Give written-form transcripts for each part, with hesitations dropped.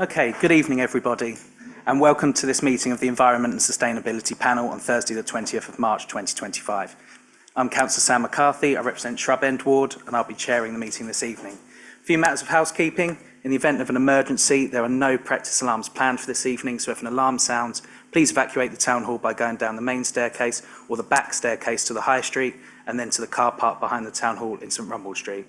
Okay, good evening everybody, and welcome to this meeting of the Environment and Sustainability Panel on Thursday the 20th of March 2025. I'm Councillor Sam McCarthy, I represent Shrub End Ward, and I'll be chairing the meeting this evening. A few matters of housekeeping. In the event of an emergency, there are no practice alarms planned for this evening, so if an alarm sounds, please evacuate the Town Hall by going down the main staircase or the back staircase to the High Street and then to the car park behind the Town Hall in St Rumbold Street.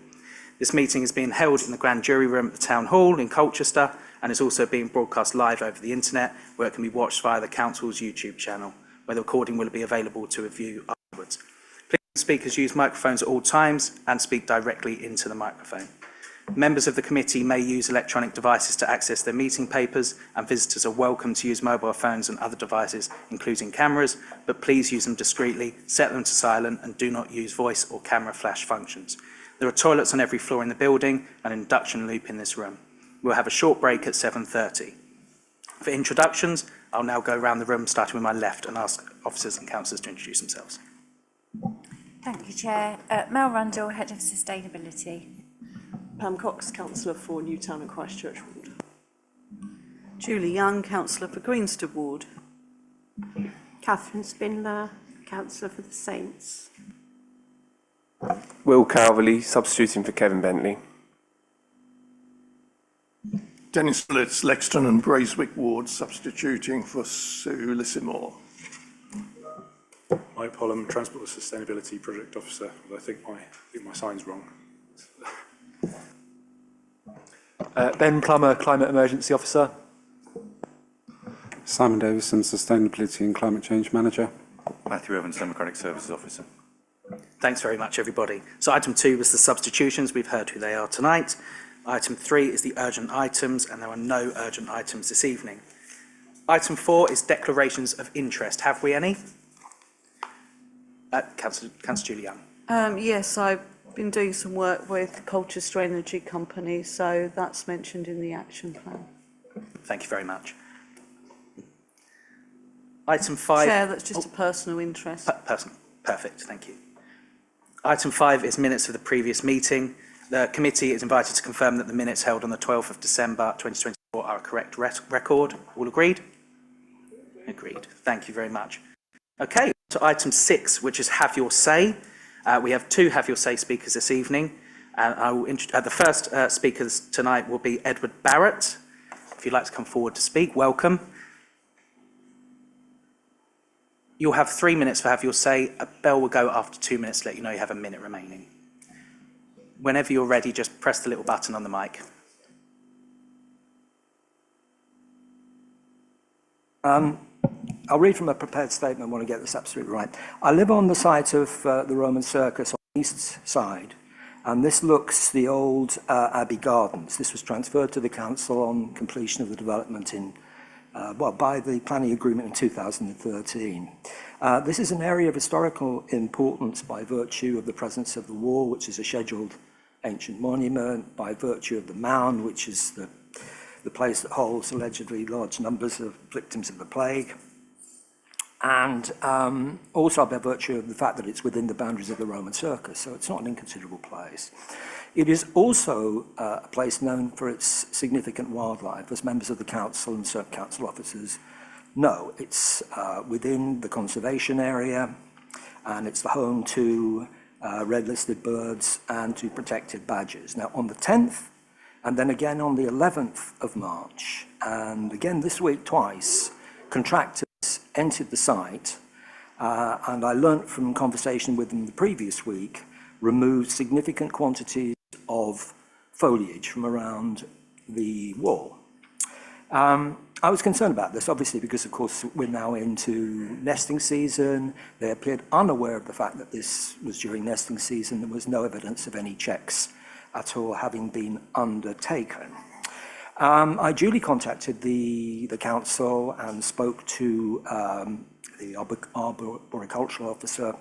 This meeting is being held in the Grand Jury Room at the Town Hall in Colchester and is also being broadcast live over the internet, where it can be watched via the Council's YouTube channel, where the recording will be available to review afterwards. Please, speakers use microphones at all times and speak directly into the microphone. Members of the committee may use electronic devices to access their meeting papers, and visitors are welcome to use mobile phones and other devices, including cameras, but please use them discreetly, set them to silent, and do not use voice or camera flash functions. There are toilets on every floor in the building and an induction loop in this room. We'll have a short break at 7:30. For introductions, I'll now go around the room, starting with my left, and ask officers and councillors to introduce themselves. Thank you, Chair. Mel Rundle, Head of Sustainability. Pam Cox, Councillor for Newtown and Christchurch Ward. Julie Young, Councillor for Greenstone Ward. Catherine Spindler, Councillor for the Saints. Will Calverley, substituting for Kevin Bentley. Dennis Blitz, Lexton and Braeswick Ward, substituting for Sue Lissimore. Mike Pollum, Transport and Sustainability Project Officer. I think my sign's wrong. Ben Plummer, Climate Emergency Officer. Simon Davison, Sustainability and Climate Change Manager. Matthew Evans, Democratic Services Officer. Thanks very much, everybody. So item 2 was the substitutions. We've heard who they are tonight. Item 3 is the urgent items, and there are no urgent items this evening. Item 4 is declarations of interest. Have we any? Councillor Julie Young. Yes, I've been doing some work with Colchester Energy Company, so that's mentioned in the action plan. Thank you very much. Item 5... Chair, that's just a personal interest. Personal. Perfect, thank you. Item 5 is minutes of the previous meeting. The committee is invited to confirm that the minutes held on the 12th of December 2024 are a correct record. All agreed? Agreed. Thank you very much. Okay, to item 6, which is Have Your Say. We have 2 Have Your Say speakers this evening. I will the first speakers tonight will be Edward Barrett. If you'd like to come forward to speak, welcome. You'll have 3 minutes for Have Your Say. A bell will go after 2 minutes to let you know you have a minute remaining. Whenever you're ready, just press the little button on the mic. I'll read from a prepared statement. I want to get this absolutely right. I live on the site of the Roman Circus on the east side, and this looks the old Abbey Gardens. This was transferred to the council on completion of the development by the planning agreement in 2013. This is an area of historical importance by virtue of the presence of the wall, which is a scheduled ancient monument, by virtue of the mound, which is the place that holds allegedly large numbers of victims of the plague, and also by virtue of the fact that it's within the boundaries of the Roman Circus, so it's not an inconsiderable place. It is also a place known for its significant wildlife, as members of the council and certain council officers know. It's within the conservation area, and it's the home to red-listed birds and to protected badgers. Now, on the 10th, and then again on the 11th of March, and again this week twice, contractors entered the site, and I learnt from conversation with them the previous week, removed significant quantities of foliage from around the wall. I was concerned about this, obviously, because, of course, we're now into nesting season. They appeared unaware of the fact that this was during nesting season. There was no evidence of any checks at all having been undertaken. I duly contacted the council and spoke to the arboricultural officer,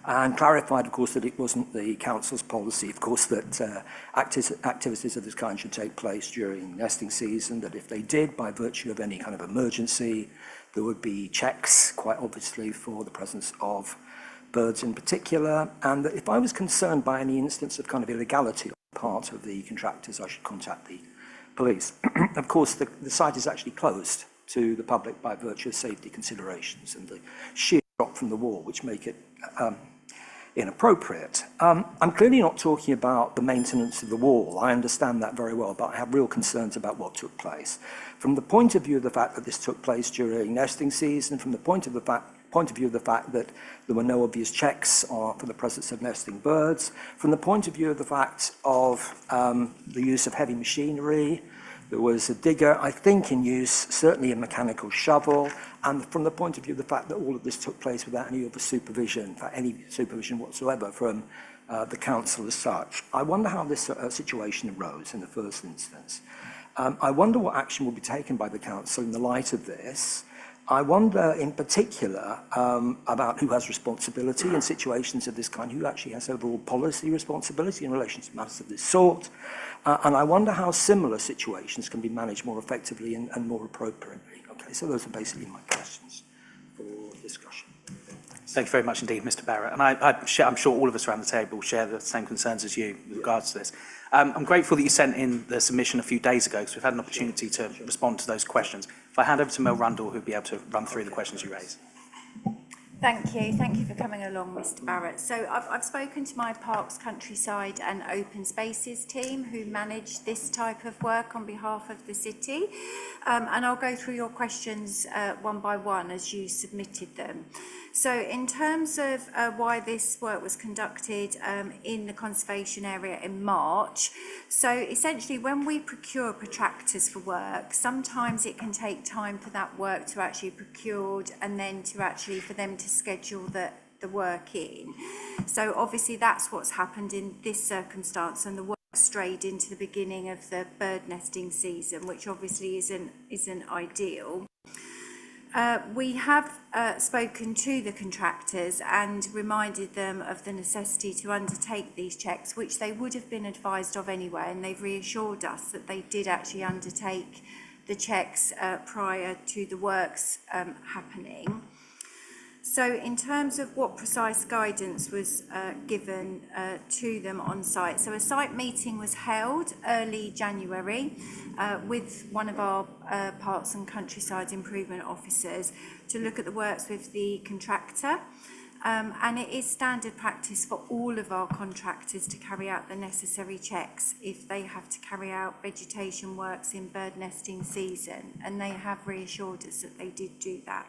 and clarified, of course, that it wasn't the council's policy, of course, that activities of this kind should take place during nesting season, that if they did, by virtue of any kind of emergency, there would be checks, quite obviously, for the presence of birds in particular, and that if I was concerned by any instance of kind of illegality on the part of the contractors, I should contact the police. Of course, the site is actually closed to the public by virtue of safety considerations and the sheer drop from the wall, which make it inappropriate. I'm clearly not talking about the maintenance of the wall. I understand that very well, but I have real concerns about what took place. From the point of view of the fact that this took place during nesting season, from the point of view of the fact that there were no obvious checks for the presence of nesting birds, from the point of view of the fact of the use of heavy machinery. There was a digger, I think, in use, certainly a mechanical shovel, and from the point of view of the fact that all of this took place without any other supervision, in fact, any supervision whatsoever from the council as such. I wonder how this situation arose in the first instance. I wonder what action will be taken by the council in the light of this. I wonder in particular about who has responsibility in situations of this kind, who actually has overall policy responsibility in relation to matters of this sort. And I wonder how similar situations can be managed more effectively and more appropriately. Okay, so those are basically my questions for discussion. Thank you very much indeed, Mr. Barrett. And I'm sure all of us around the table share the same concerns as you with regards to this. I'm grateful that you sent in the submission a few days ago, because we've had an opportunity to respond to those questions. If I hand over to Mel Rundle, who'll be able to run through the questions you raised. Thank you. Thank you for coming along, Mr. Barrett. So I've spoken to my Parks, Countryside and Open Spaces team who manage this type of work on behalf of the city. And I'll go through your questions one by one as you submitted them. So in terms of why this work was conducted in the conservation area in March, so essentially when we procure protractors for work, sometimes it can take time for that work to actually be procured and then to actually for them to schedule the work in. So obviously that's what's happened in this circumstance, and the work strayed into the beginning of the bird nesting season, which obviously isn't ideal. We have spoken to the contractors and reminded them of the necessity to undertake these checks, which they would have been advised of anyway, and they've reassured us that they did actually undertake the checks prior to the works happening. So in terms of what precise guidance was given to them on site, so a site meeting was held early January with one of our Parks and Countryside improvement officers to look at the works with the contractor. And it is standard practice for all of our contractors to carry out the necessary checks if they have to carry out vegetation works in bird nesting season, and they have reassured us that they did do that.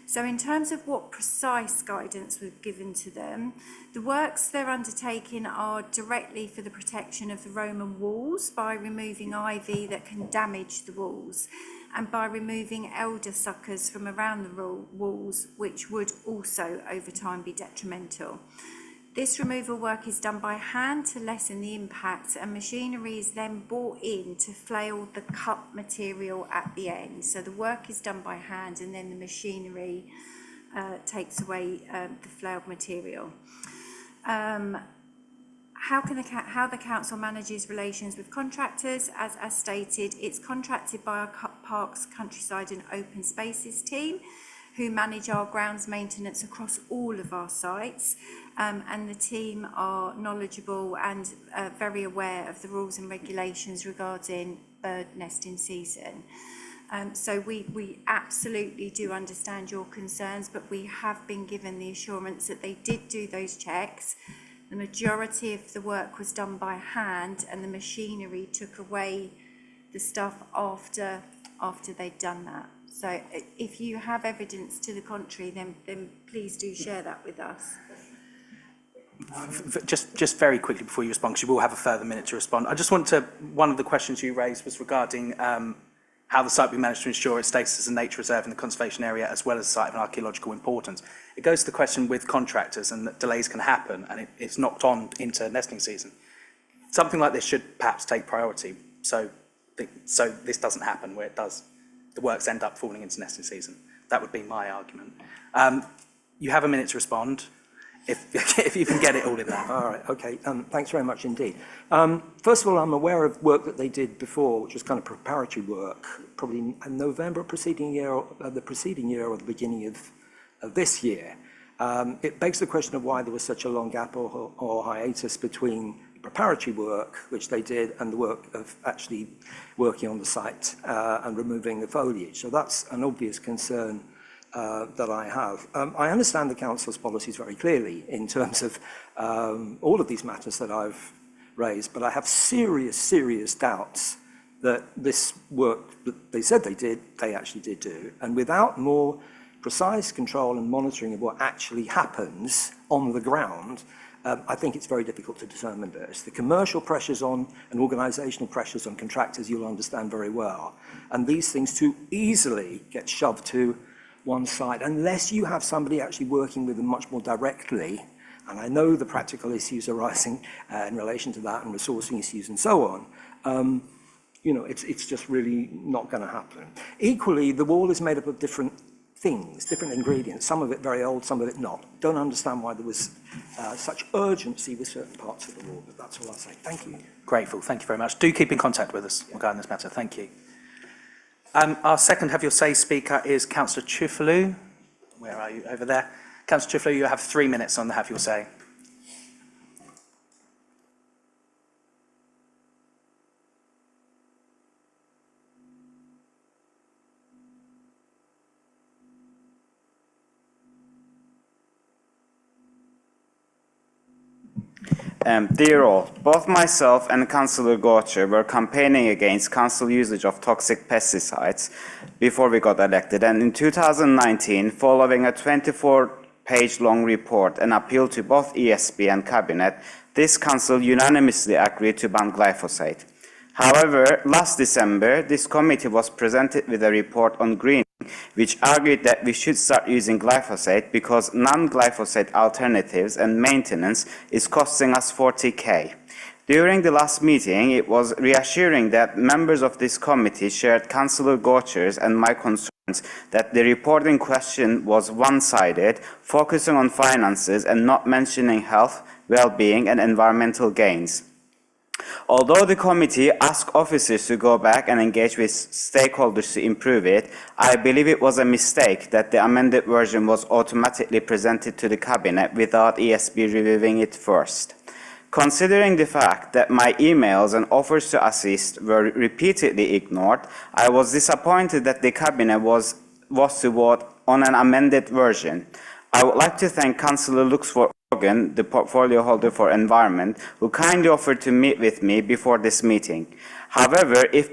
So in terms of what precise guidance we've given to them, the works they're undertaking are directly for the protection of the Roman walls by removing ivy that can damage the walls, and by removing elder suckers from around the walls, which would also over time be detrimental. This removal work is done by hand to lessen the impact, and machinery is then brought in to flail the cut material at the end. So the work is done by hand, and then the machinery takes away the flailed material. How the council manages relations with contractors, as stated, it's contracted by our Parks, Countryside and Open Spaces team, who manage our grounds maintenance across all of our sites, and the team are knowledgeable and very aware of the rules and regulations regarding bird nesting season. So we absolutely do understand your concerns, but we have been given the assurance that they did do those checks. The majority of the work was done by hand, and the machinery took away the stuff after they'd done that. So if you have evidence to the contrary, then please do share that with us. Just very quickly before you respond, because you will have a further minute to respond. I just want to, one of the questions you raised was regarding how the site will be managed to ensure its status as a nature reserve in the conservation area as well as a site of an archaeological importance. It goes to the question with contractors and that delays can happen and it's knocked on into nesting season. Something like this should perhaps take priority so this doesn't happen where it does. The works end up falling into nesting season. That would be my argument. You have a minute to respond, if you can get it all in there. All right, okay, thanks very much indeed. First of all, I'm aware of work that they did before, which was kind of preparatory work, probably in November preceding year, or the beginning of this year. It begs the question of why there was such a long gap or hiatus between preparatory work, which they did, and the work of actually working on the site and removing the foliage. So that's an obvious concern that I have. I understand the council's policies very clearly in terms of all of these matters that I've raised, but I have serious doubts that this work that they said they did, they actually did do. And without more precise control and monitoring of what actually happens on the ground, I think it's very difficult to determine this. The commercial pressures on and organisational pressures on contractors you'll understand very well. And these things too easily get shoved to one side unless you have somebody actually working with them much more directly. And I know the practical issues arising in relation to that and resourcing issues and so on. You know, it's just really not going to happen. Equally, the wall is made up of different things, different ingredients, some of it very old, some of it not. Don't understand why there was such urgency with certain parts of the wall, but that's all I'll say. Thank you. Grateful. Thank you very much. Do keep in contact with us regarding this matter. Thank you. Our second Have Your Say speaker is Councillor Chufulu. Where are you? Over there. Councillor Chufulu, you have 3 minutes on the Have Your Say. Dear all, both myself and Councillor Gaucher were campaigning against council usage of toxic pesticides before we got elected, and in 2019, following a 24-page-long report and appeal to both ESB and Cabinet, this council unanimously agreed to ban glyphosate. However, last December, this committee was presented with a report on greening, which argued that we should start using glyphosate because non-glyphosate alternatives and maintenance is costing us 40k. During the last meeting, it was reassuring that members of this committee shared Councillor Gaucher's and my concerns that the report in question was one-sided, focusing on finances and not mentioning health, well-being and environmental gains. Although the committee asked officers to go back and engage with stakeholders to improve it, I believe it was a mistake that the amended version was automatically presented to the Cabinet without ESB reviewing it first. Considering the fact that my emails and offers to assist were repeatedly ignored, I was disappointed that the Cabinet was to vote on an amended version. I would like to thank Councillor Luxford Hogan, the portfolio holder for Environment, who kindly offered to meet with me before this meeting. However, if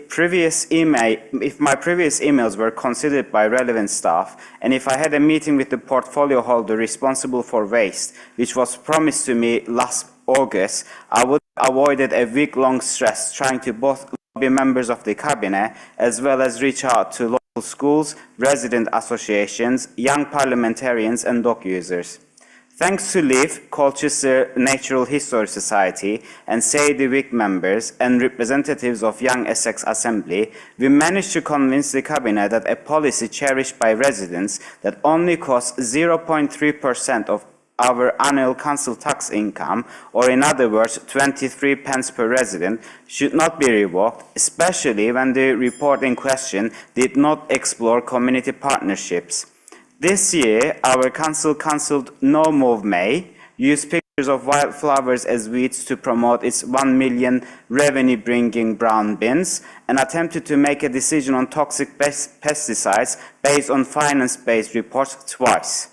my previous emails were considered by relevant staff, and if I had a meeting with the portfolio holder responsible for waste, which was promised to me last August, I would have avoided a week-long stress trying to both lobby members of the Cabinet as well as reach out to local schools, resident associations, young parliamentarians and dog users. Thanks to LIV, Colchester Natural History Society, and Sadie Wick members and representatives of Young Essex Assembly, we managed to convince the Cabinet that a policy cherished by residents that only costs 0.3% of our annual council tax income, or in other words, 23 pence per resident, should not be revoked, especially when the report in question did not explore community partnerships. This year, our council cancelled No Move May, used pictures of wildflowers as weeds to promote its 1 million revenue-bringing brown bins, and attempted to make a decision on toxic pesticides based on finance-based reports twice.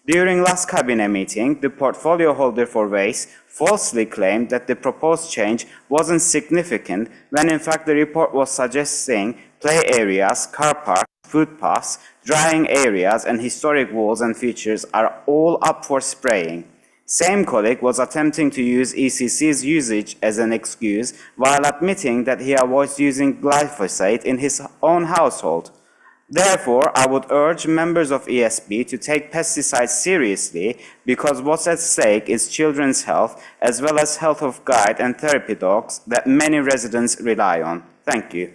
During last Cabinet meeting, the portfolio holder for waste falsely claimed that the proposed change wasn't significant, when in fact the report was suggesting play areas, car parks, footpaths, drying areas and historic walls and features are all up for spraying. Same colleague was attempting to use ECC's usage as an excuse while admitting that he avoids using glyphosate in his own household. Therefore, I would urge members of ESB to take pesticides seriously because what's at stake is children's health as well as health of guide and therapy dogs that many residents rely on. Thank you.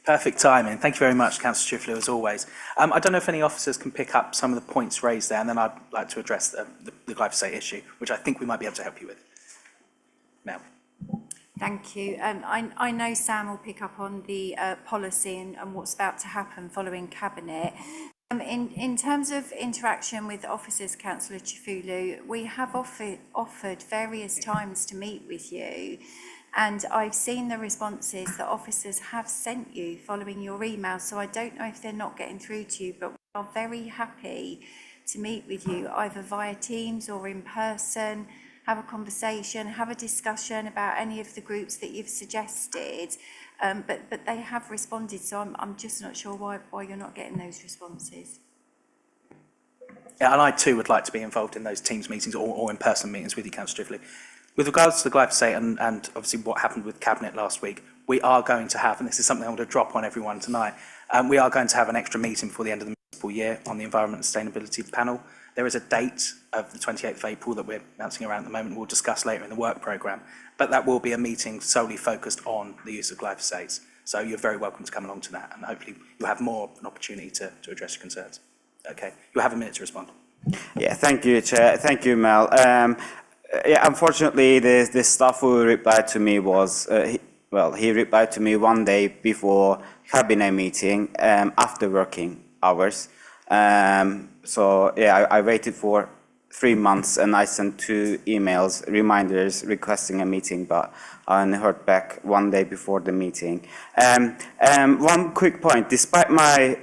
Perfect timing. Thank you very much, Councillor Chufulu, as always. I don't know if any officers can pick up some of the points raised there, and then I'd like to address the glyphosate issue, which I think we might be able to help you with. Now. Thank you. I know Sam will pick up on the policy and what's about to happen following Cabinet. In terms of interaction with officers, Councillor Chifulu, we have offered various times to meet with you, and I've seen the responses that officers have sent you following your email, so I don't know if they're not getting through to you, but we are very happy to meet with you either via Teams or in person, have a conversation, have a discussion about any of the groups that you've suggested. But they have responded, so I'm just not sure why you're not getting those responses. Yeah, and I too would like to be involved in those Teams meetings or in-person meetings with you, Councillor Chifley. With regards to the glyphosate and obviously what happened with Cabinet last week, we are going to have, and this is something I want to drop on everyone tonight, we are going to have an extra meeting before the end of the municipal year on the Environment and Sustainability Panel. There is a date of the 28th of April that we're bouncing around at the moment. We'll discuss later in the work programme, but that will be a meeting solely focused on the use of glyphosates. So you're very welcome to come along to that, and hopefully you'll have more of an opportunity to address your concerns. Okay, you'll have a minute to respond. Yeah, thank you, Chair. Thank you, Mel. Yeah, unfortunately, the staff who replied to me was, he replied to me one day before cabinet meeting after working hours. So yeah, I waited for 3 months and I sent 2 emails, reminders requesting a meeting, but I only heard back one day before the meeting. One quick point, despite my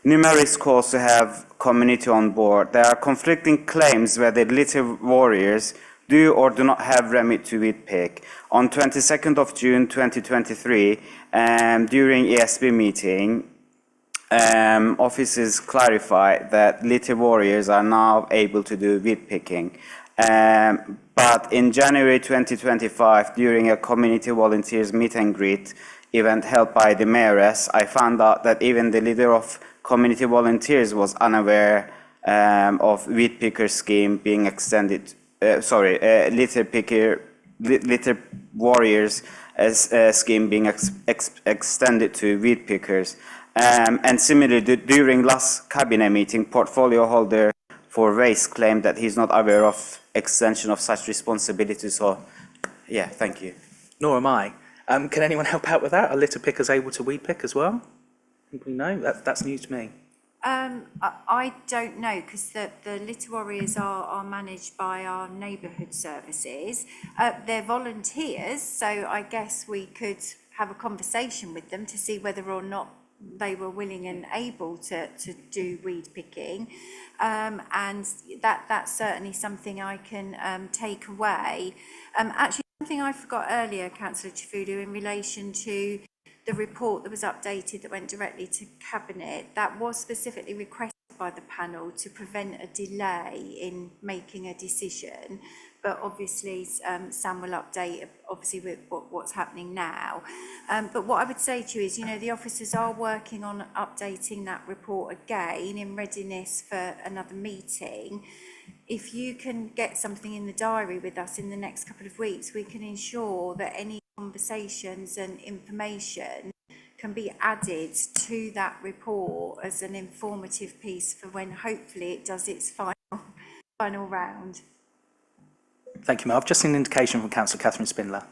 numerous calls to have community on board, there are conflicting claims whether litter warriors do or do not have remit to weed pick. On 22nd of June 2023, during ESB meeting, officers clarified that litter warriors are now able to do weed picking. But in January 2025, during a community volunteers meet and greet event held by the mayoress, I found out that even the leader of community volunteers was unaware of weed picker scheme being extended. Litter warriors scheme being extended to weed pickers. And similarly, during last cabinet meeting, portfolio holder for waste claimed that he's not aware of extension of such responsibilities. So, yeah, thank you. Nor am I. Can anyone help out with that? Are litter pickers able to weed pick as well? Anybody know? That's news to me. I don't know, because the litter warriors are managed by our neighbourhood services. They're volunteers, so I guess we could have a conversation with them to see whether or not they were willing and able to do weed picking, and that's certainly something I can take away. Actually, something I forgot earlier, Councillor Chifulu, in relation to the report that was updated that went directly to Cabinet, that was specifically requested by the panel to prevent a delay in making a decision. But obviously, Sam will update, obviously, with what's happening now. But what I would say to you is, the officers are working on updating that report again in readiness for another meeting. If you can get something in the diary with us in the next couple of weeks, we can ensure that any conversations and information can be added to that report as an informative piece for when hopefully it does its final round. Thank you, Mel. I've just seen an indication from Councillor Catherine Spindler.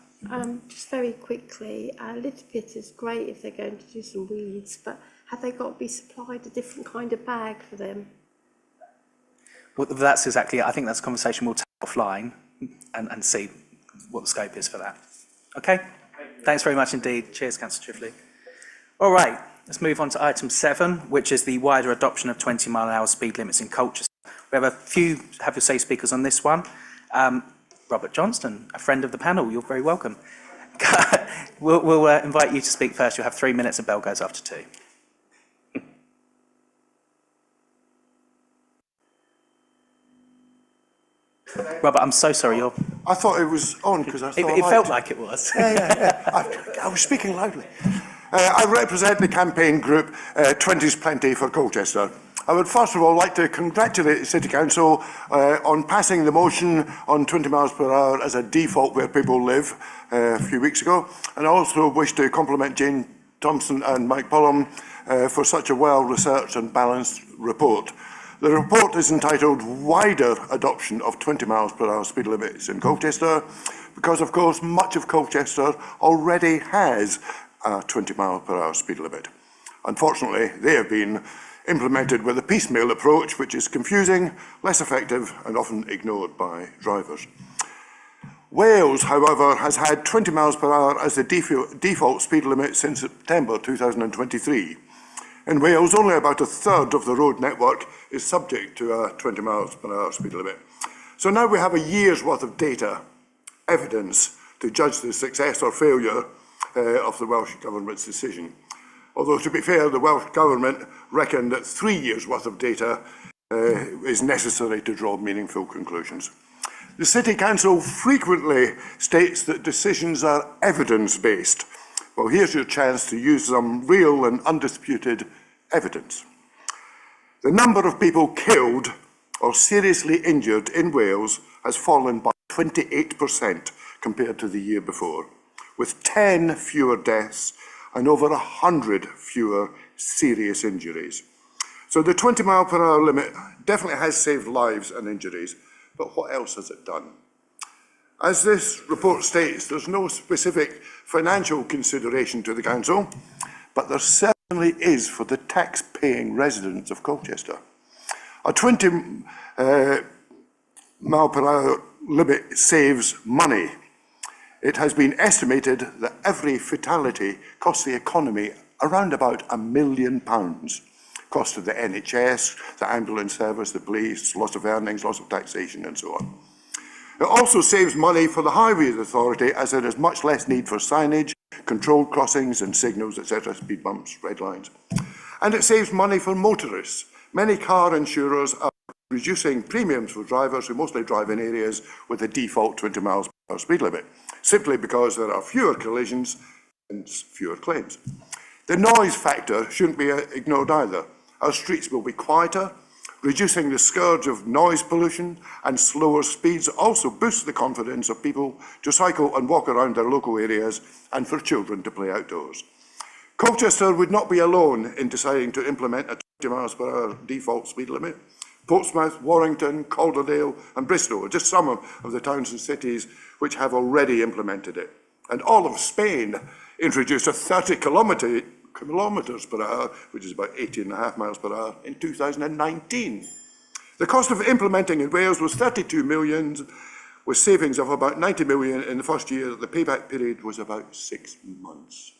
Just very quickly, litter pit is great if they're going to do some weeds, but have they got to be supplied a different kind of bag for them? Well, that's exactly it. I think that's a conversation we'll take offline and see what the scope is for that. Okay? Thanks very much indeed. Cheers, Councillor Chifley. All right, let's move on to item 7, which is the wider adoption of 20-mile-an-hour speed limits in Colchester. We have a few have your say speakers on this one. Robert Johnston, a friend of the panel, you're very welcome. We'll invite you to speak first. You'll have 3 minutes and bell goes after 2. Robert, I'm so sorry. I thought it was on because I thought it felt like it was. I was speaking loudly. I represent the campaign group 20's Plenty for Colchester. I would first of all like to congratulate the City Council on passing the motion on 20 miles per hour as a default where people live a few weeks ago. And I also wish to compliment Jane Thompson and Mike Pullum for such a well-researched and balanced report. The report is entitled Wider Adoption of 20 miles per hour speed limits in Colchester, because of course much of Colchester already has a 20 mile per hour speed limit. Unfortunately, they have been implemented with a piecemeal approach, which is confusing, less effective, and often ignored by drivers. Wales, however, has had 20 miles per hour as the default speed limit since September 2023. In Wales, only about a third of the road network is subject to a 20 miles per hour speed limit. So now we have a year's worth of data, evidence, to judge the success or failure of the Welsh Government's decision. Although, to be fair, the Welsh Government reckoned that 3 years' worth of data is necessary to draw meaningful conclusions. The City Council frequently states that decisions are evidence-based. Well, here's your chance to use some real and undisputed evidence. The number of people killed or seriously injured in Wales has fallen by 28% compared to the year before, with 10 fewer deaths and over 100 fewer serious injuries. So the 20 mile per hour limit definitely has saved lives and injuries, but what else has it done? As this report states, there's no specific financial consideration to the council, but there certainly is for the tax-paying residents of Colchester. A 20 mile per hour limit saves money. It has been estimated that every fatality costs the economy around about £1 million. Cost of the NHS, the ambulance service, the police, loss of earnings, loss of taxation, and so on. It also saves money for the Highways Authority, as there is much less need for signage, controlled crossings and signals, etc., speed bumps, red lines. And it saves money for motorists. Many car insurers are reducing premiums for drivers who mostly drive in areas with a default 20 miles per hour speed limit, simply because there are fewer collisions and fewer claims. The noise factor shouldn't be ignored either. Our streets will be quieter. Reducing the scourge of noise pollution and slower speeds also boosts the confidence of people to cycle and walk around their local areas and for children to play outdoors. Colchester would not be alone in deciding to implement a 20 miles per hour default speed limit. Portsmouth, Warrington, Calderdale and Bristol are just some of the towns and cities which have already implemented it. And all of Spain introduced a 30 kilometres per hour, which is about 18.5 miles per hour, in 2019. The cost of implementing in Wales was 32 million, with savings of about 90 million in the first year. The payback period was about 6 months.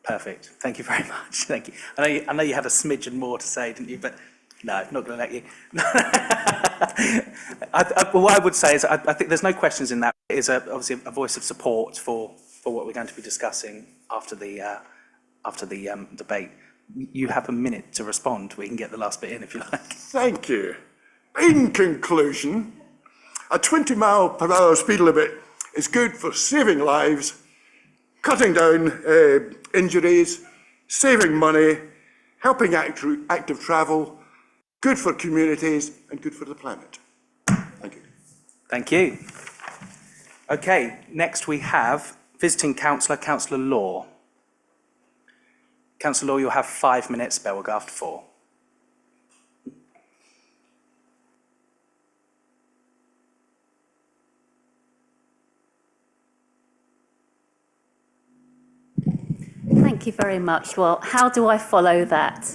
Perfect. Thank you very much. Thank you. I know you had a smidgen more to say, didn't you? But no, not going to let you. What I would say is I think there's no questions in that. It is obviously a voice of support for what we're going to be discussing after the debate. You have a minute to respond. We can get the last bit in if you like. Thank you. In conclusion, a 20 mile per hour speed limit is good for saving lives, cutting down injuries, saving money, helping active travel, good for communities and good for the planet. Thank you. Thank you. Okay, next we have visiting councillor, Councillor Law. Councillor Law, you'll have 5 minutes, bell will go after 4. Thank you very much. Well, how do I follow that?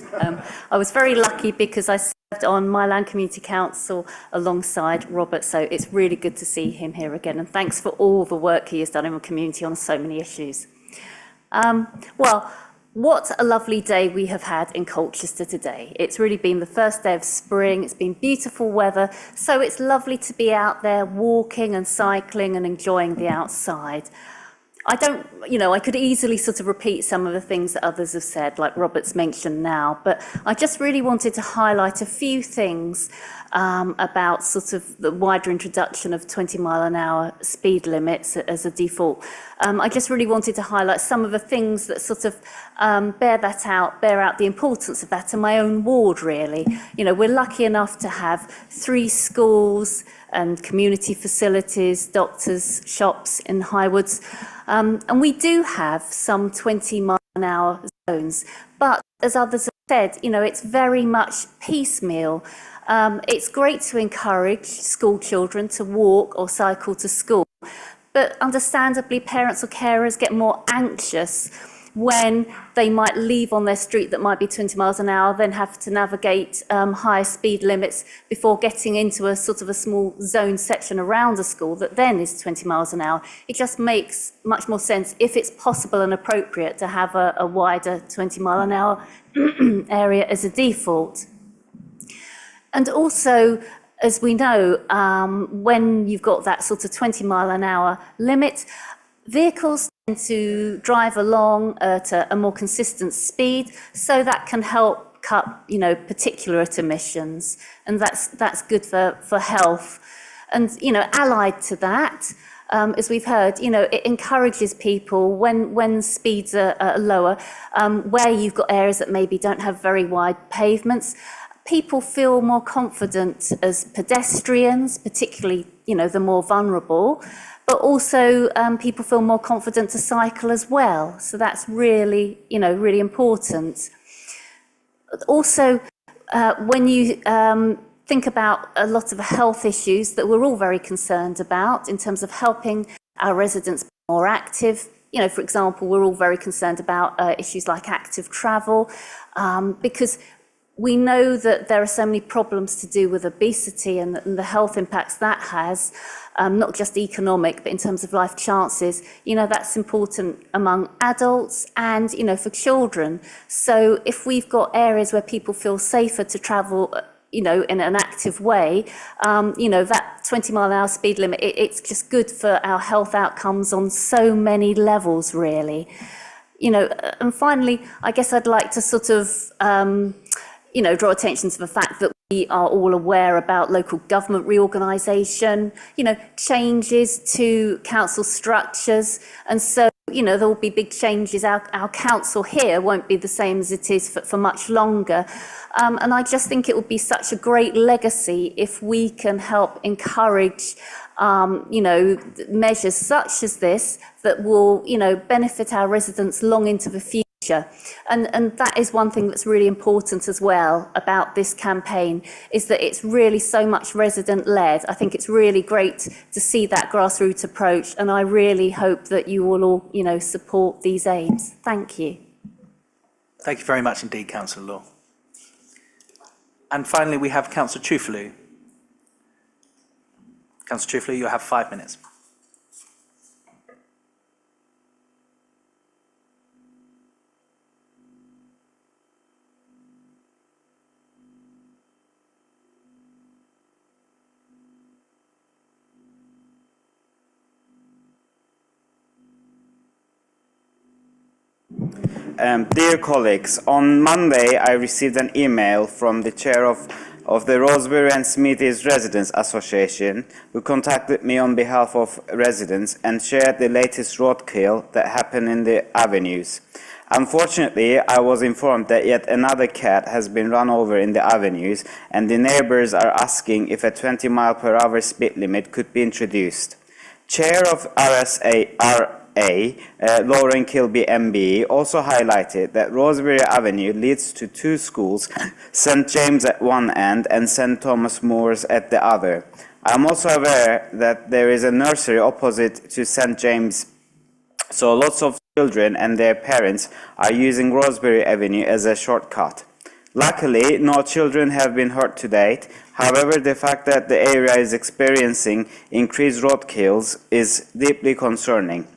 I was very lucky because I served on my Land Community Council alongside Robert, so it's really good to see him here again. And thanks for all the work he has done in the community on so many issues. Well, what a lovely day we have had in Colchester today. It's really been the first day of spring. It's been beautiful weather, so it's lovely to be out there walking and cycling and enjoying the outside. I could easily sort of repeat some of the things that others have said, like Robert's mentioned now, but I just really wanted to highlight a few things about sort of the wider introduction of 20 mile an hour speed limits as a default. I just really wanted to highlight some of the things that sort of bear out the importance of that in my own ward, really. You know, we're lucky enough to have 3 schools and community facilities, doctors' shops in Highwoods. And we do have some 20 mile an hour zones, but as others have said, you know, it's very much piecemeal. It's great to encourage school children to walk or cycle to school, but understandably parents or carers get more anxious when they might leave on their street that might be 20 miles an hour, then have to navigate higher speed limits before getting into a sort of a small zone section around a school that then is 20 miles an hour. It just makes much more sense, if it's possible and appropriate, to have a wider 20 mile an hour area as a default. And also, as we know, when you've got that sort of 20 mile an hour limit, vehicles tend to drive along at a more consistent speed, so that can help cut, particulate emissions, and that's good for health. And, allied to that, as we've heard, it encourages people when speeds are lower, where you've got areas that maybe don't have very wide pavements, people feel more confident as pedestrians, particularly, the more vulnerable, but also people feel more confident to cycle as well. So that's really, really important. Also, when you think about a lot of health issues that we're all very concerned about in terms of helping our residents be more active, for example, we're all very concerned about issues like active travel, because we know that there are so many problems to do with obesity and the health impacts that has, not just economic, but in terms of life chances. That's important among adults and, for children. So if we've got areas where people feel safer to travel, in an active way, that 20 mile an hour speed limit, it's just good for our health outcomes on so many levels, really. And finally, I guess I'd like to sort of, draw attention to the fact that we are all aware about local government reorganisation, changes to council structures. And so, there will be big changes. Our council here won't be the same as it is for much longer. And I just think it would be such a great legacy if we can help encourage measures such as this that will, benefit our residents long into the future. And that is one thing that's really important as well about this campaign, is that it's really so much resident-led. I think it's really great to see that grassroots approach, and I really hope that you will all, support these aims. Thank you. Thank you very much indeed, Councillor Law. And finally, we have Councillor Chufulu. Councillor Chufulu, you have 5 minutes. Dear colleagues, on Monday I received an email from the chair of the Rosebery and Smithies Residents Association, who contacted me on behalf of residents and shared the latest roadkill that happened in the avenues. Unfortunately, I was informed that yet another cat has been run over in the avenues, and the neighbours are asking if a 20 mile per hour speed limit could be introduced. Chair of RSA, Lauren Kilby MB, also highlighted that Rosebery Avenue leads to two schools, St James at one end and St Thomas More's at the other. I am also aware that there is a nursery opposite to St James, so lots of children and their parents are using Rosebery Avenue as a shortcut. Luckily, no children have been hurt to date. However, the fact that the area is experiencing increased roadkills is deeply concerning.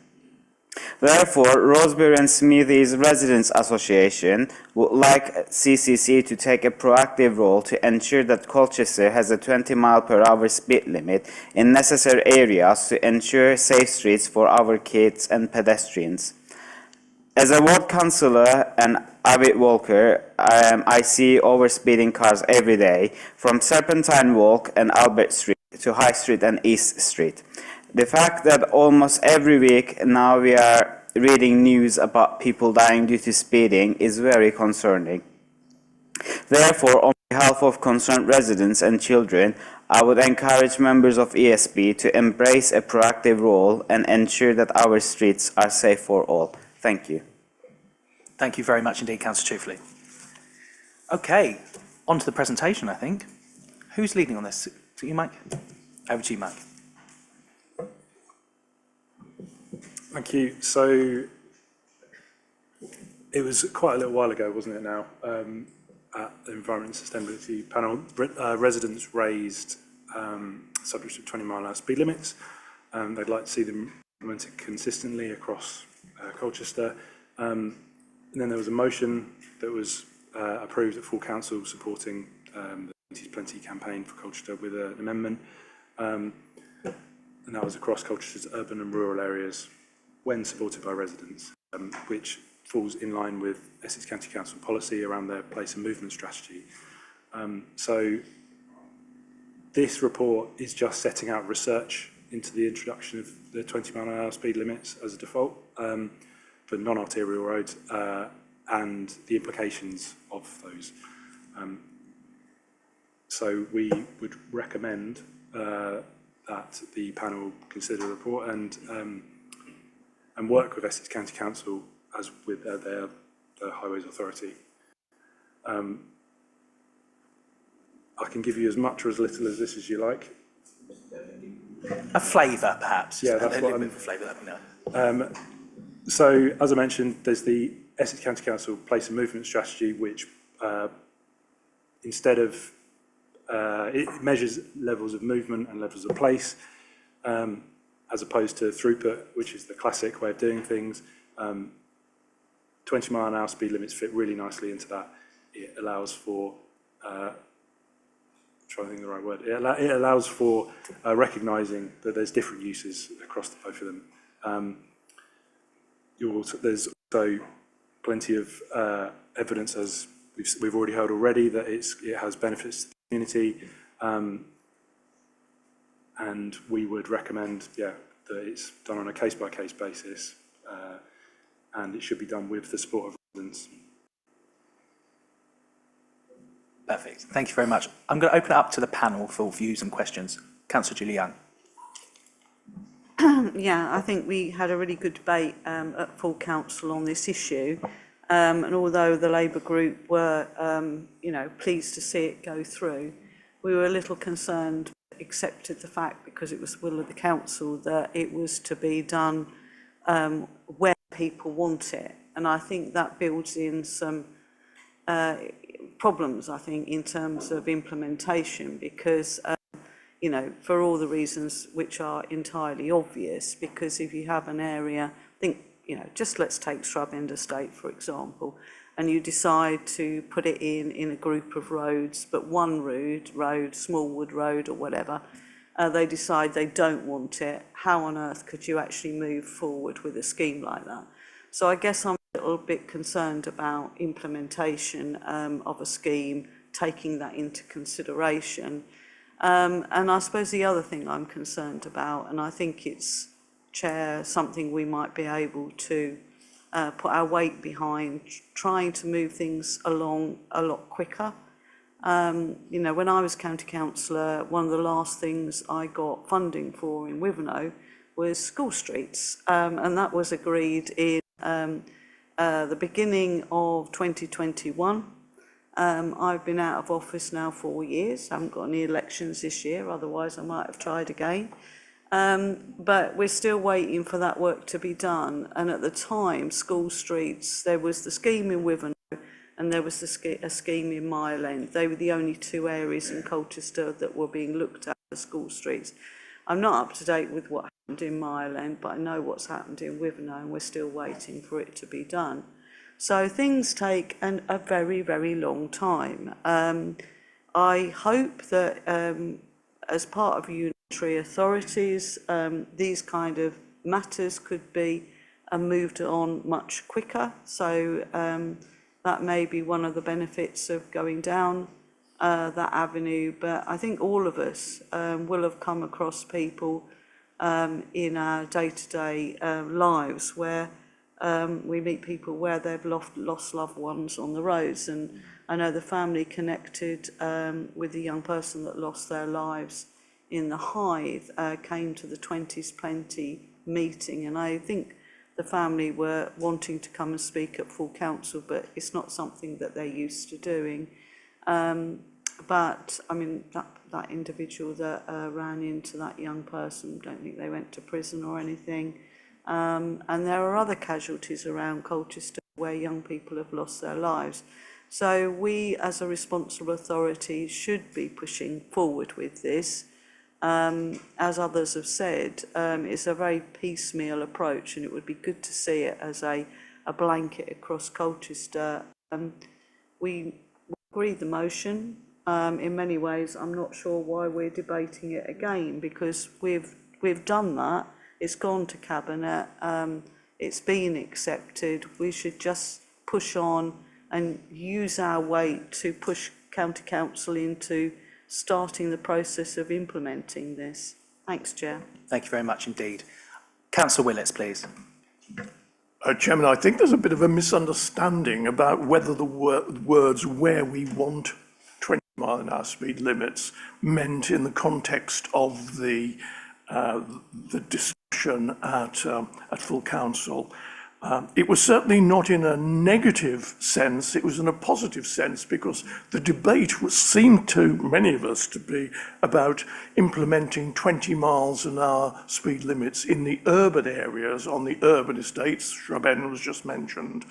Therefore, Rosebery and Smithies Residents Association would like CCC to take a proactive role to ensure that Colchester has a 20 mile per hour speed limit in necessary areas to ensure safe streets for our kids and pedestrians. As a ward councillor and avid walker, I see overspeeding cars every day, from Serpentine Walk and Albert Street to High Street and East Street. The fact that almost every week now we are reading news about people dying due to speeding is very concerning. Therefore, on behalf of concerned residents and children, I would encourage members of ESB to embrace a proactive role and ensure that our streets are safe for all. Thank you. Thank you very much indeed, Councillor Chufley. Okay, on to the presentation, I think. Who's leading on this? Is it you, Mike? Over to you, Mike. Thank you. So it was quite a little while ago, wasn't it now, at the Environment and Sustainability panel, residents raised subject to 20-mile-an-hour speed limits. They'd like to see them implemented consistently across Colchester. And then there was a motion that was approved at full council supporting the 20s Plenty campaign for Colchester with an amendment. And that was across Colchester's urban and rural areas when supported by residents, which falls in line with Essex County Council policy around their place and movement strategy. So this report is just setting out research into the introduction of the 20-mile-an-hour speed limits as a default for non-arterial roads and the implications of those. So we would recommend that the panel consider the report and work with Essex County Council as with their Highways Authority. I can give you as much or as little as this as you like. A flavour, perhaps. Yeah, that's what a I'm... bit of a flavour, that'd be nice. So, as I mentioned, there's the Essex County Council Place and Movement Strategy, which instead of it measures levels of movement and levels of place, as opposed to throughput, which is the classic way of doing things. 20-mile-an-hour speed limits fit really nicely into that. It allows for trying to think of the right word. It allows for recognising that there's different uses across both of them. There's also plenty of evidence, as we've already heard already, that it has benefits to the community, and we would recommend, that it's done on a case-by-case basis, and it should be done with the support of residents. Perfect. Thank you very much. I'm going to open it up to the panel for views and questions. Councillor Julie Young. Yeah, I think we had a really good debate at full council on this issue. And although the Labour group were, pleased to see it go through, we were a little concerned, accepted the fact, because it was will of the council, that it was to be done where people want it. And I think that builds in some problems, I think, in terms of implementation, because, for all the reasons which are entirely obvious, because if you have an area, just let's take Shrub End Estate, for example, and you decide to put it in a group of roads, but one road, Smallwood Road or whatever, they decide they don't want it, how on earth could you actually move forward with a scheme like that? So I guess I'm a little bit concerned about implementation of a scheme, taking that into consideration. And I suppose the other thing I'm concerned about, and I think it's, Chair, something we might be able to put our weight behind, trying to move things along a lot quicker. When I was county councillor, one of the last things I got funding for in Wivenhoe was school streets, and that was agreed in the beginning of 2021. I've been out of office now 4 years. I haven't got any elections this year, otherwise I might have tried again. But we're still waiting for that work to be done. And at the time, school streets, there was the scheme in Wivenhoe and there was a scheme in Mile End. They were the only two areas in Colchester that were being looked at for school streets. I'm not up to date with what happened in Mile End, but I know what's happened in Wivenhoe, and we're still waiting for it to be done. So things take a very, very long time. I hope that as part of unitary authorities, these kind of matters could be moved on much quicker. So that may be one of the benefits of going down that avenue. But I think all of us will have come across people in our day-to-day lives where we meet people where they've lost loved ones on the roads. And I know the family connected with the young person that lost their lives in the Hythe came to the 20s Plenty meeting, and I think the family were wanting to come and speak at full council, but it's not something that they're used to doing. But I mean, that individual that ran into that young person, don't think they went to prison or anything. And there are other casualties around Colchester where where young people have lost their lives. So we, as a responsible authority, should be pushing forward with this. As others have said, it's a very piecemeal approach, and it would be good to see it as a blanket across Colchester. We agree the motion. In many ways, I'm not sure why we're debating it again, because we've done that. It's gone to Cabinet. It's been accepted. We should just push on and use our weight to push County Council into starting the process of implementing this. Thanks, Chair. Thank you very much indeed. Councillor Willits, please. Chairman, I think there's a bit of a misunderstanding about whether the words "where we want 20 mile an hour speed limits" meant in the context of the discussion at full council. It was certainly not in a negative sense, it was in a positive sense, because the debate seemed to many of us to be about implementing 20 miles an hour speed limits in the urban areas, on the urban estates. Shrub End was just mentioned.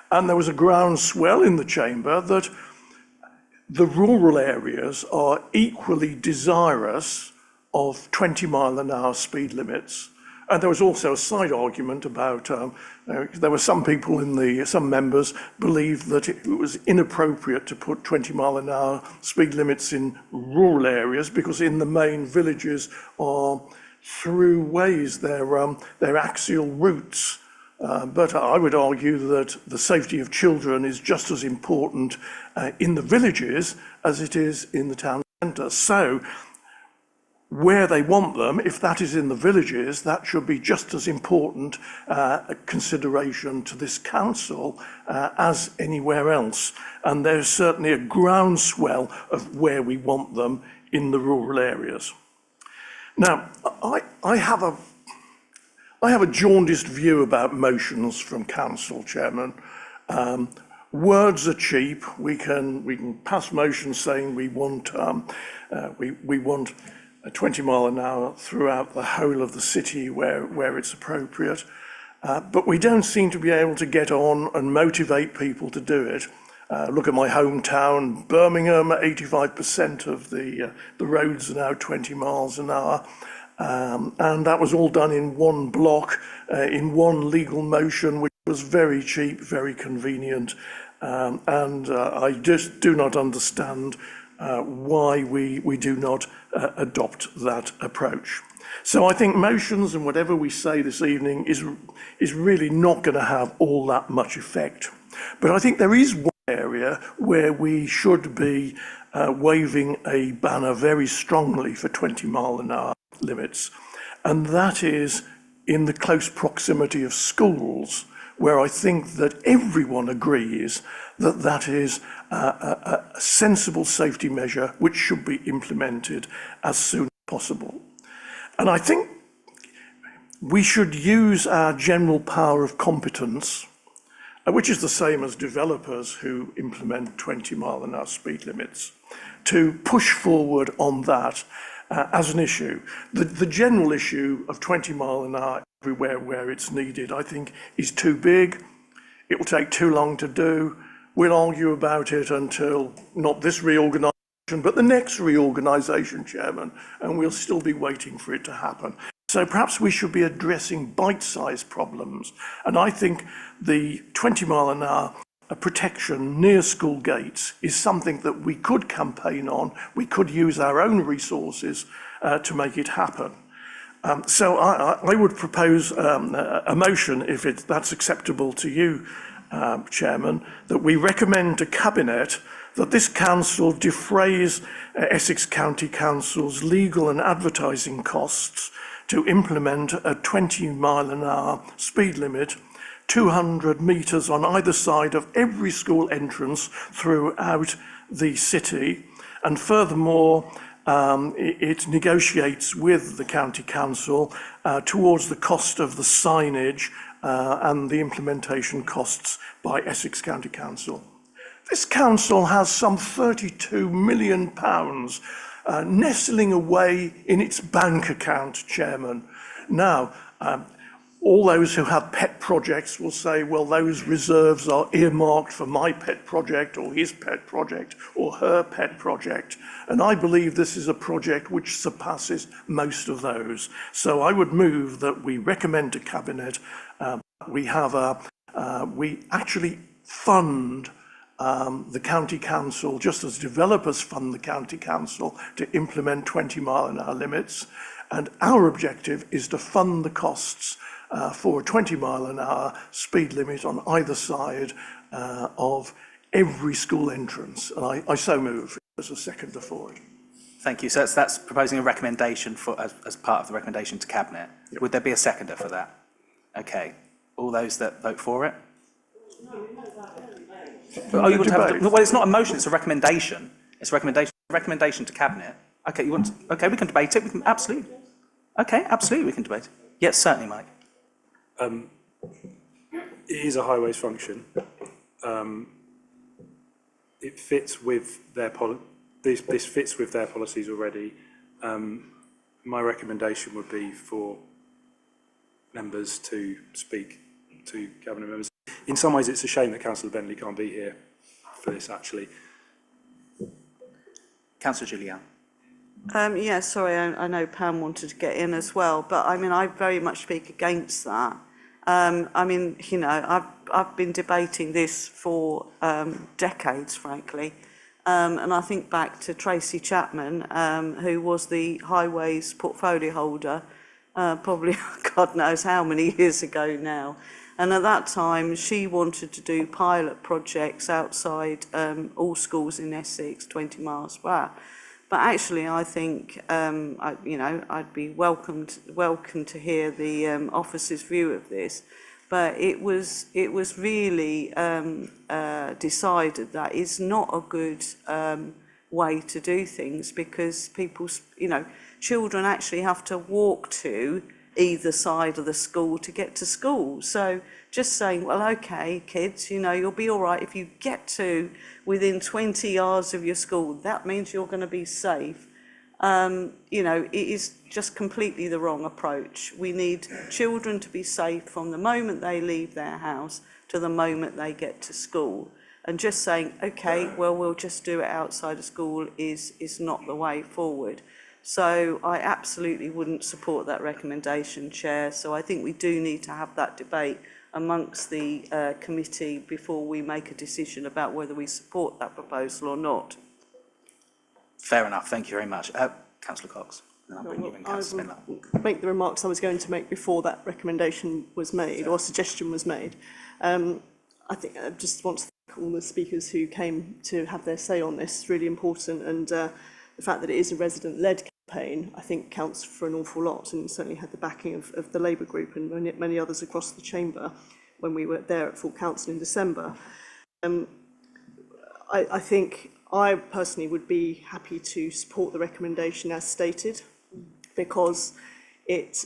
And there was a groundswell in the chamber that the rural areas are equally desirous of 20 mile an hour speed limits. And there was also a side argument about, there were some people some members believed that it was inappropriate to put 20 mile an hour speed limits in rural areas, because in the main villages are through ways, they're axial routes. But I would argue that the safety of children is just as important in the villages as it is in the town centre. So where they want them, if that is in the villages, that should be just as important a consideration to this council as anywhere else. And there's certainly a groundswell of where we want them in the rural areas. Now, I have a jaundiced view about motions from council, Chairman. Words are cheap. We can pass motions saying we want 20 mile an hour throughout the whole of the city where it's appropriate. But we don't seem to be able to get on and motivate people to do it. Look at my hometown, Birmingham. 85% of the roads are now 20 miles an hour. And that was all done in one block, in one legal motion, which was very cheap, very convenient. And I just do not understand why we do not adopt that approach. So I think motions and whatever we say this evening is really not going to have all that much effect. But I think there is one area where we should be waving a banner very strongly for 20 mile an hour limits, and that is in the close proximity of schools, where I think that everyone agrees that that is a sensible safety measure which should be implemented as soon as possible. And I think we should use our general power of competence, which is the same as developers who implement 20 mile an hour speed limits, to push forward on that as an issue. The general issue of 20 mile an hour everywhere where it's needed, I think, is too big. It will take too long to do. We'll argue about it until not this reorganisation, but the next reorganisation, Chairman, and we'll still be waiting for it to happen. So perhaps we should be addressing bite-sized problems. And I think the 20 mile an hour protection near school gates is something that we could campaign on. We could use our own resources to make it happen. So I would propose a motion, if that's acceptable to you, Chairman, that we recommend to Cabinet that this council defrays Essex County Council's legal and advertising costs to implement a 20 mile an hour speed limit, 200 metres on either side of every school entrance throughout the city. And furthermore, it negotiates with the County Council towards the cost of the signage and the implementation costs by Essex County Council. This council has some £32 million nestling away in its bank account, Chairman. Now, all those who have pet projects will say, well, those reserves are earmarked for my pet project or his pet project or her pet project. And I believe this is a project which surpasses most of those. So I would move that we recommend to Cabinet, we actually fund the county council, just as developers fund the county council to implement 20-mile-an-hour limits. And our objective is to fund the costs for a 20-mile-an-hour speed limit on either side of every school entrance. And I so move as a seconder for it. Thank you. So that's proposing a recommendation for as part of the recommendation to Cabinet. Yep. Would there be a seconder for that? Okay. All those that vote for it? Oh, you want to have well, it's not a motion, it's a recommendation. It's a recommendation to Cabinet. Okay, you want okay, we can debate it. We can absolutely. Okay, absolutely we can debate it. Yes, certainly, Mike. It is a highways function. It fits with their this fits with their policies already. My recommendation would be for members to speak to Cabinet members. In some ways, it's a shame that Councillor Bentley can't be here for this, actually. Councillor Julian. Yeah, sorry, I know Pam wanted to get in as well, but I mean, I very much speak against that. I mean, you know, I've been debating this for decades, frankly. And I think back to Tracy Chapman, who was the highways portfolio holder, probably God knows how many years ago now. And at that time, she wanted to do pilot projects outside all schools in Essex, 20 miles per hour. But actually, I think, I'd be welcome to hear the officer's view of this. But it was really decided that it's not a good way to do things, because people, children actually have to walk to either side of the school to get to school. So just saying, well, okay, kids, you'll be all right if you get to within 20 yards of your school, that means you're going to be safe. It is just completely the wrong approach. We need children to be safe from the moment they leave their house to the moment they get to school. And just saying, okay, well, we'll just do it outside of school is not the way forward. So I absolutely wouldn't support that recommendation, Chair. So I think we do need to have that debate amongst the committee before we make a decision about whether we support that proposal or not. Fair enough. Thank you very much. Councillor Cox. Then I'll bring you in, Councillor Spindler. Make the remarks I was going to make before that recommendation was made or suggestion was made. I think I just want to thank all the speakers who came to have their say on this. It's really important, and the fact that it is a resident-led campaign, I think, counts for an awful lot, and certainly had the backing of the Labour group and many others across the chamber when we were there at full council in December. I think I personally would be happy to support the recommendation as stated, because it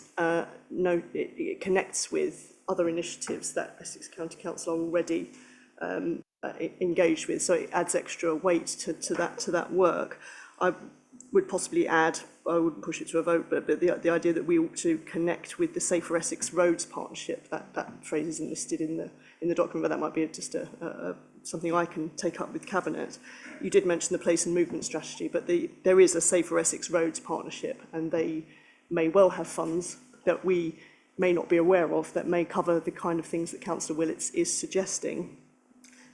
connects with other initiatives that Essex County Council are already engaged with, so it adds extra weight to that work. I would possibly add, I wouldn't push it to a vote, but the idea that we ought to connect with the Safer Essex Roads Partnership. That phrase isn't listed in the document, but that might be just something I can take up with Cabinet. You did mention the place and movement strategy, but there is a Safer Essex Roads Partnership, and they may well have funds that we may not be aware of that may cover the kind of things that Councillor Willits is suggesting.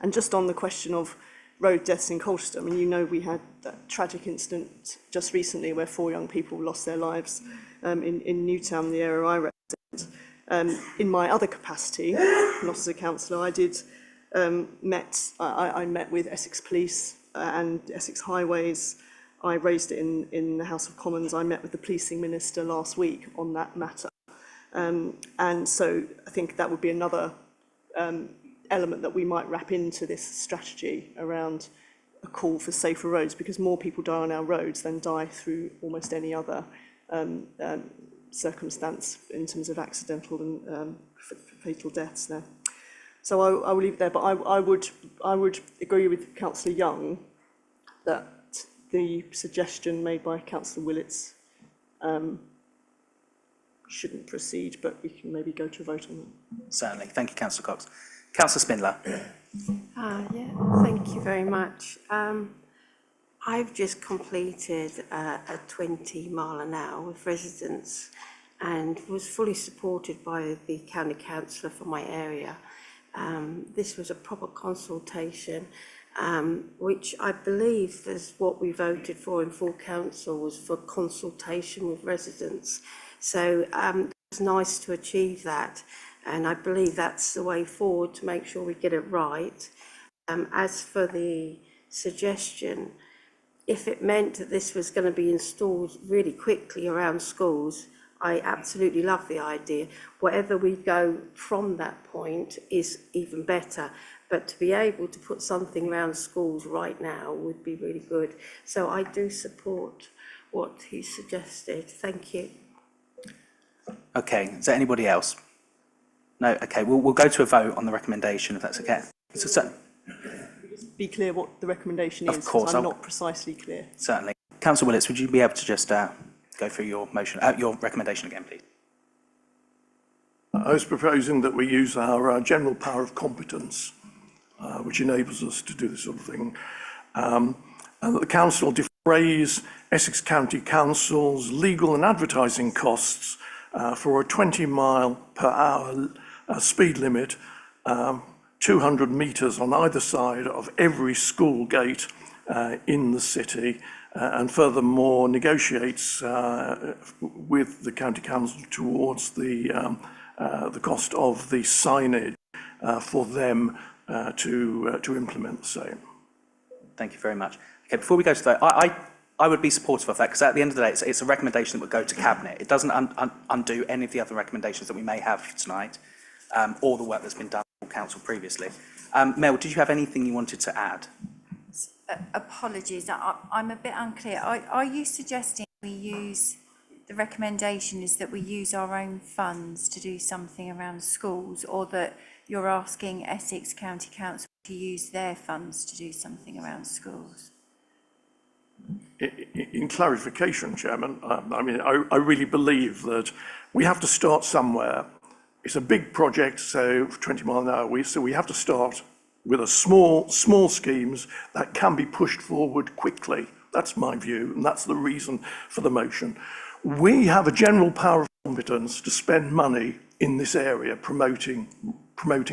And just on the question of road deaths in Colchester, I mean, we had that tragic incident just recently where 4 young people lost their lives in Newtown, the area I represent. In my other capacity, not as a councillor, I did I met with Essex Police and Essex Highways. I raised it in the House of Commons. I met with the policing minister last week on that matter. And so I think that would be another element that we might wrap into this strategy around a call for safer roads, because more people die on our roads than die through almost any other circumstance in terms of accidental and fatal deaths there. So I will leave it there, but I would agree with Councillor Young that the suggestion made by Councillor Willits shouldn't proceed, but we can maybe go to a vote on that. Certainly. Thank you, Councillor Cox. Councillor Spindler. Yeah, thank you very much. I've just completed a 20 mile an hour with residents and was fully supported by the county councillor for my area. This was a proper consultation, which I believe is what we voted for in full council, was for consultation with residents. So it was nice to achieve that, and I believe that's the way forward to make sure we get it right. As for the suggestion, if it meant that this was going to be installed really quickly around schools, I absolutely love the idea. Whatever we go from that point is even better. But to be able to put something around schools right now would be really good. So I do support what he suggested. Thank you. Okay, is there anybody else? No, okay, we'll go to a vote on the recommendation if that's okay. So, Be clear what the recommendation Of is, course, because I'm I'll- not precisely clear. certainly. Councillor Willetts, would you be able to just go through your motion, your recommendation again, please? I was proposing that we use our general power of competence, which enables us to do this sort of thing, and that the council defrays Essex County Council's legal and advertising costs for a 20 mile per hour speed limit, 200 metres on either side of every school gate in the city, and furthermore negotiates with the county council towards the cost of the signage for them to implement the same. Thank you very much. Okay, before we go to that, I would be supportive of that, because at the end of the day, it's a recommendation that would go to Cabinet. It doesn't undo any of the other recommendations that we may have tonight, or the work that's been done by Council previously. Mel, did you have anything you wanted to add? Apologies, I'm a bit unclear. Are you suggesting we use, the recommendation is that we use our own funds to do something around schools, or that you're asking Essex County Council to use their funds to do something around schools? In clarification, Chairman, I really believe that we have to start somewhere. It's a big project, so 20 mile an hour, so we have to start with a small schemes that can be pushed forward quickly. That's my view, and that's the reason for the motion. We have a general power of competence to spend money in this area promoting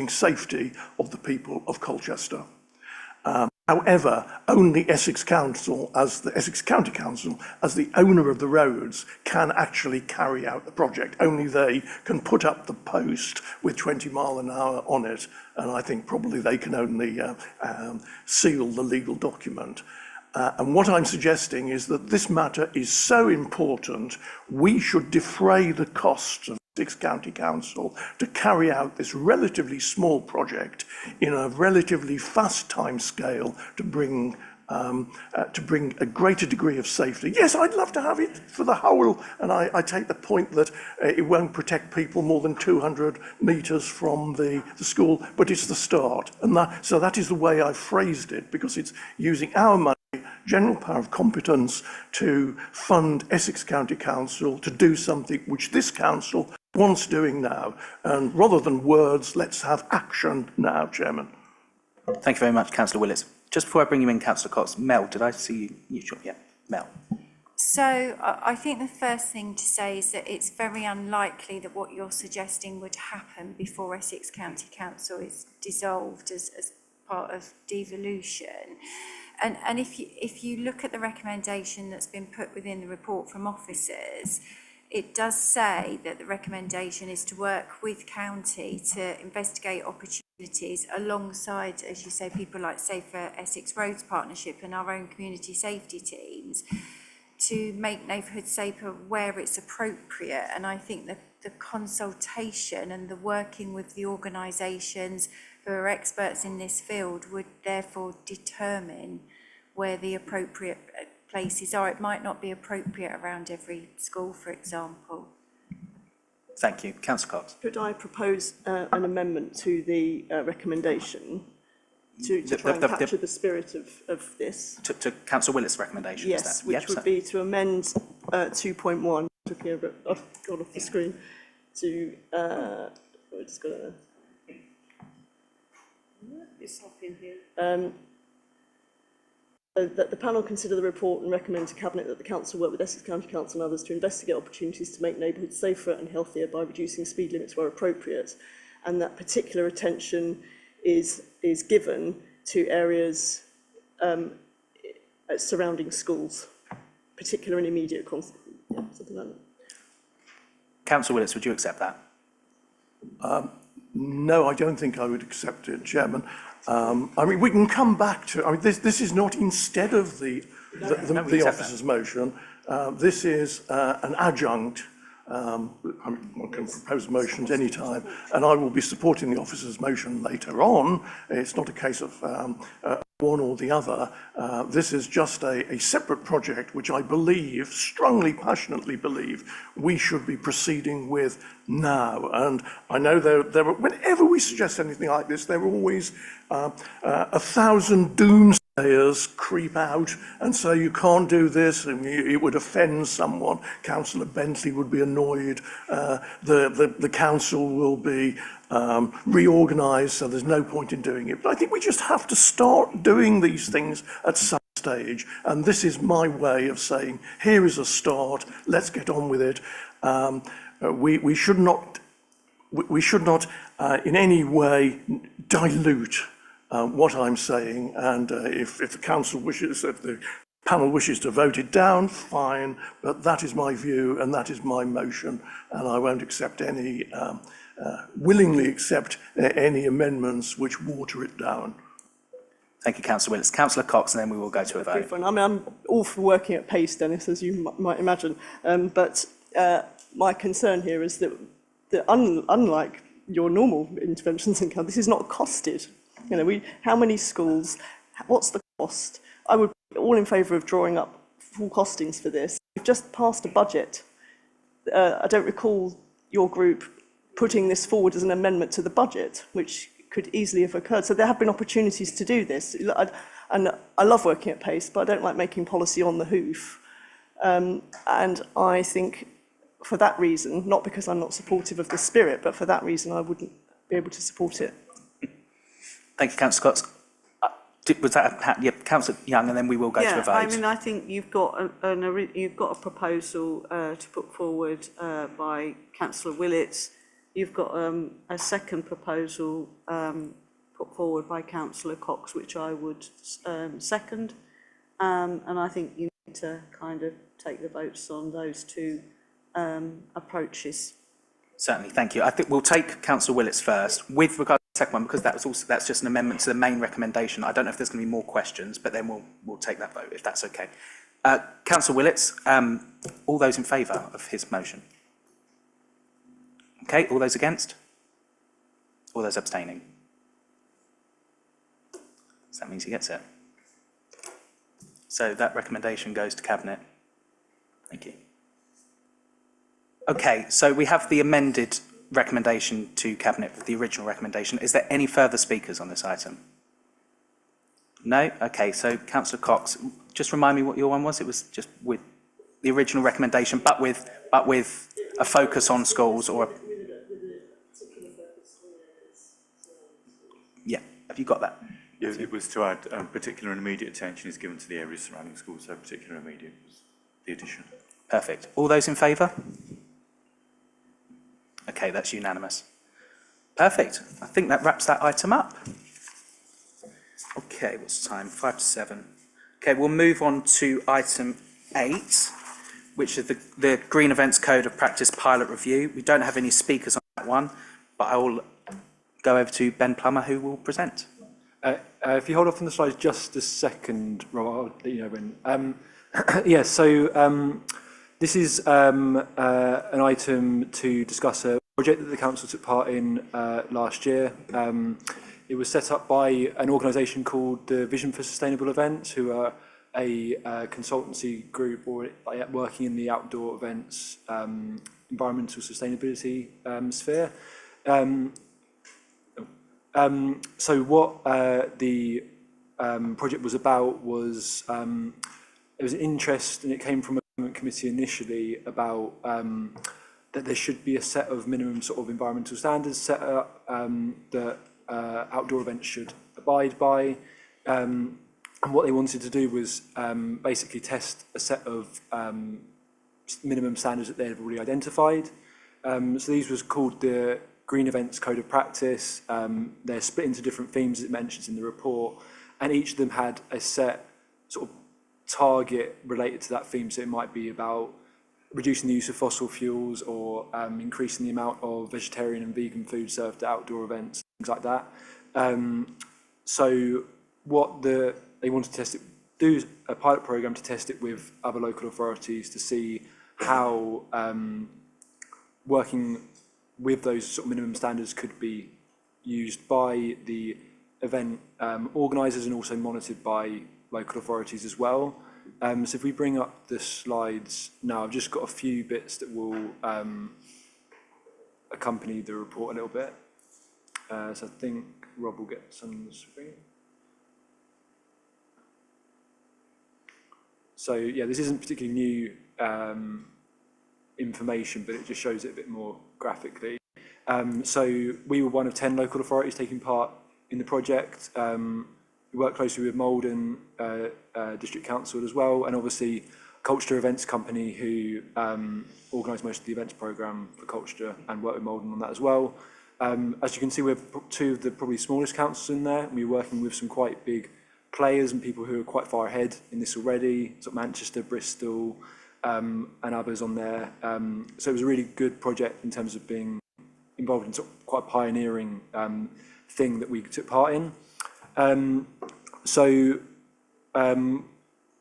safety of the people of Colchester. However, only Essex Council, as the Essex County Council, as the owner of the roads, can actually carry out the project. Only they can put up the post with 20 mile an hour on it, and I think probably they can only seal the legal document. And what I'm suggesting is that this matter is so important, we should defray the costs of Essex County Council to carry out this relatively small project in a relatively fast time scale to bring a greater degree of safety. Yes, I'd love to have it for the whole, and I take the point that it won't protect people more than 200 metres from the school, but it's the start. And so that is the way I phrased it, because it's using our money, general power of competence, to fund Essex County Council to do something which this council wants doing now. And rather than words, let's have action now, Chairman. Thank you very much, Councillor Willetts. Just before I bring you in, Councillor Cox, Mel, did I see you? Yeah, Mel. So I think the first thing to say is that it's very unlikely that what you're suggesting would happen before Essex County Council is dissolved as part of devolution. And if you look at the recommendation that's been put within the report from officers, it does say that the recommendation is to work with county to investigate opportunities alongside, as you say, people like Safer Essex Roads Partnership and our own community safety teams, to make neighbourhoods safer where it's appropriate. And I think that the consultation and the working with the organisations who are experts in this field would therefore determine where the appropriate places are. It might not be appropriate around every school, for example. Thank you. Councillor Cox. Could I propose an amendment to the recommendation to try and capture the spirit of this? To Councillor Willetts' recommendation, Yes, is that? which would be to amend 2.1 to looking over it, I've gone off the screen, to, we're just gonna, It's up in here. that the panel consider the report and recommend to Cabinet that the Council work with Essex County Council and others to investigate opportunities to make neighbourhoods safer and healthier by reducing speed limits where appropriate, and that particular attention is given to areas surrounding schools, particular and immediate, something like that. Councillor Willis, would you accept that? No, I don't think I would accept it, Chairman. I mean, we can come back to, I mean, this is not instead of the officer's motion. This is an adjunct. I mean, one can propose motions any time, and I will be supporting the officer's motion later on. It's not a case of one or the other. This is just a separate project which I believe, strongly, passionately believe, we should be proceeding with now. And I know there are, whenever we suggest anything like this, there are always 1,000 doomsayers creep out and say you can't do this and it would offend someone. Councillor Bentley would be annoyed. The council will be reorganised, so there's no point in doing it. But I think we just have to start doing these things at some stage, and this is my way of saying, here is a start, let's get on with it. We should not in any way dilute what I'm saying, and if the council wishes, if the panel wishes to vote it down, fine, but that is my view and that is my motion, and I won't accept any, willingly accept any amendments which water it down. Thank you, Councillor Willis. Councillor Cox, and then we will go to a vote. I mean, I'm all for working at pace, Dennis, as you might imagine, but my concern here is that unlike your normal interventions in council, this is not costed. You know, how many schools, what's the cost? I would be all in favour of drawing up full costings for this. We've just passed a budget. I don't recall your group putting this forward as an amendment to the budget, which could easily have occurred. So there have been opportunities to do this. And I love working at pace, but I don't like making policy on the hoof. And I think for that reason, not because I'm not supportive of the spirit, but for that reason, I wouldn't be able to support it. Thank you, Councillor Cox. Was that Councillor Young, and then we will go to a vote. I mean, I think you've got a proposal to put forward by Councillor Willits. You've got a second proposal put forward by Councillor Cox, which I would second. And I think you need to kind of take the votes on those two approaches. Certainly, thank you. I think we'll take Councillor Willits first. With regard to the second one, because that's just an amendment to the main recommendation. I don't know if there's going to be more questions, but then we'll take that vote, if that's okay. Councillor Willits, all those in favour of his motion? Okay, all those against? All those abstaining? So that means he gets it. So that recommendation goes to Cabinet. Thank you. Okay, so we have the amended recommendation to Cabinet with the original recommendation. Is there any further speakers on this item? No? Okay, so Councillor Cox, just remind me what your one was. It was just with the original recommendation, but with a focus on schools or... Yeah, have you got that? Yes, it was to add particular and immediate attention is given to the areas surrounding schools, so particular and immediate was the addition. Perfect. All those in favour? Okay, that's unanimous. Perfect. I think that wraps that item up. Okay, what's the time? 5 to 7. Okay, we'll move on to item 8, which is the Green Events Code of Practice pilot review. We don't have any speakers on that one, but I will go over to Ben Plummer, who will present. If you hold off on the slides just a second, Rob, I'll let you know when. Yeah, so this is an item to discuss a project that the council took part in last year. It was set up by an organisation called the Vision for Sustainable Events, who are a consultancy group or working in the outdoor events, environmental sustainability sphere. So what the project was about was, there was an interest, and it came from a committee initially about that there should be a set of minimum sort of environmental standards set up that outdoor events should abide by. And what they wanted to do was basically test a set of minimum standards that they had already identified. So these was called the Green Events Code of Practice. They're split into different themes, as it mentions in the report, and each of them had a set sort of target related to that theme. So it might be about reducing the use of fossil fuels, or increasing the amount of vegetarian and vegan food served at outdoor events, things like that. So what they wanted to test it, do a pilot program to test it with other local authorities to see how working with those sort of minimum standards could be used by the event organisers and also monitored by local authorities as well. So if we bring up the slides now, I've just got a few bits that will accompany the report a little bit. So I think Rob will get some on the screen. So yeah, this isn't particularly new information, but it just shows it a bit more graphically. So we were one of 10 local authorities taking part in the project. We worked closely with Malden District Council as well, and obviously Colchester Events Company, who organised most of the events programme for Colchester, and worked with Malden on that as well. As you can see, we're two of the probably smallest councils in there, and we're working with some quite big players and people who are quite far ahead in this already, sort of Manchester, Bristol, and others on there. So it was a really good project in terms of being involved in sort of quite a pioneering thing that we took part in.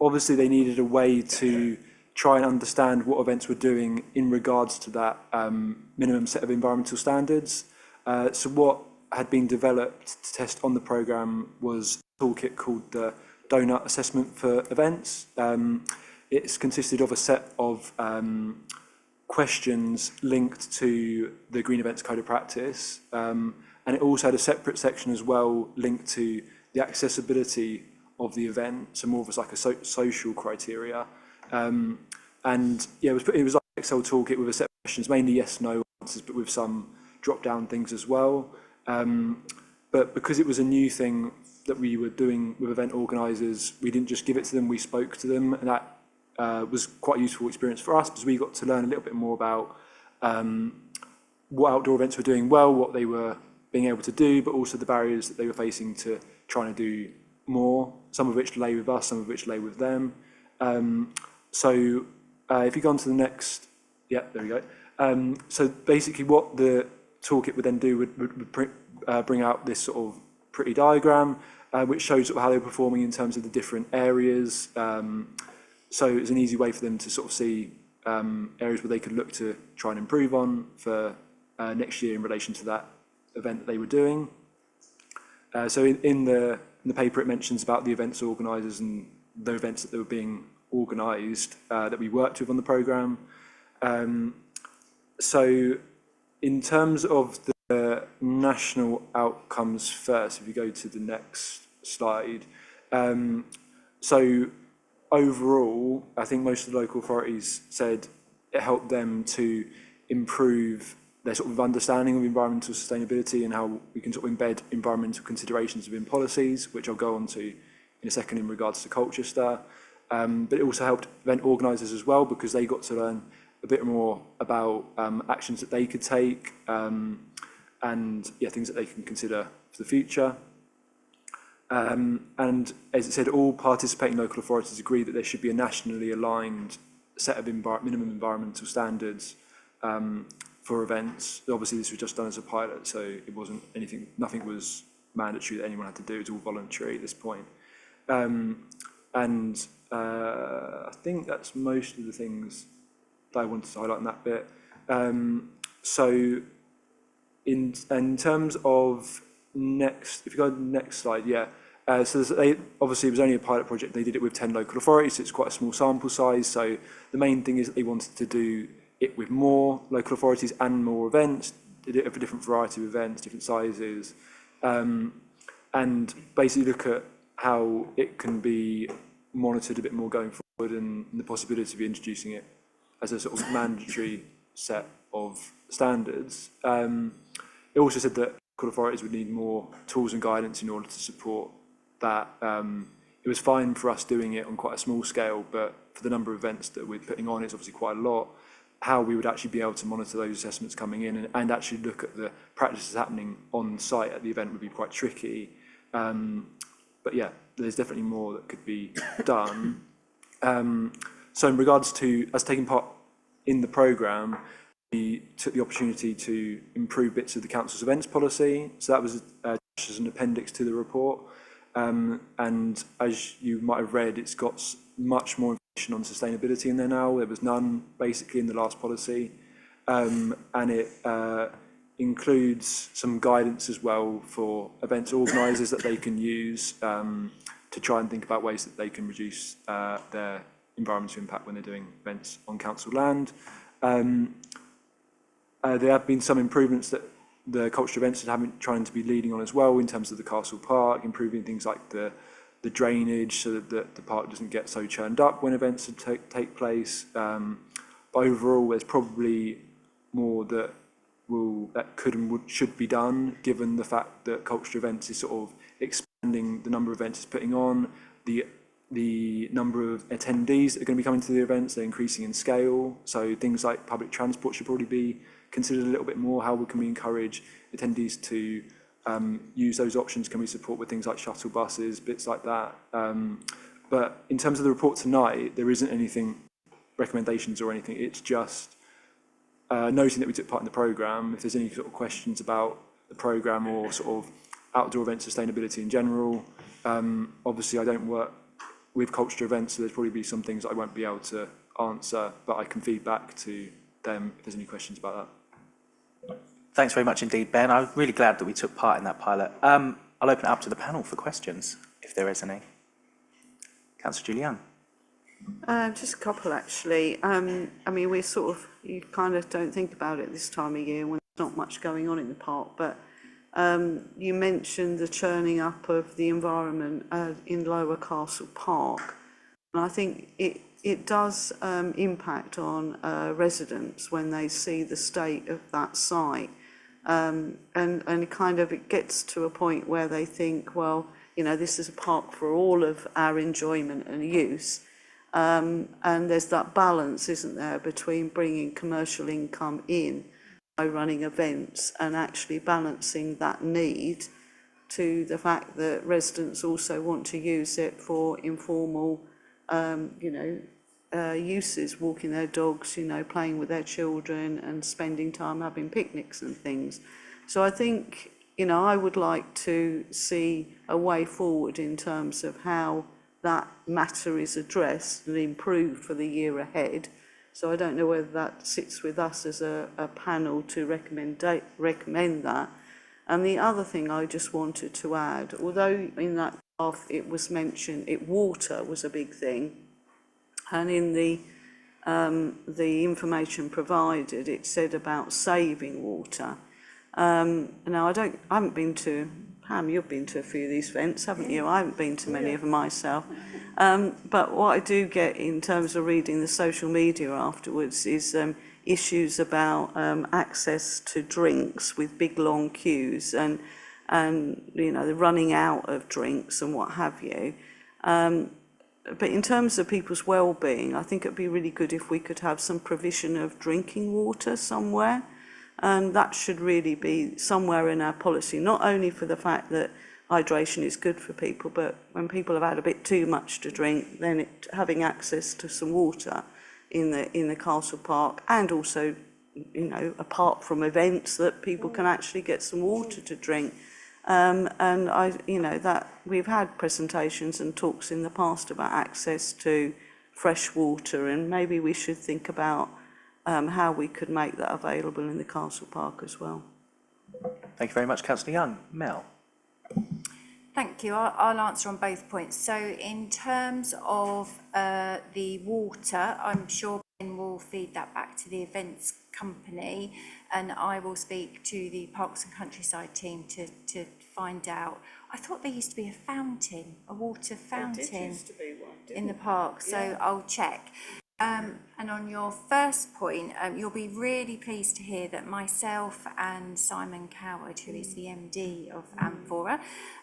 Obviously they needed a way to try and understand what events were doing in regards to that minimum set of environmental standards. So what had been developed to test on the programme was a toolkit called the Donut Assessment for Events. It's consisted of a set of questions linked to the Green Events Code of Practice, and it also had a separate section as well linked to the accessibility of the event, so more of as like a social criteria. And yeah, it was like an Excel toolkit with a set of questions, mainly yes, no answers, but with some drop-down things as well. But because it was a new thing that we were doing with event organisers, we didn't just give it to them, we spoke to them, and that was quite a useful experience for us, because we got to learn a little bit more about what outdoor events were doing well, what they were being able to do, but also the barriers that they were facing to trying to do more, some of which lay with us, some of which lay with them. If you go on to the next, yeah, there we go. So basically what the toolkit would then do would bring out this sort of pretty diagram, which shows sort of how they were performing in terms of the different areas. So it's an easy way for them to sort of see areas where they could look to try and improve on for next year in relation to that event that they were doing. So in the paper it mentions about the events organisers and the events that they were being organised that we worked with on the programme. So in terms of the national outcomes first, if you go to the next slide, so overall, I think most of the local authorities said it helped them to improve their sort of understanding of environmental sustainability and how we can sort of embed environmental considerations within policies, which I'll go on to in a second in regards to Colchester. But it also helped event organisers as well, because they got to learn a bit more about actions that they could take and yeah, things that they can consider for the future. And as it said, all participating local authorities agree that there should be a nationally aligned set of minimum environmental standards for events. Obviously, this was just done as a pilot, so it wasn't anything, nothing was mandatory that anyone had to do. It's all voluntary at this point. I think that's most of the things that I wanted to highlight in that bit. So in terms of next, if you go to the next slide, yeah. So obviously it was only a pilot project. They did it with 10 local authorities, so it's quite a small sample size. So the main thing is that they wanted to do it with more local authorities and more events, did it for a different variety of events, different sizes, and basically look at how it can be monitored a bit more going forward. and the possibility of introducing it as a sort of mandatory set of standards. It also said that local authorities would need more tools and guidance in order to support that. It was fine for us doing it on quite a small scale, but for the number of events that we're putting on, it's obviously quite a lot. How we would actually be able to monitor those assessments coming in and actually look at the practices happening on site at the event would be quite tricky. But yeah, there's definitely more that could be done. So in regards to us taking part in the programme, we took the opportunity to improve bits of the council's events policy. So that was as an appendix to the report. And as you might have read, it's got much more information on sustainability in there now. There was none basically in the last policy. And it includes some guidance as well for events organisers that they can use to try and think about ways that they can reduce their environmental impact when they're doing events on council land. There have been some improvements that the cultural events have been trying to be leading on as well in terms of the Castle Park, improving things like the drainage so that the park doesn't get so churned up when events take place. But overall, there's probably more that could and should be done, given the fact that cultural events is sort of expanding the number of events it's putting on, the number of attendees that are going to be coming to the events, they're increasing in scale. So things like public transport should probably be considered a little bit more. How can we encourage attendees to use those options? Can we support with things like shuttle buses, bits like that? But in terms of the report tonight, there isn't anything, recommendations or anything. It's just noting that we took part in the programme. If there's any sort of questions about the programme or sort of outdoor event sustainability in general, obviously I don't work with cultural events, so there's probably be some things I won't be able to answer, but I can feed back to them if there's any questions about that. Thanks very much indeed, Ben. I'm really glad that we took part in that pilot. I'll open it up to the panel for questions, if there is any. Councillor Julian. Just a couple, actually. I mean, you kind of don't think about it this time of year when there's not much going on in the park, but you mentioned the churning up of the environment in Lower Castle Park. And I think it does impact on residents when they see the state of that site. And it gets to a point where they think, well, you know, this is a park for all of our enjoyment and use. And there's that balance, isn't there, between bringing commercial income in by running events and actually balancing that need to the fact that residents also want to use it for informal, uses, walking their dogs, playing with their children and spending time having picnics and things. So I think, I would like to see a way forward in terms of how that matter is addressed and improved for the year ahead. So I don't know whether that sits with us as a panel to recommend that. And the other thing I just wanted to add, although in that draft it was mentioned, water was a big thing, and in the information provided, it said about saving water. Now I haven't been to, Pam, you've been to a few of these events, haven't you? I haven't been to many of them myself. But what I do get in terms of reading the social media afterwards is issues about access to drinks with big long queues and the running out of drinks and what have you. But in terms of people's well-being, I think it'd be really good if we could have some provision of drinking water somewhere. And that should really be somewhere in our policy, not only for the fact that hydration is good for people, but when people have had a bit too much to drink, then having access to some water in the Castle Park, and also, apart from events, that people can actually get some water to drink. And that we've had presentations and talks in the past about access to fresh water, and maybe we should think about how we could make that available in the Castle Park as well. Thank you very much, Councillor Young. Mel. Thank you. I'll answer on both points. So in terms of the water, I'm sure then we'll feed that back to the events company, and I will speak to the Parks and Countryside team to find out. I thought there used to be a fountain, a water fountain in the park, so I'll check. And on your first point, you'll be really pleased to hear that myself and Simon Coward, who is the MD of Amphora,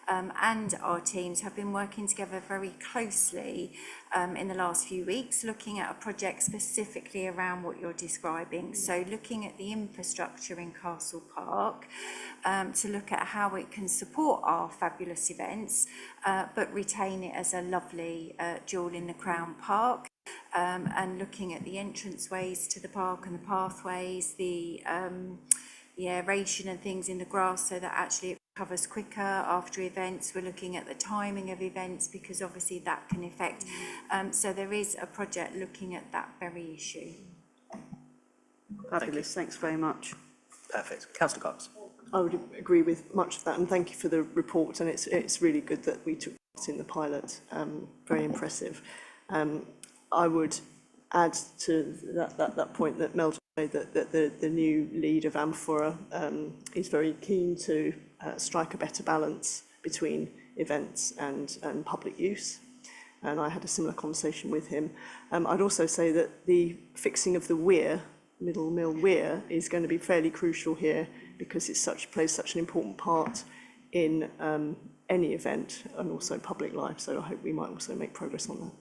and our teams have been working together very closely in the last few weeks, looking at a project specifically around what you're describing. So looking at the infrastructure in Castle Park, to look at how it can support our fabulous events, but retain it as a lovely jewel in the Crown Park. And looking at the entranceways to the park and the pathways, the aeration and things in the grass so that actually it recovers quicker after events. We're looking at the timing of events because obviously that can affect. So there is a project looking at that very issue. Fabulous, thanks very much. Perfect. Councillor Cox. I would agree with much of that, and thank you for the report, and it's really good that we took part in the pilot. Very impressive. I would add to that point that Mel made, that the new lead of Amphora is very keen to strike a better balance between events and public use. And I had a similar conversation with him. I'd also say that the fixing of the weir, Middle Mill Weir, is going to be fairly crucial here because it plays such an important part in any event and also public life. So I hope we might also make progress on that.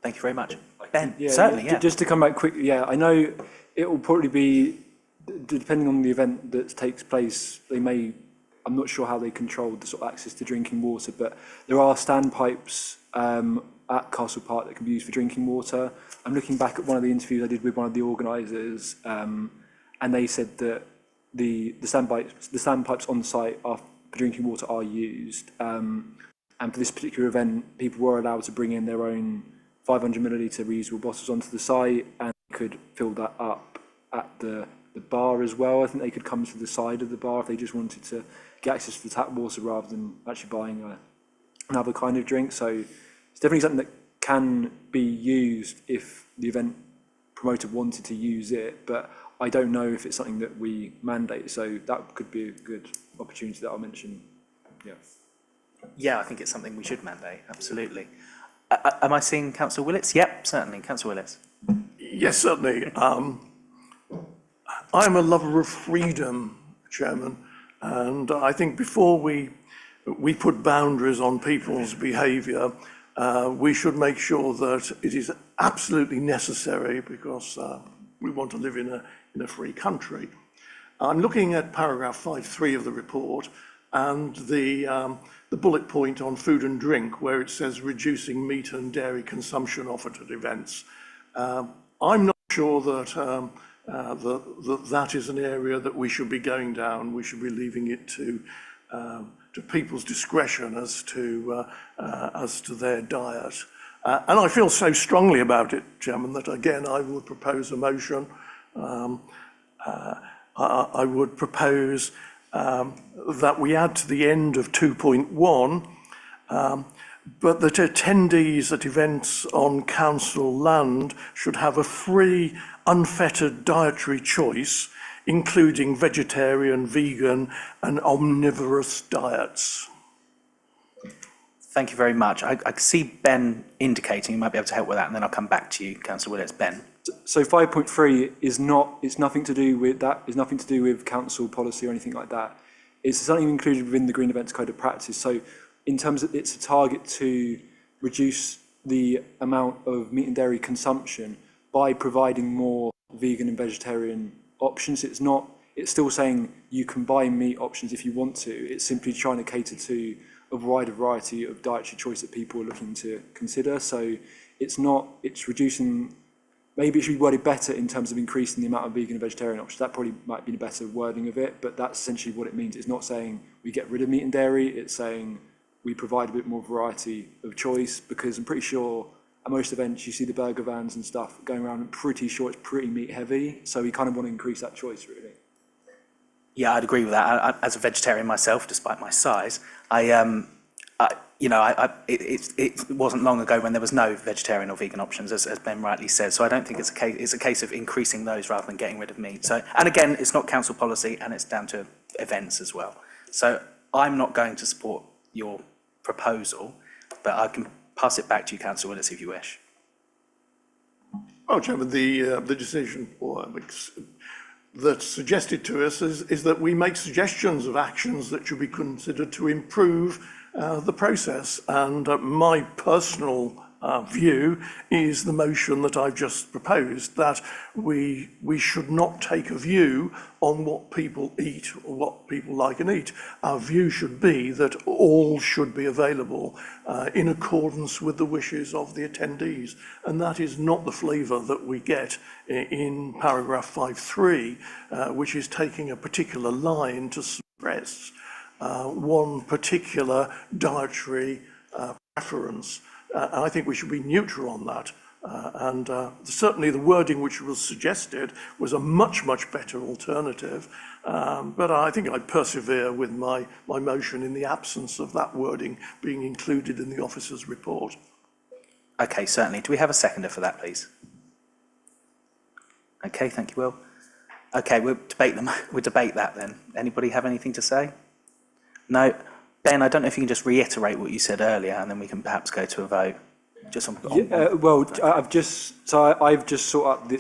Thank you very much. Ben, certainly, yeah. Just to come back quickly, I know it will probably be, depending on the event that takes place, I'm not sure how they control the sort of access to drinking water, but there are standpipes at Castle Park that can be used for drinking water. I'm looking back at one of the interviews I did with one of the organisers, and they said that the standpipes on site for drinking water are used. And for this particular event, people were allowed to bring in their own 500 millilitre reusable bottles onto the site and could fill that up at the bar as well. I think they could come to the side of the bar if they just wanted to get access to the tap water rather than actually buying another kind of drink. So it's definitely something that can be used if the event promoter wanted to use it, but I don't know if it's something that we mandate. So that could be a good opportunity that I'll mention. Yeah, I think it's something we should mandate, absolutely. Am I seeing Councillor Willetts? Yep, certainly. Councillor Willetts. Yes, certainly. I'm a lover of freedom, Chairman, and I think before we put boundaries on people's behaviour, we should make sure that it is absolutely necessary because we want to live in a free country. I'm looking at paragraph 5.3 of the report and the bullet point on food and drink, where it says reducing meat and dairy consumption offered at events. I'm not sure that that is an area that we should be going down. We should be leaving it to people's discretion as to their diet. And I feel so strongly about it, Chairman, that again I would propose a motion. I would propose that we add to the end of 2.1, but that attendees at events on council land should have a free, unfettered dietary choice, including vegetarian, vegan and omnivorous diets. Thank you very much. I can see Ben indicating he might be able to help with that, and then I'll come back to you, Councillor Willetts. Ben. So 5.3 it's nothing to do with that. It's nothing to do with council policy or anything like that. It's something included within the Green Events Code of Practice. So in terms of, it's a target to reduce the amount of meat and dairy consumption by providing more vegan and vegetarian options. It's still saying you can buy meat options if you want to. It's simply trying to cater to a wider variety of dietary choice that people are looking to consider. So it's reducing. Maybe it should be worded better in terms of increasing the amount of vegan and vegetarian options. That probably might be the better wording of it, but that's essentially what it means. It's not saying we get rid of meat and dairy, it's saying we provide a bit more variety of choice, because I'm pretty sure at most events you see the burger vans and stuff going around, and pretty sure it's pretty meat heavy, so we kind of want to increase that choice, really. Yeah, I'd agree with that. As a vegetarian myself, despite my size, you know, it wasn't long ago when there was no vegetarian or vegan options, as Ben rightly said. So I don't think it's a case of increasing those rather than getting rid of meat. So, and again, it's not council policy, and it's down to events as well. So I'm not going to support your proposal, but I can pass it back to you, Councillor Willis, if you wish. Oh, Chairman, the decision that's suggested to us is that we make suggestions of actions that should be considered to improve the process. And my personal view is the motion that I've just proposed, that we should not take a view on what people eat or what people like and eat. Our view should be that all should be available in accordance with the wishes of the attendees. And that is not the flavour that we get in paragraph 5.3, which is taking a particular line to suppress one particular dietary preference. I think we should be neutral on that. And certainly the wording which was suggested was a much, much better alternative. But I think I'd persevere with my motion in the absence of that wording being included in the officer's report. Okay, certainly. Do we have a seconder for that, please? Okay, thank you, Will. Okay, we'll debate that then. Anybody have anything to say? No. Ben, I don't know if you can just reiterate what you said earlier, and then we can perhaps go to a vote. Just on well, I've just sort up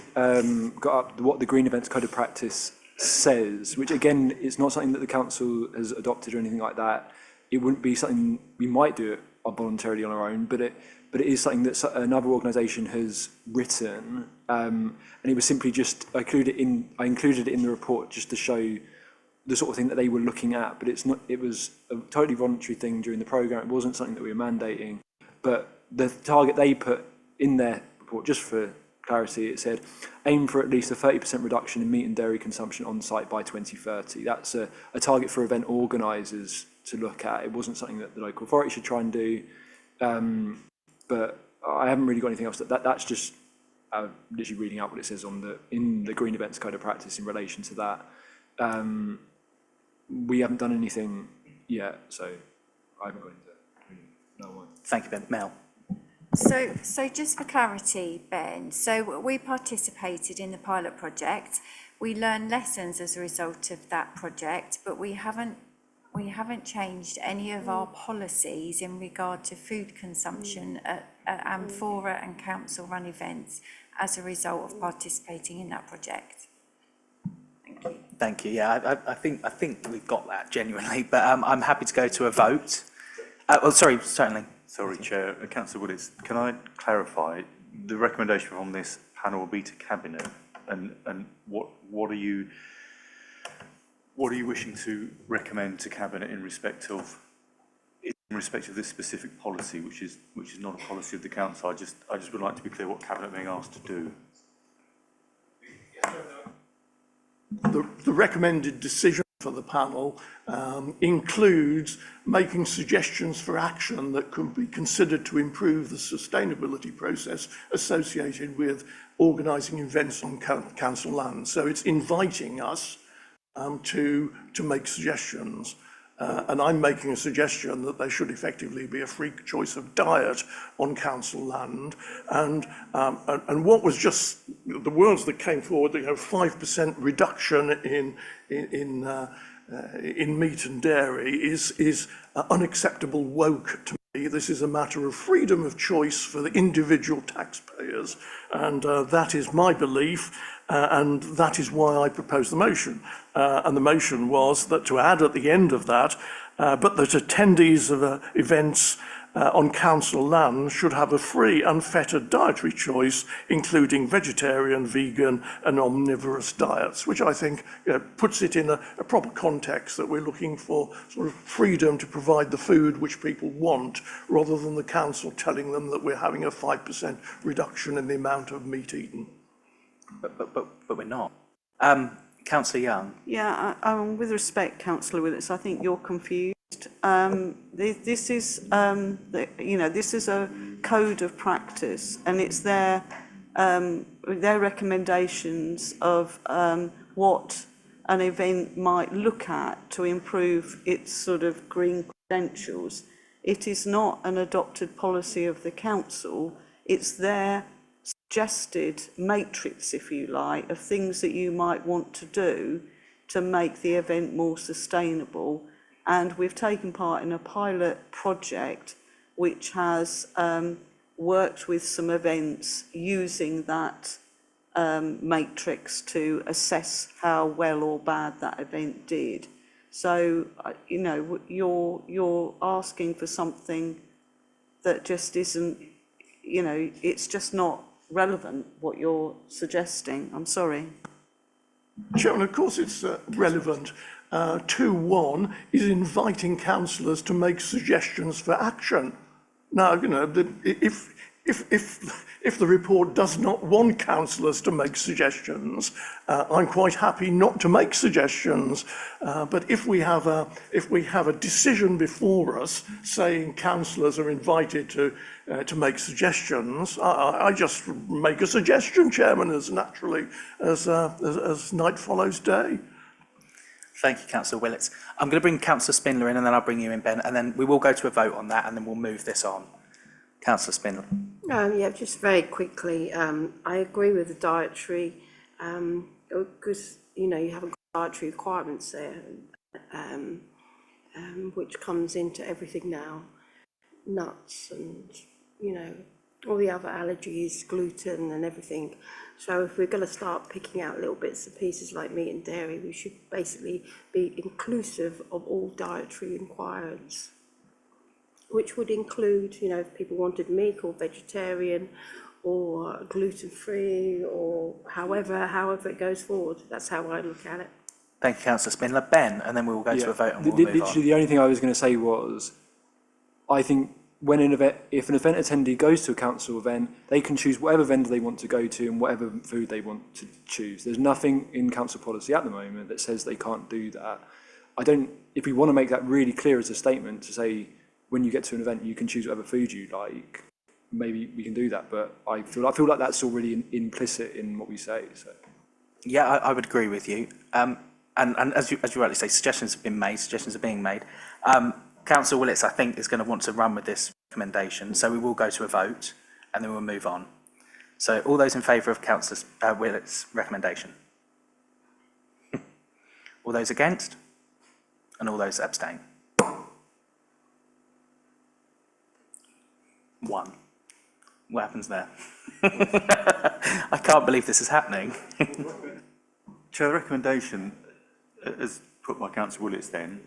got up what the Green Events Code of Practice says, which again is not something that the council has adopted or anything like that. It wouldn't be something we might do it voluntarily on our own, but it is something that another organisation has written, and it was simply just I included it in the report just to show the sort of thing that they were looking at, but it's not. It was a totally voluntary thing during the programme. It wasn't something that we were mandating, but the target they put in their report, just for clarity, it said aim for at least a 30% reduction in meat and dairy consumption on site by 2030. That's a target for event organisers to look at. It wasn't something that the local authority should try and do, but I haven't really got anything else. That's just literally reading out what it says in the Green Events Code of Practice in relation to that. We haven't done anything yet, so I haven't got into no one. Thank you, Ben. Mel. So just for clarity, Ben, so we participated in the pilot project. We learned lessons as a result of that project, but we haven't changed any of our policies in regard to food consumption at Amphora and council-run events as a result of participating in that project. Thank you. Thank you. Yeah, I think we've got that genuinely, but I'm happy to go to a vote. Sorry, certainly. Sorry, Chair. Councillor Willis, can I clarify? The recommendation from this panel will be to Cabinet, and what are you wishing to recommend to Cabinet in respect of this specific policy, which is not a policy of the council? I just would like to be clear what Cabinet are being asked to do. The recommended decision for the panel includes making suggestions for action that could be considered to improve the sustainability process associated with organising events on council land. So it's inviting us to make suggestions. And I'm making a suggestion that there should effectively be a free choice of diet on council land. And what was just the words that came forward, 5% reduction in meat and dairy is unacceptable woke to me. This is a matter of freedom of choice for the individual taxpayers, and that is my belief, and that is why I proposed the motion. And the motion was that to add at the end of that, but that attendees of events on council land should have a free, unfettered dietary choice, including vegetarian, vegan and omnivorous diets, which I think puts it in a proper context that we're looking for sort of freedom to provide the food which people want, rather than the council telling them that we're having a 5% reduction in the amount of meat eaten. But we're not. Councillor Young. Yeah, with respect, Councillor Willis, I think you're confused. This is, this is a code of practice, and it's their recommendations of what an event might look at to improve its sort of green credentials. It is not an adopted policy of the council. It's their suggested matrix, if you like, of things that you might want to do to make the event more sustainable. And we've taken part in a pilot project which has worked with some events using that matrix to assess how well or bad that event did. So, you know, you're asking for something that just isn't, you know, it's just not relevant what you're suggesting. I'm sorry. Chairman, of course it's relevant. 2.1 is inviting councillors to make suggestions for action. Now, you know, if the report does not want councillors to make suggestions, I'm quite happy not to make suggestions. But if we have a decision before us saying councillors are invited to make suggestions, I just make a suggestion, Chairman, as naturally as night follows day. Thank you, Councillor Willits. I'm going to bring Councillor Spindler in, and then I'll bring you in, Ben, and then we will go to a vote on that, and then we'll move this on. Councillor Spindler. Yeah, just very quickly, I agree with the dietary, because, you know, you haven't got dietary requirements there, which comes into everything now, nuts and, you know, all the other allergies, gluten and everything. So if we're going to start picking out little bits and pieces like meat and dairy, we should basically be inclusive of all dietary requirements, which would include, you know, if people wanted meat or vegetarian or gluten-free or however it goes forward. That's how I look at it. Thank you, Councillor Spindler. Ben, and then we will go to a vote and we'll move on. Literally, the only thing I was going to say was, I think when if an event attendee goes to a council event, they can choose whatever vendor they want to go to and whatever food they want to choose. There's nothing in council policy at the moment that says they can't do that. If we want to make that really clear as a statement to say, when you get to an event, you can choose whatever food you like, maybe we can do that. But I feel like that's already implicit in what we say. So. Yeah, I would agree with you. And as you rightly say, suggestions have been made, suggestions are being made. Councillor Willits, I think, is going to want to run with this recommendation, so we will go to a vote and then we'll move on. So all those in favour of Councillor Willits' recommendation? All those against? And all those abstain? 1. What happens there? I can't believe this is happening. Chair, the recommendation, as put by Councillor Willits then,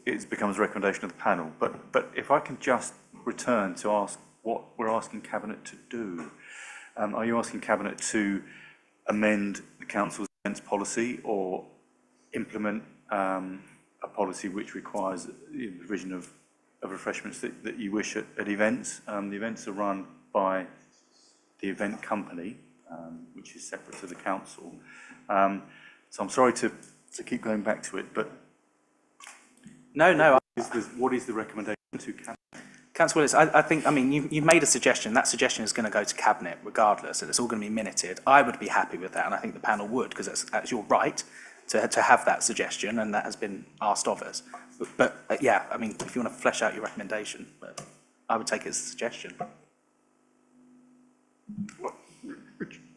it becomes a recommendation of the panel. But if I can just return to ask what we're asking Cabinet to do. Are you asking Cabinet to amend the Council's events policy or implement a policy which requires the provision of refreshments that you wish at events? The events are run by the event company, which is separate to the council. So I'm sorry to keep going back to it, but No. What is the recommendation to Cabinet? Councillor Willits, I think, you've made a suggestion. That suggestion is going to go to Cabinet regardless, and it's all going to be minuted. I would be happy with that, and I think the panel would, because that's your right to have that suggestion, and that has been asked of us. But if you want to flesh out your recommendation, but I would take it as a suggestion.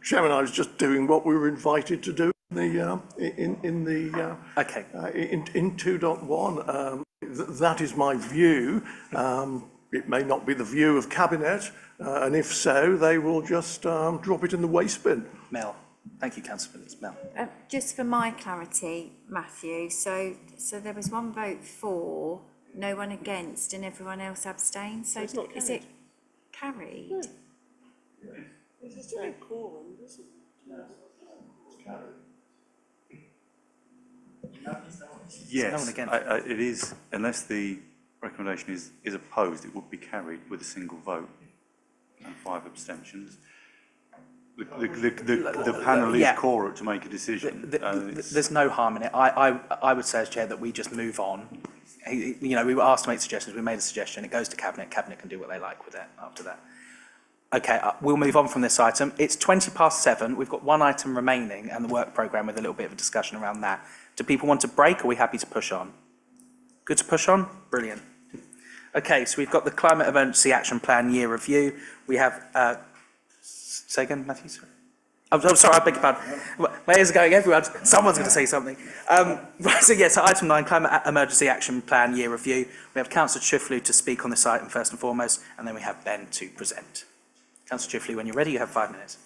Chairman, I was just doing what we were invited to do in 2.1. That is my view. It may not be the view of Cabinet, and if so, they will just drop it in the waste bin. Mel. Thank you, Councillor Willits. Mel. Just for my clarity, Matthew, so there was one vote for, no one against, and everyone else abstained. So is it carried? It's still a quorum, isn't it? It's carried. Yes, it is, unless the recommendation is opposed, it would be carried with a single vote and 5 abstentions. The panel is quorate to make a decision. There's no harm in it. I would say as chair that we just move on. We were asked to make suggestions. We made a suggestion. It goes to Cabinet. Cabinet can do what they like with it after that. Okay, we'll move on from this item. It's 7:20. We've got one item remaining and the work programme with a little bit of a discussion around that. Do people want to break, or are we happy to push on? Good to push on? Brilliant. Okay, so we've got the Climate Emergency Action Plan Year Review. We have, say again, Matthew, sorry. I'm sorry, I beg your pardon. My ears are going everywhere. Someone's going to say something. Right, so yes, item 9, Climate Emergency Action Plan Year Review. We have Councillor Chifley to speak on this item first and foremost, and then we have Ben to present. Councillor Chifley, when you're ready, you have 5 minutes.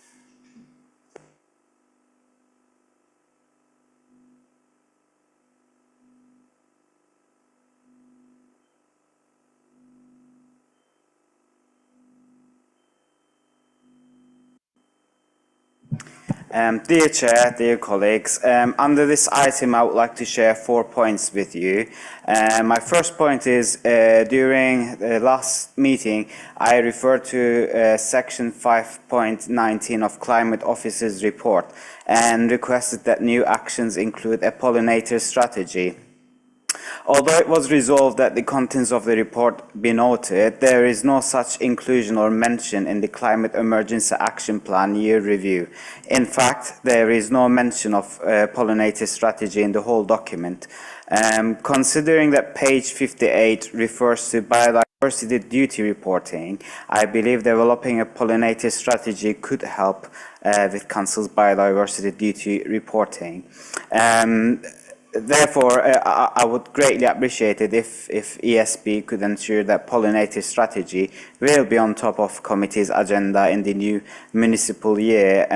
Dear Chair, dear colleagues, under this item I would like to share 4 points with you. My first point is during the last meeting I referred to section 5.19 of Climate Office's report and requested that new actions include a pollinator strategy. Although it was resolved that the contents of the report be noted, there is no such inclusion or mention in the Climate Emergency Action Plan Year Review. In fact, there is no mention of pollinator strategy in the whole document. Considering that page 58 refers to biodiversity duty reporting, I believe developing a pollinator strategy could help with Council's biodiversity duty reporting. Therefore, I would greatly appreciate it if ESB could ensure that pollinator strategy will be on top of committee's agenda in the new municipal year,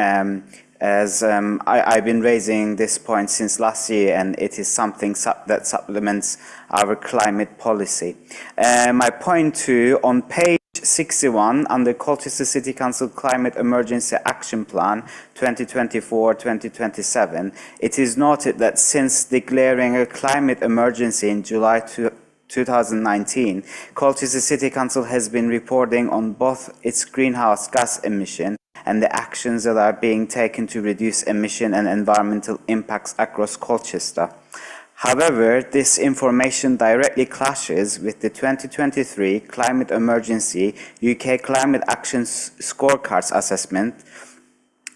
as I've been raising this point since last year, and it is something that supplements our climate policy. My point 2, on page 61 under Colchester City Council Climate Emergency Action Plan 2024-2027, it is noted that since declaring a climate emergency in July 2019, Colchester City Council has been reporting on both its greenhouse gas emission and the actions that are being taken to reduce emission and environmental impacts across Colchester. However, this information directly clashes with the 2023 Climate Emergency UK Climate Action Scorecards Assessment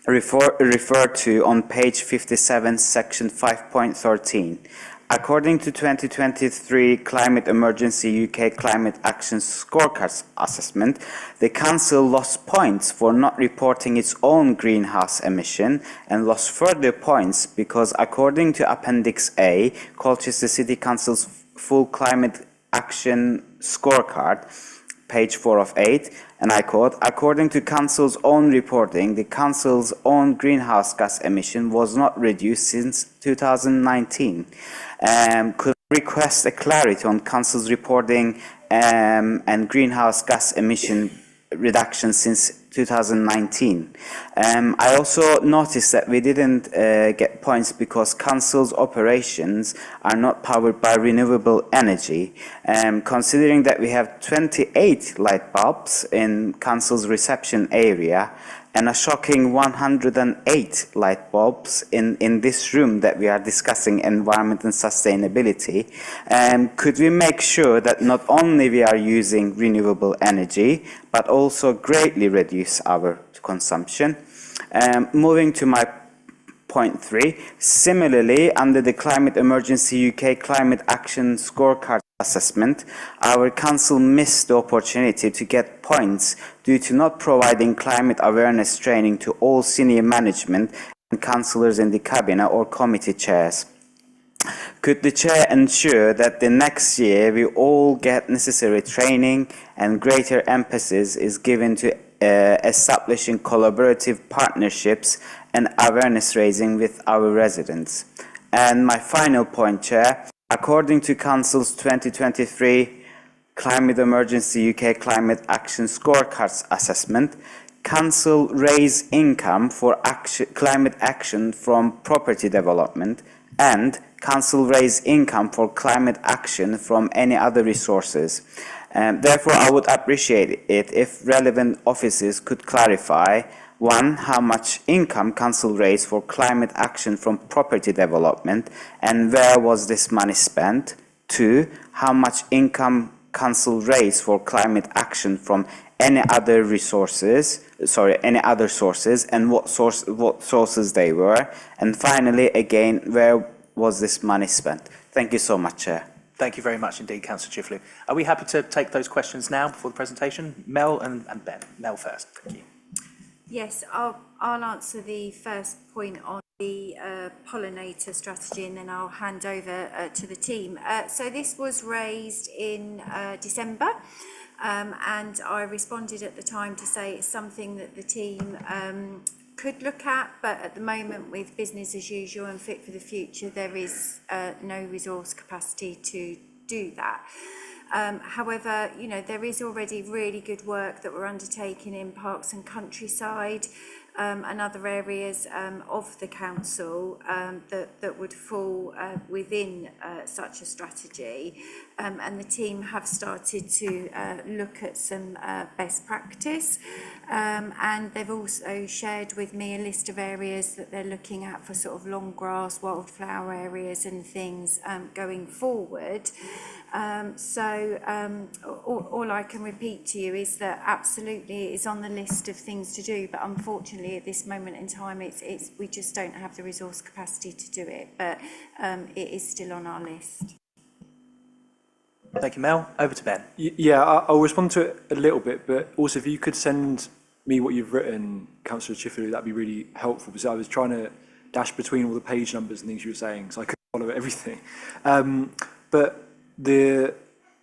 referred to on page 57, section 5.13. According to 2023 Climate Emergency UK Climate Action Scorecards Assessment, the Council lost points for not reporting its own greenhouse emission and lost further points because, according to Appendix A, Colchester City Council's full Climate Action Scorecard, page 4 of 8, and I quote, according to Council's own reporting, the Council's own greenhouse gas emission was not reduced since 2019. Could I request a clarity on Council's reporting and greenhouse gas emission reduction since 2019. I also noticed that we didn't get points because Council's operations are not powered by renewable energy. Considering that we have 28 light bulbs in Council's reception area and a shocking 108 light bulbs in this room that we are discussing environment and sustainability, could we make sure that not only we are using renewable energy, but also greatly reduce our consumption? Moving to my point 3, similarly, under the Climate Emergency UK Climate Action Scorecard Assessment, our council missed the opportunity to get points due to not providing climate awareness training to all senior management and councillors in the cabinet or committee chairs. Could the chair ensure that the next year we all get necessary training and greater emphasis is given to establishing collaborative partnerships and awareness raising with our residents? And my final point, Chair, according to Council's 2023 Climate Emergency UK Climate Action Scorecards Assessment, Council raised income for climate action from property development, and Council raised income for climate action from any other resources. Therefore, I would appreciate it if relevant offices could clarify: 1, how much income Council raised for climate action from property development and where was this money spent? 2, how much income Council raised for climate action from any other sources and what sources they were? And finally, again, where was this money spent? Thank you so much, Chair. Thank you very much indeed, Councillor Chifley. Are we happy to take those questions now before the presentation? Mel and Ben. Mel first. Thank you. Yes, I'll answer the first point on the pollinator strategy, and then I'll hand over to the team. So this was raised in December, and I responded at the time to say it's something that the team could look at, but at the moment, with business as usual and fit for the future, there is no resource capacity to do that. However, you know, there is already really good work that we're undertaking in Parks and Countryside and other areas of the council that would fall within such a strategy. And the team have started to look at some best practice. And they've also shared with me a list of areas that they're looking at for sort of long grass, wildflower areas and things going forward. All I can repeat to you is that absolutely it is on the list of things to do, but unfortunately at this moment in time we just don't have the resource capacity to do it, but it is still on our list. Thank you, Mel. Over to Ben. Yeah, I'll respond to it a little bit, but also if you could send me what you've written, Councillor Chifley, that'd be really helpful, because I was trying to dash between all the page numbers and things you were saying, so I couldn't follow everything. But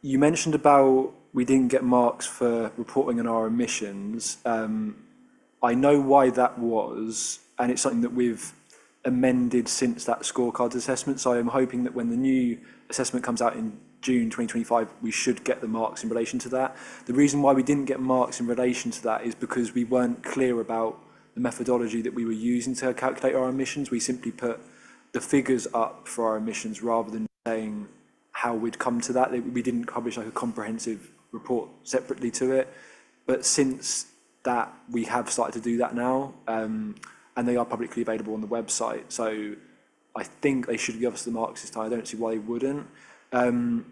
you mentioned about we didn't get marks for reporting on our emissions. I know why that was, and it's something that we've amended since that scorecards assessment. So I'm hoping that when the new assessment comes out in June 2025, we should get the marks in relation to that. The reason why we didn't get marks in relation to that is because we weren't clear about the methodology that we were using to calculate our emissions. We simply put the figures up for our emissions rather than saying how we'd come to that. We didn't publish like a comprehensive report separately to it. But since that, we have started to do that now, and they are publicly available on the website. So I think they should give us the marks this time. I don't see why they wouldn't. And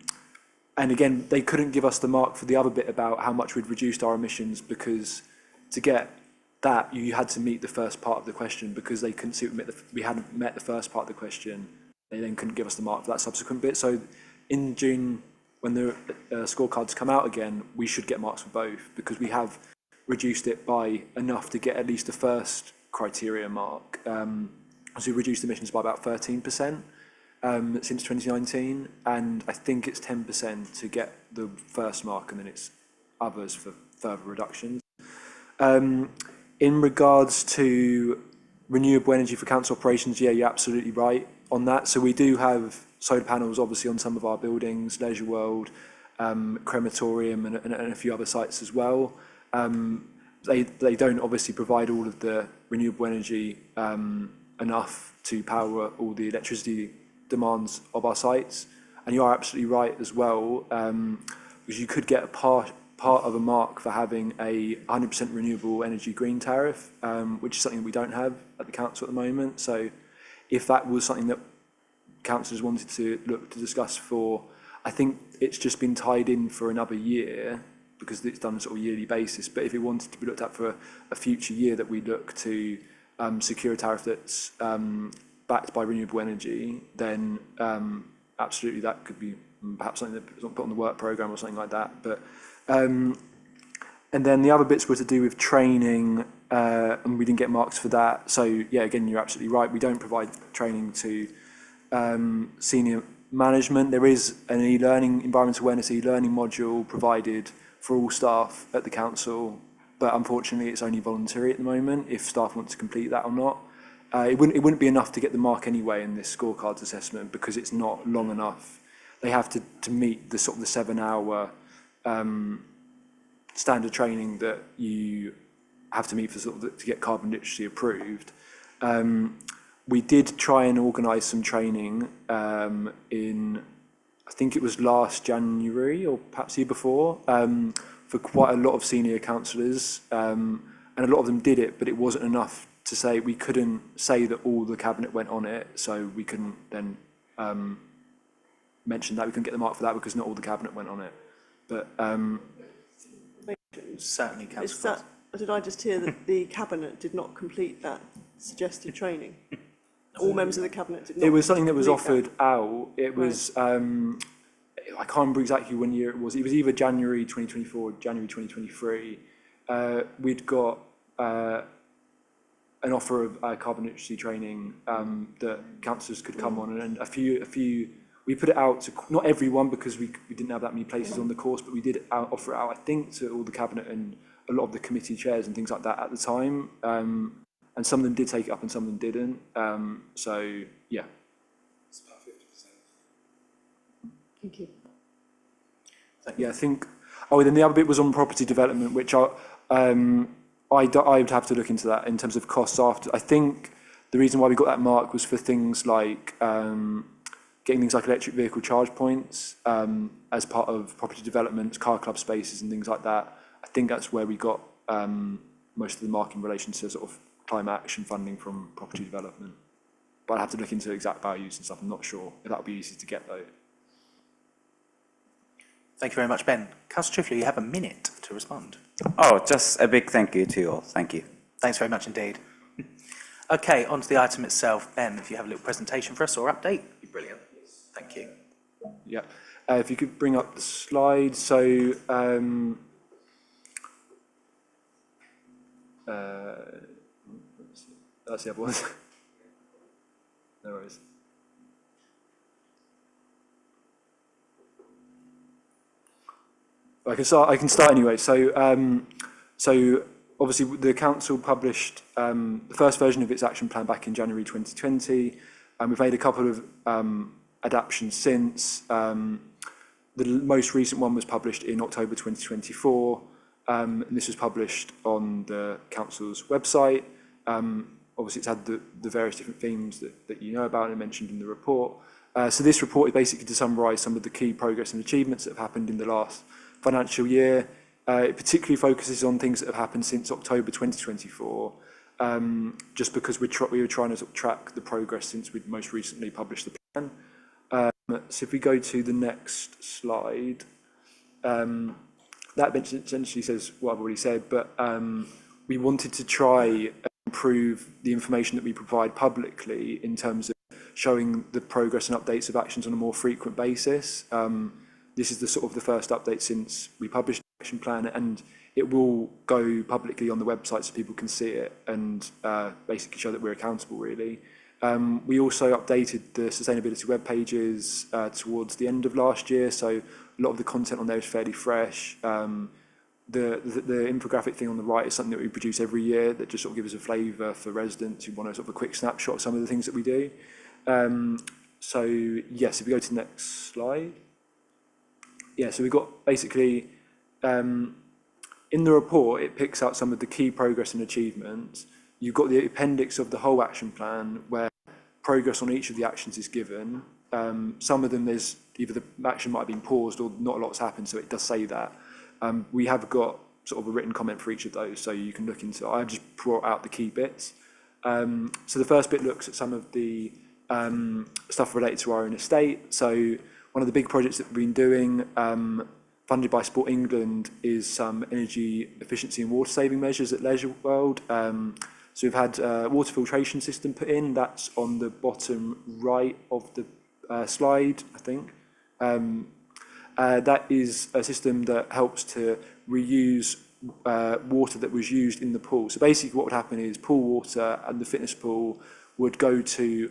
again, they couldn't give us the mark for the other bit about how much we'd reduced our emissions, because to get that, you had to meet the first part of the question, because they couldn't see we hadn't met the first part of the question. They then couldn't give us the mark for that subsequent bit. So in June, when the scorecards come out again, we should get marks for both, because we have reduced it by enough to get at least the first criteria mark. So we reduced emissions by about 13%. Since 2019, and I think it's 10% to get the first mark, and then it's others for further reductions. In regards to renewable energy for council operations, yeah, you're absolutely right on that. So we do have solar panels, obviously, on some of our buildings, Leisure World, Crematorium, and a few other sites as well. They don't obviously provide all of the renewable energy enough to power all the electricity demands of our sites, and you are absolutely right as well, because you could get a part of a mark for having a 100% renewable energy green tariff, which is something we don't have at the council at the moment. So if that was something that councillors wanted to look to discuss for, I think it's just been tied in for another year because it's done on a sort of yearly basis. But if it wanted to be looked at for a future year, that we look to secure a tariff that's backed by renewable energy, then absolutely that could be perhaps something that's put on the work programme or something like that. But and then the other bits were to do with training, and we didn't get marks for that. So yeah, again, you're absolutely right. We don't provide training to senior management. There is an e-learning, environmental awareness e-learning module provided for all staff at the council, but unfortunately it's only voluntary at the moment if staff want to complete that or not. It wouldn't be enough to get the mark anyway in this scorecards assessment because it's not long enough. They have to meet the sort of the 7-hour standard training that you have to meet for sort of to get carbon literacy approved. We did try and organise some training in, I think it was last January or perhaps the year before, for quite a lot of senior councillors, and a lot of them did it, but it wasn't enough to say. We couldn't say that all the cabinet went on it, so we couldn't then mention that. We couldn't get the mark for that because not all the cabinet went on it. But certainly, Councillor. Did I just hear that the cabinet did not complete that suggested training? All members of the cabinet did not. It was something that was offered out. It was I can't remember exactly when year it was. It was either January 2024 or January 2023. We'd got an offer of carbon literacy training that councillors could come on, and a few. We put it out to not everyone because we didn't have that many places on the course, but we did offer it out, I think, to all the cabinet and a lot of the committee chairs and things like that at the time. And some of them did take it up and some of them didn't. So yeah. It's about 50%. Thank you. Yeah, I think. Oh, then the other bit was on property development, which I'd have to look into that in terms of costs after. I think the reason why we got that mark was for things like getting things like electric vehicle charge points as part of property development, car club spaces and things like that. I think that's where we got most of the mark in relation to sort of climate action funding from property development. But I'd have to look into exact values and stuff. I'm not sure if that would be easy to get though. Thank you very much, Ben. Councillor Chifley, you have a minute to respond. Oh, just a big thank you to you all. Thank you. Thanks very much indeed. Okay, on to the item itself. Ben, if you have a little presentation for us or update, it'd be brilliant. Thank you. Yeah, if you could bring up the slide. So, that's the other one. No worries. I can start anyway. So obviously the council published the first version of its action plan back in January 2020, and we've made a couple of adaptations since. The most recent one was published in October 2024, and this was published on the council's website. Obviously, it's had the various different themes that you know about and mentioned in the report. So this report is basically to summarise some of the key progress and achievements that have happened in the last financial year. It particularly focuses on things that have happened since October 2024, just because we were trying to sort of track the progress since we'd most recently published the plan. So if we go to the next slide, that essentially says what I've already said, but we wanted to try and improve the information that we provide publicly in terms of showing the progress and updates of actions on a more frequent basis. This is the sort of the first update since we published the action plan, and it will go publicly on the website so people can see it and basically show that we're accountable, really. We also updated the sustainability web pages towards the end of last year, so a lot of the content on there is fairly fresh. The infographic thing on the right is something that we produce every year that just sort of gives us a flavour for residents who want a sort of a quick snapshot of some of the things that we do. So yes, if we go to the next slide. Yeah, so we've got basically, in the report, it picks out some of the key progress and achievements. You've got the appendix of the whole action plan where progress on each of the actions is given. Some of them there's either the action might have been paused or not a lot's happened, so it does say that. We have got sort of a written comment for each of those, so you can look into it. I've just brought out the key bits. So the first bit looks at some of the stuff related to our own estate. So one of the big projects that we've been doing, funded by Sport England, is some energy efficiency and water saving measures at Leisure World. So we've had a water filtration system put in. That's on the bottom right of the slide, I think. That is a system that helps to reuse water that was used in the pool. So basically what would happen is pool water and the fitness pool would go to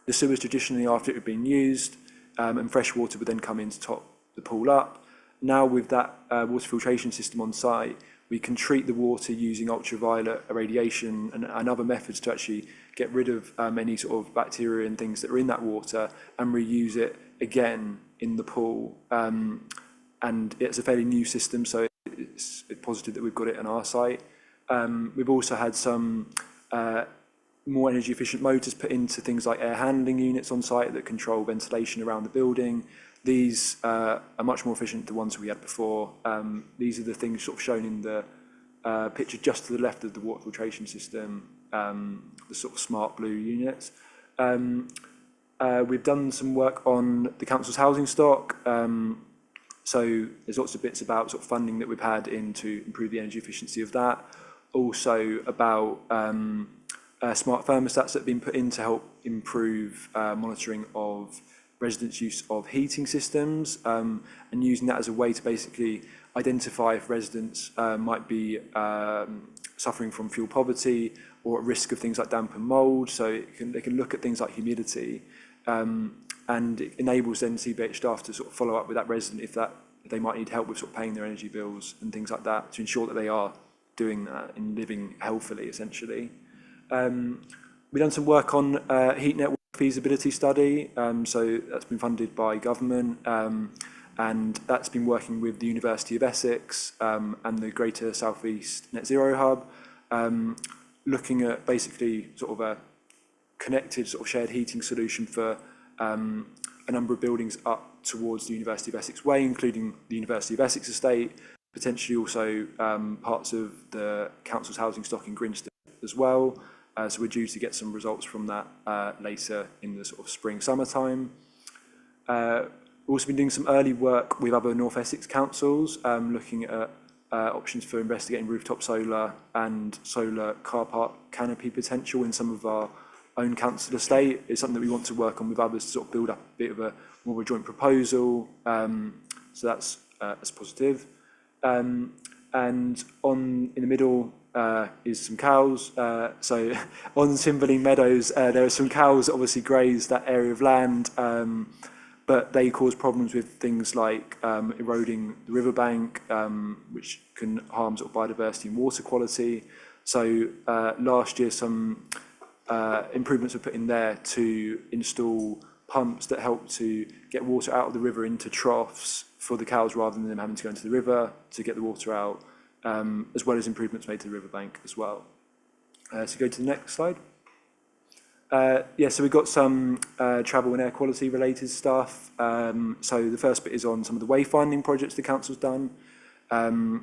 the sewers traditionally after it had been used, and fresh water would then come in to top the pool up. Now with that water filtration system on site, we can treat the water using ultraviolet irradiation and other methods to actually get rid of any sort of bacteria and things that are in that water and reuse it again in the pool. And it's a fairly new system, so it's positive that we've got it on our site. We've also had some more energy efficient motors put into things like air handling units on site that control ventilation around the building. These are much more efficient than the ones we had before. These are the things sort of shown in the picture just to the left of the water filtration system, the sort of smart blue units. We've done some work on the council's housing stock. So there's lots of bits about sort of funding that we've had in to improve the energy efficiency of that. Also about smart thermostats that have been put in to help improve monitoring of residents' use of heating systems, and using that as a way to basically identify if residents might be suffering from fuel poverty or at risk of things like damp and mould. So they can look at things like humidity, and it enables then CBH staff to sort of follow up with that resident if they might need help with sort of paying their energy bills and things like that, to ensure that they are doing that and living healthily, essentially. We've done some work on heat network feasibility study, so that's been funded by government, and that's been working with the University of Essex and the Greater South East Net Zero Hub, looking at basically sort of a connected sort of shared heating solution for a number of buildings up towards the University of Essex Way, including the University of Essex estate, potentially also parts of the council's housing stock in Grinstead as well. So we're due to get some results from that later in the sort of spring, summertime. We've also been doing some early work with other North Essex councils, looking at options for investigating rooftop solar and solar car park canopy potential in some of our own council estate. It's something that we want to work on with others to sort of build up a bit of a more of a joint proposal. So that's positive. And in the middle is some cows. So on Cymbeline Meadows, there are some cows that obviously graze that area of land, but they cause problems with things like eroding the riverbank, which can harm sort of biodiversity and water quality. So last year, some improvements were put in there to install pumps that help to get water out of the river into troughs for the cows rather than them having to go into the river to get the water out, as well as improvements made to the riverbank as well. So go to the next slide. So we've got some travel and air quality related stuff. So the first bit is on some of the wayfinding projects the council's done. We've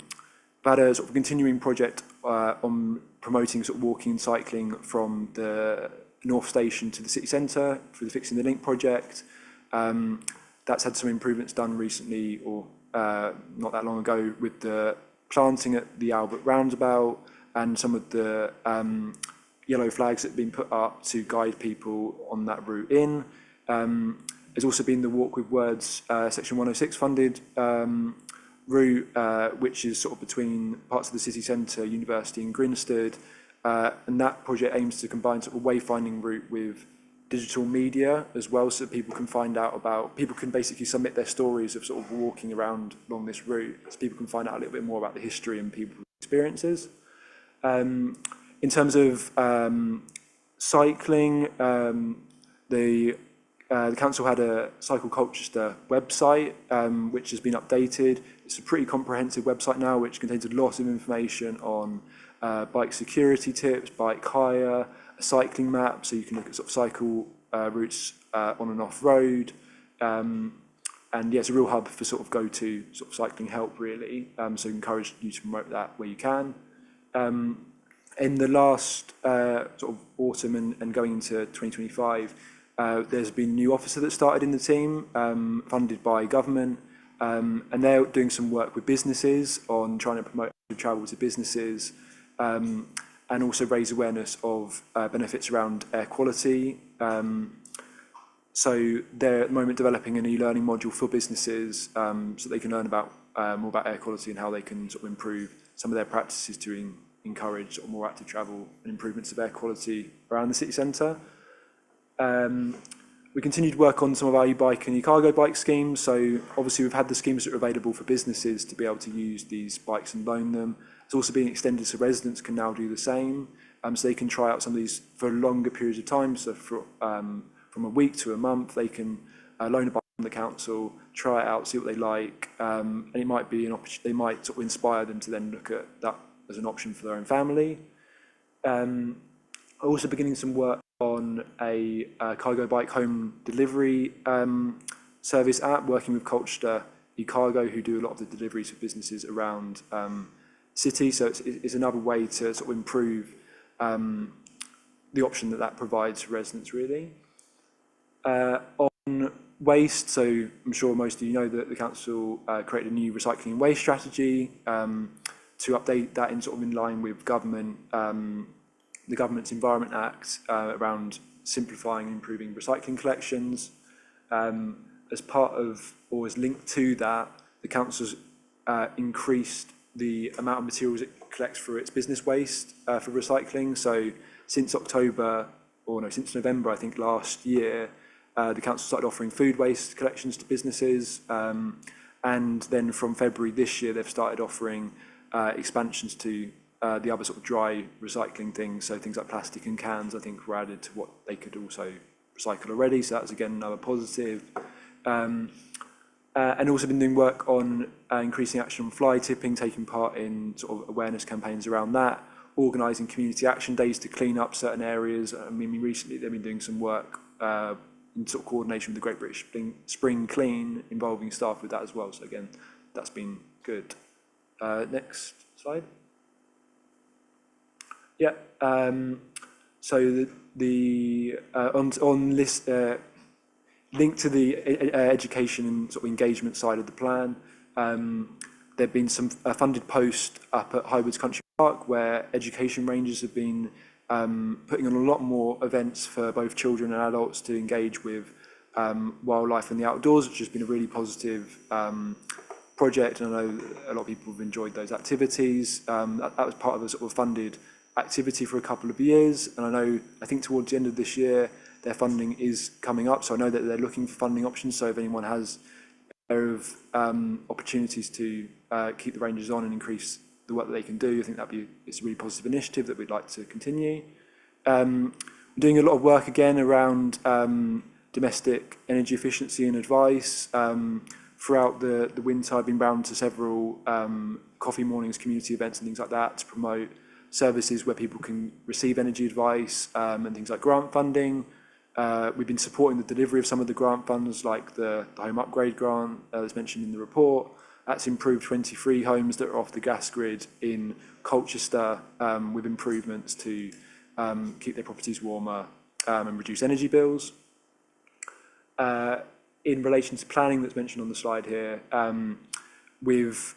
had a sort of continuing project on promoting sort of walking and cycling from the North Station to the city centre through the Fixing the Link project. That's had some improvements done recently, or not that long ago, with the planting at the Albert roundabout and some of the yellow flags that have been put up to guide people on that route in. There's also been the Walk with Words Section 106 funded route, which is sort of between parts of the city centre, University and Grinstead, and that project aims to combine sort of a wayfinding route with digital media as well, so that people can basically submit their stories of sort of walking around along this route, so people can find out a little bit more about the history and people's experiences. In terms of cycling, the council had a Cycle Colchester website, which has been updated. It's a pretty comprehensive website now, which contains a lot of information on bike security tips, bike hire, a cycling map, so you can look at sort of cycle routes on and off road. And yeah, it's a real hub for sort of go-to sort of cycling help, really. So I encourage you to promote that where you can. In the last sort of autumn and going into 2025, there's been a new officer that started in the team, funded by government, and they're doing some work with businesses on trying to promote travel to businesses, and also raise awareness of benefits around air quality. So they're at the moment developing an e-learning module for businesses, so they can learn about more about air quality and how they can sort of improve some of their practices to encourage sort of more active travel and improvements of air quality around the city centre. We continue to work on some of our e-bike and e-cargo bike schemes. So obviously we've had the schemes that are available for businesses to be able to use these bikes and loan them. It's also being extended so residents can now do the same. So they can try out some of these for longer periods of time. So for, from a week to a month, they can loan a bike from the council, try it out, see what they like. And it might be an opportunity, they might sort of inspire them to then look at that as an option for their own family. Also beginning some work on a cargo bike home delivery service app, working with Colchester e-cargo, who do a lot of the deliveries for businesses around city. So it's another way to sort of improve the option that provides for residents, really. On waste, so I'm sure most of you know that the council created a new recycling and waste strategy to update that in line with government, the government's Environment Act around simplifying and improving recycling collections. as part of, or as linked to that, the council's increased the amount of materials it collects for its business waste for recycling. So since since November, I think, last year, the council started offering food waste collections to businesses. And then from February this year, they've started offering expansions to the other sort of dry recycling things. So things like plastic and cans, I think, were added to what they could also recycle already. So that's, again, another positive. And also been doing work on increasing action on fly tipping, taking part in sort of awareness campaigns around that, organising community action days to clean up certain areas. I mean, recently they've been doing some work in sort of coordination with the Great British Spring Clean, involving staff with that as well. So again, that's been good. Next slide. Yeah. So on list. Linked to the education and sort of engagement side of the plan, there have been some funded posts up at Highwoods Country Park where education rangers have been putting on a lot more events for both children and adults to engage with wildlife and the outdoors, which has been a really positive project. And I know a lot of people have enjoyed those activities. That was part of a sort of funded activity for a couple of years. And I think towards the end of this year, their funding is coming up, so I know that they're looking for funding options. So if anyone has opportunities to keep the rangers on and increase the work that they can do, I think it's a really positive initiative that we'd like to continue. We're doing a lot of work again around domestic energy efficiency and advice. Throughout the winter, I've been round to several coffee mornings, community events and things like that to promote services where people can receive energy advice and things like grant funding. We've been supporting the delivery of some of the grant funds, like the home upgrade grant that's mentioned in the report. That's improved 23 homes that are off the gas grid in Colchester with improvements to keep their properties warmer and reduce energy bills. In relation to planning that's mentioned on the slide here, we've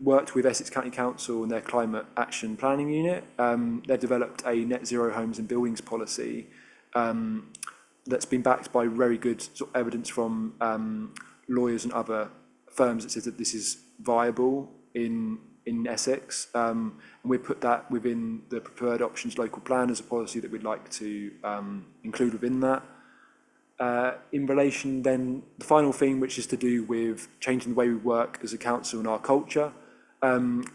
worked with Essex County Council and their Climate Action Planning Unit. They've developed a net zero homes and buildings policy that's been backed by very good sort of evidence from lawyers and other firms that says that this is viable in Essex. And we put that within the preferred options local plan as a policy that we'd like to include within that. In relation then, the final thing, which is to do with changing the way we work as a council and our culture.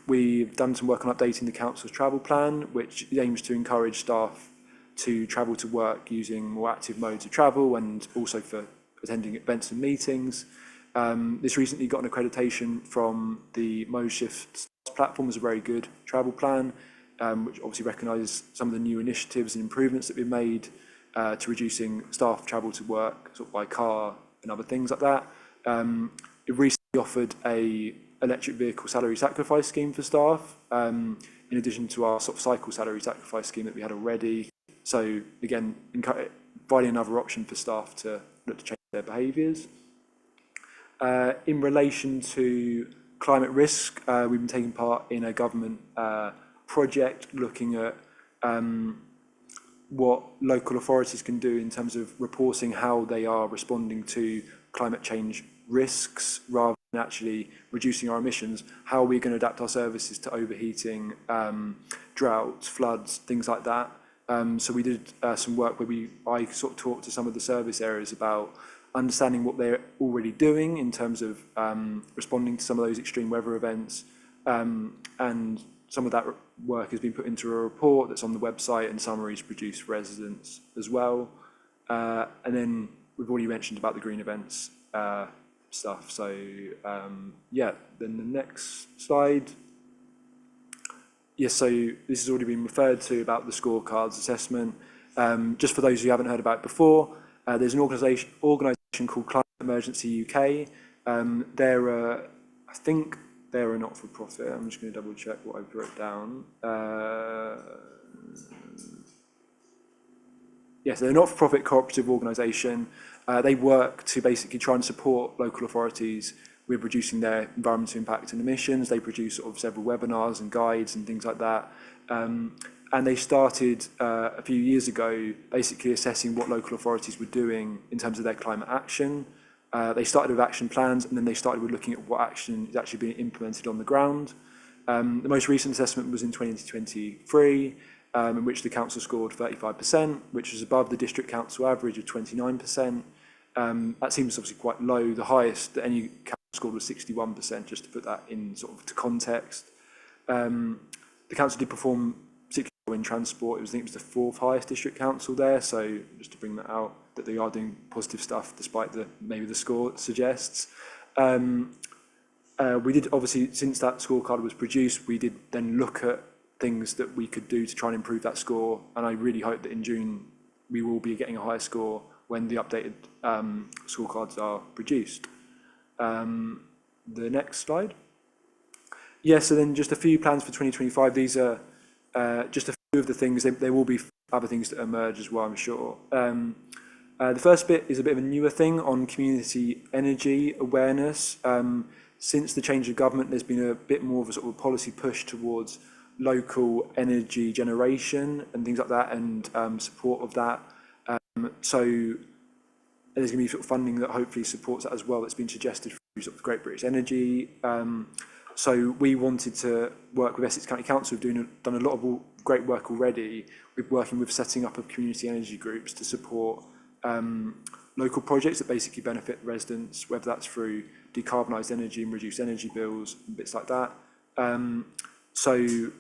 We've done some work on updating the council's travel plan, which aims to encourage staff to travel to work using more active modes of travel and also for attending events and meetings. This recently got an accreditation from the MoShift platform as a very good travel plan, which obviously recognises some of the new initiatives and improvements that we've made to reducing staff travel to work sort of by car and other things like that. It recently offered a electric vehicle salary sacrifice scheme for staff, in addition to our sort of cycle salary sacrifice scheme that we had already. So again, providing another option for staff to look to change their behaviours. In relation to climate risk, we've been taking part in a government project looking at what local authorities can do in terms of reporting how they are responding to climate change risks rather than actually reducing our emissions. How are we going to adapt our services to overheating, droughts, floods, things like that? So we did some work where I sort of talked to some of the service areas about understanding what they're already doing in terms of responding to some of those extreme weather events, and some of that work has been put into a report that's on the website and summaries produced for residents as well. And then we've already mentioned about the green events stuff. So yeah, then the next slide. Yes, so this has already been referred to about the scorecards assessment. Just for those who haven't heard about it before, there's an organisation called Climate Emergency UK. I think they're a not-for-profit. I'm just going to double check what I've wrote down. Yes, they're a not-for-profit cooperative organisation. They work to basically try and support local authorities with reducing their environmental impact and emissions. They produce sort of several webinars and guides and things like that. And And they started a few years ago basically assessing what local authorities were doing in terms of their climate action. They started with action plans, and then they started with looking at what action is actually being implemented on the ground. The most recent assessment was in 2023, in which the council scored 35%, which was above the district council average of 29%. That seems obviously quite low. The highest that any council scored was 61%, just to put that in sort of to context. The council did perform particularly well in transport. I think it was the fourth highest district council there, so just to bring that out, that they are doing positive stuff despite maybe the score suggests. We did, obviously, since that scorecard was produced, we did then look at things that we could do to try and improve that score, and I really hope that in June we will be getting a higher score when the updated scorecards are produced. The next slide. Yeah, so then just a few plans for 2025. These are just a few of the things. There will be other things that emerge as well, I'm sure. The first bit is a bit of a newer thing on community energy awareness. Since the change of government, there's been a bit more of a sort of a policy push towards local energy generation and things like that, and support of that. So there's going to be sort of funding that hopefully supports that as well. That's been suggested through sort of Great British Energy. So we wanted to work with Essex County Council, who've done a lot of great work already, with working with setting up of community energy groups to support local projects that basically benefit residents, whether that's through decarbonised energy and reduced energy bills and bits like that. So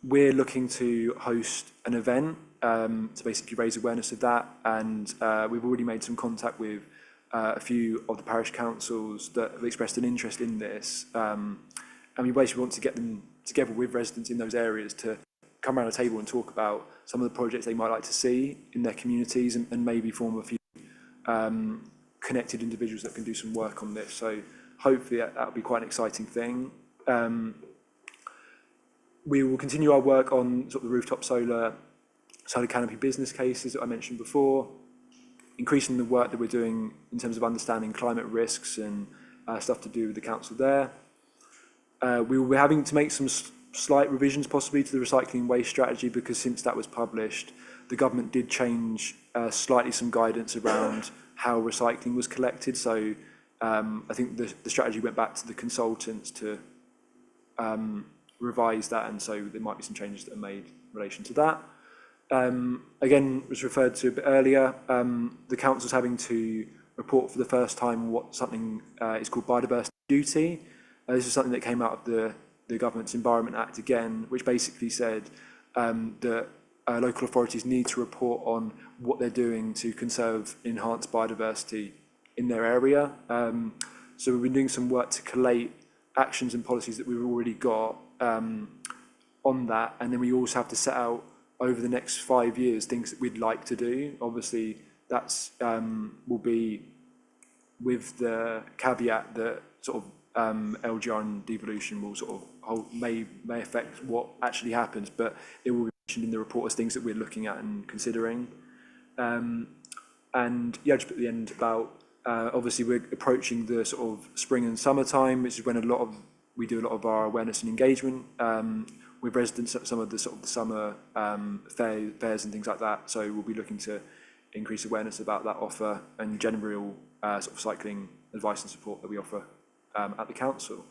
we're looking to host an event to basically raise awareness of that, and we've already made some contact with a few of the parish councils that have expressed an interest in this, and we basically want to get them together with residents in those areas to come around a table and talk about some of the projects they might like to see in their communities, and maybe form a few connected individuals that can do some work on this. So hopefully that'll be quite an exciting thing. We will continue our work on sort of the rooftop solar canopy business cases that I mentioned before, increasing the work that we're doing in terms of understanding climate risks and stuff to do with the council there. We will be having to make some slight revisions possibly to the recycling waste strategy, because since that was published, the government did change slightly some guidance around how recycling was collected. So I think the strategy went back to the consultants to revise that, and so there might be some changes that are made in relation to that. Again, was referred to a bit earlier, the council's having to report for the first time what something is called biodiversity duty. This is something that came out of the government's Environment Act again, which basically said that local authorities need to report on what they're doing to conserve, enhance biodiversity in their area. So we've been doing some work to collate actions and policies that we've already got on that, and then we also have to set out over the next 5 years things that we'd like to do. Obviously, that's will be with the caveat that sort of LGR and devolution will sort of may affect what actually happens, but it will be mentioned in the report as things that we're looking at and considering. And yeah, just at the end about obviously we're approaching the sort of spring and summertime, which is when we do a lot of our awareness and engagement with residents at some of the sort of the summer fairs and things like that. So we'll be looking to increase awareness about that offer and general sort of cycling advice and support that we offer at the council.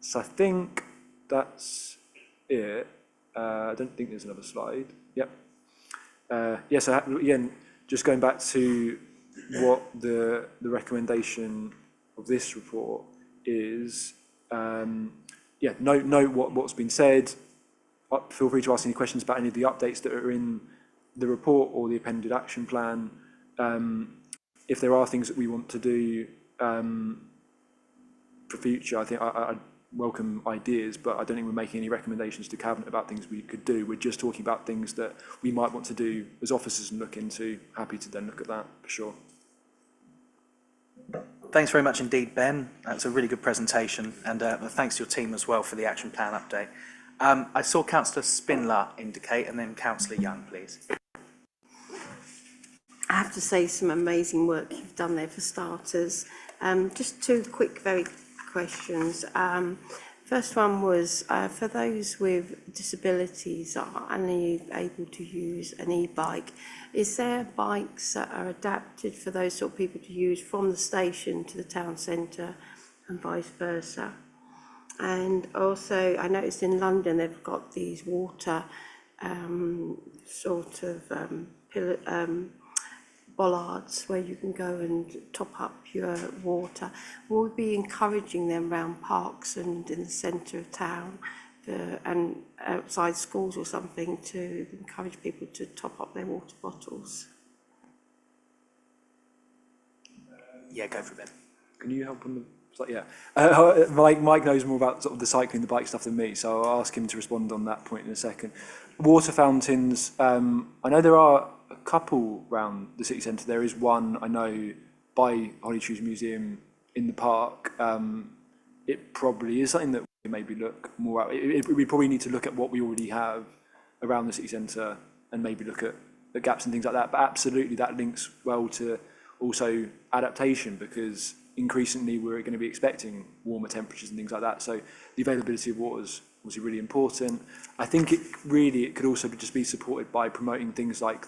So I think that's it. I don't think there's another slide. Yep. Yes, again, just going back to what the recommendation of this report is. Yeah, note what's been said. Feel free to ask any questions about any of the updates that are in the report or the appended action plan. If there are things that we want to do for future, I think I welcome ideas, but I don't think we're making any recommendations to Cabinet about things we could do. We're just talking about things that we might want to do as officers and look into. Happy to then look at that for sure. Thanks very much indeed, Ben. That's a really good presentation, and thanks to your team as well for the action plan update. I saw Councillor Spindler indicate, and then Councillor Young, please. I have to say, some amazing work you've done there for starters. Just two quick, very questions. First one was for those with disabilities that are only able to use an e-bike. Is there bikes that are adapted for those sort of people to use from the station to the town centre and vice versa? And also, I noticed in London they've got these water bollards where you can go and top up your water. We'll be encouraging them around parks and in the centre of town and outside schools or something to encourage people to top up their water bottles. Yeah, go for it, Ben. Can you help on the... Yeah. Mike knows more about sort of the cycling, the bike stuff than me, so I'll ask him to respond on that point in a second. Water fountains, I know there are a couple around the city centre. There is one, I know, by Holly Shoes Museum in the park. It probably is something that we maybe look more at. We probably need to look at what we already have around the city centre and maybe look at the gaps and things like that. But absolutely that links well to also adaptation, because increasingly we're going to be expecting warmer temperatures and things like that. So the availability of water is obviously really important. I think it could also just be supported by promoting things like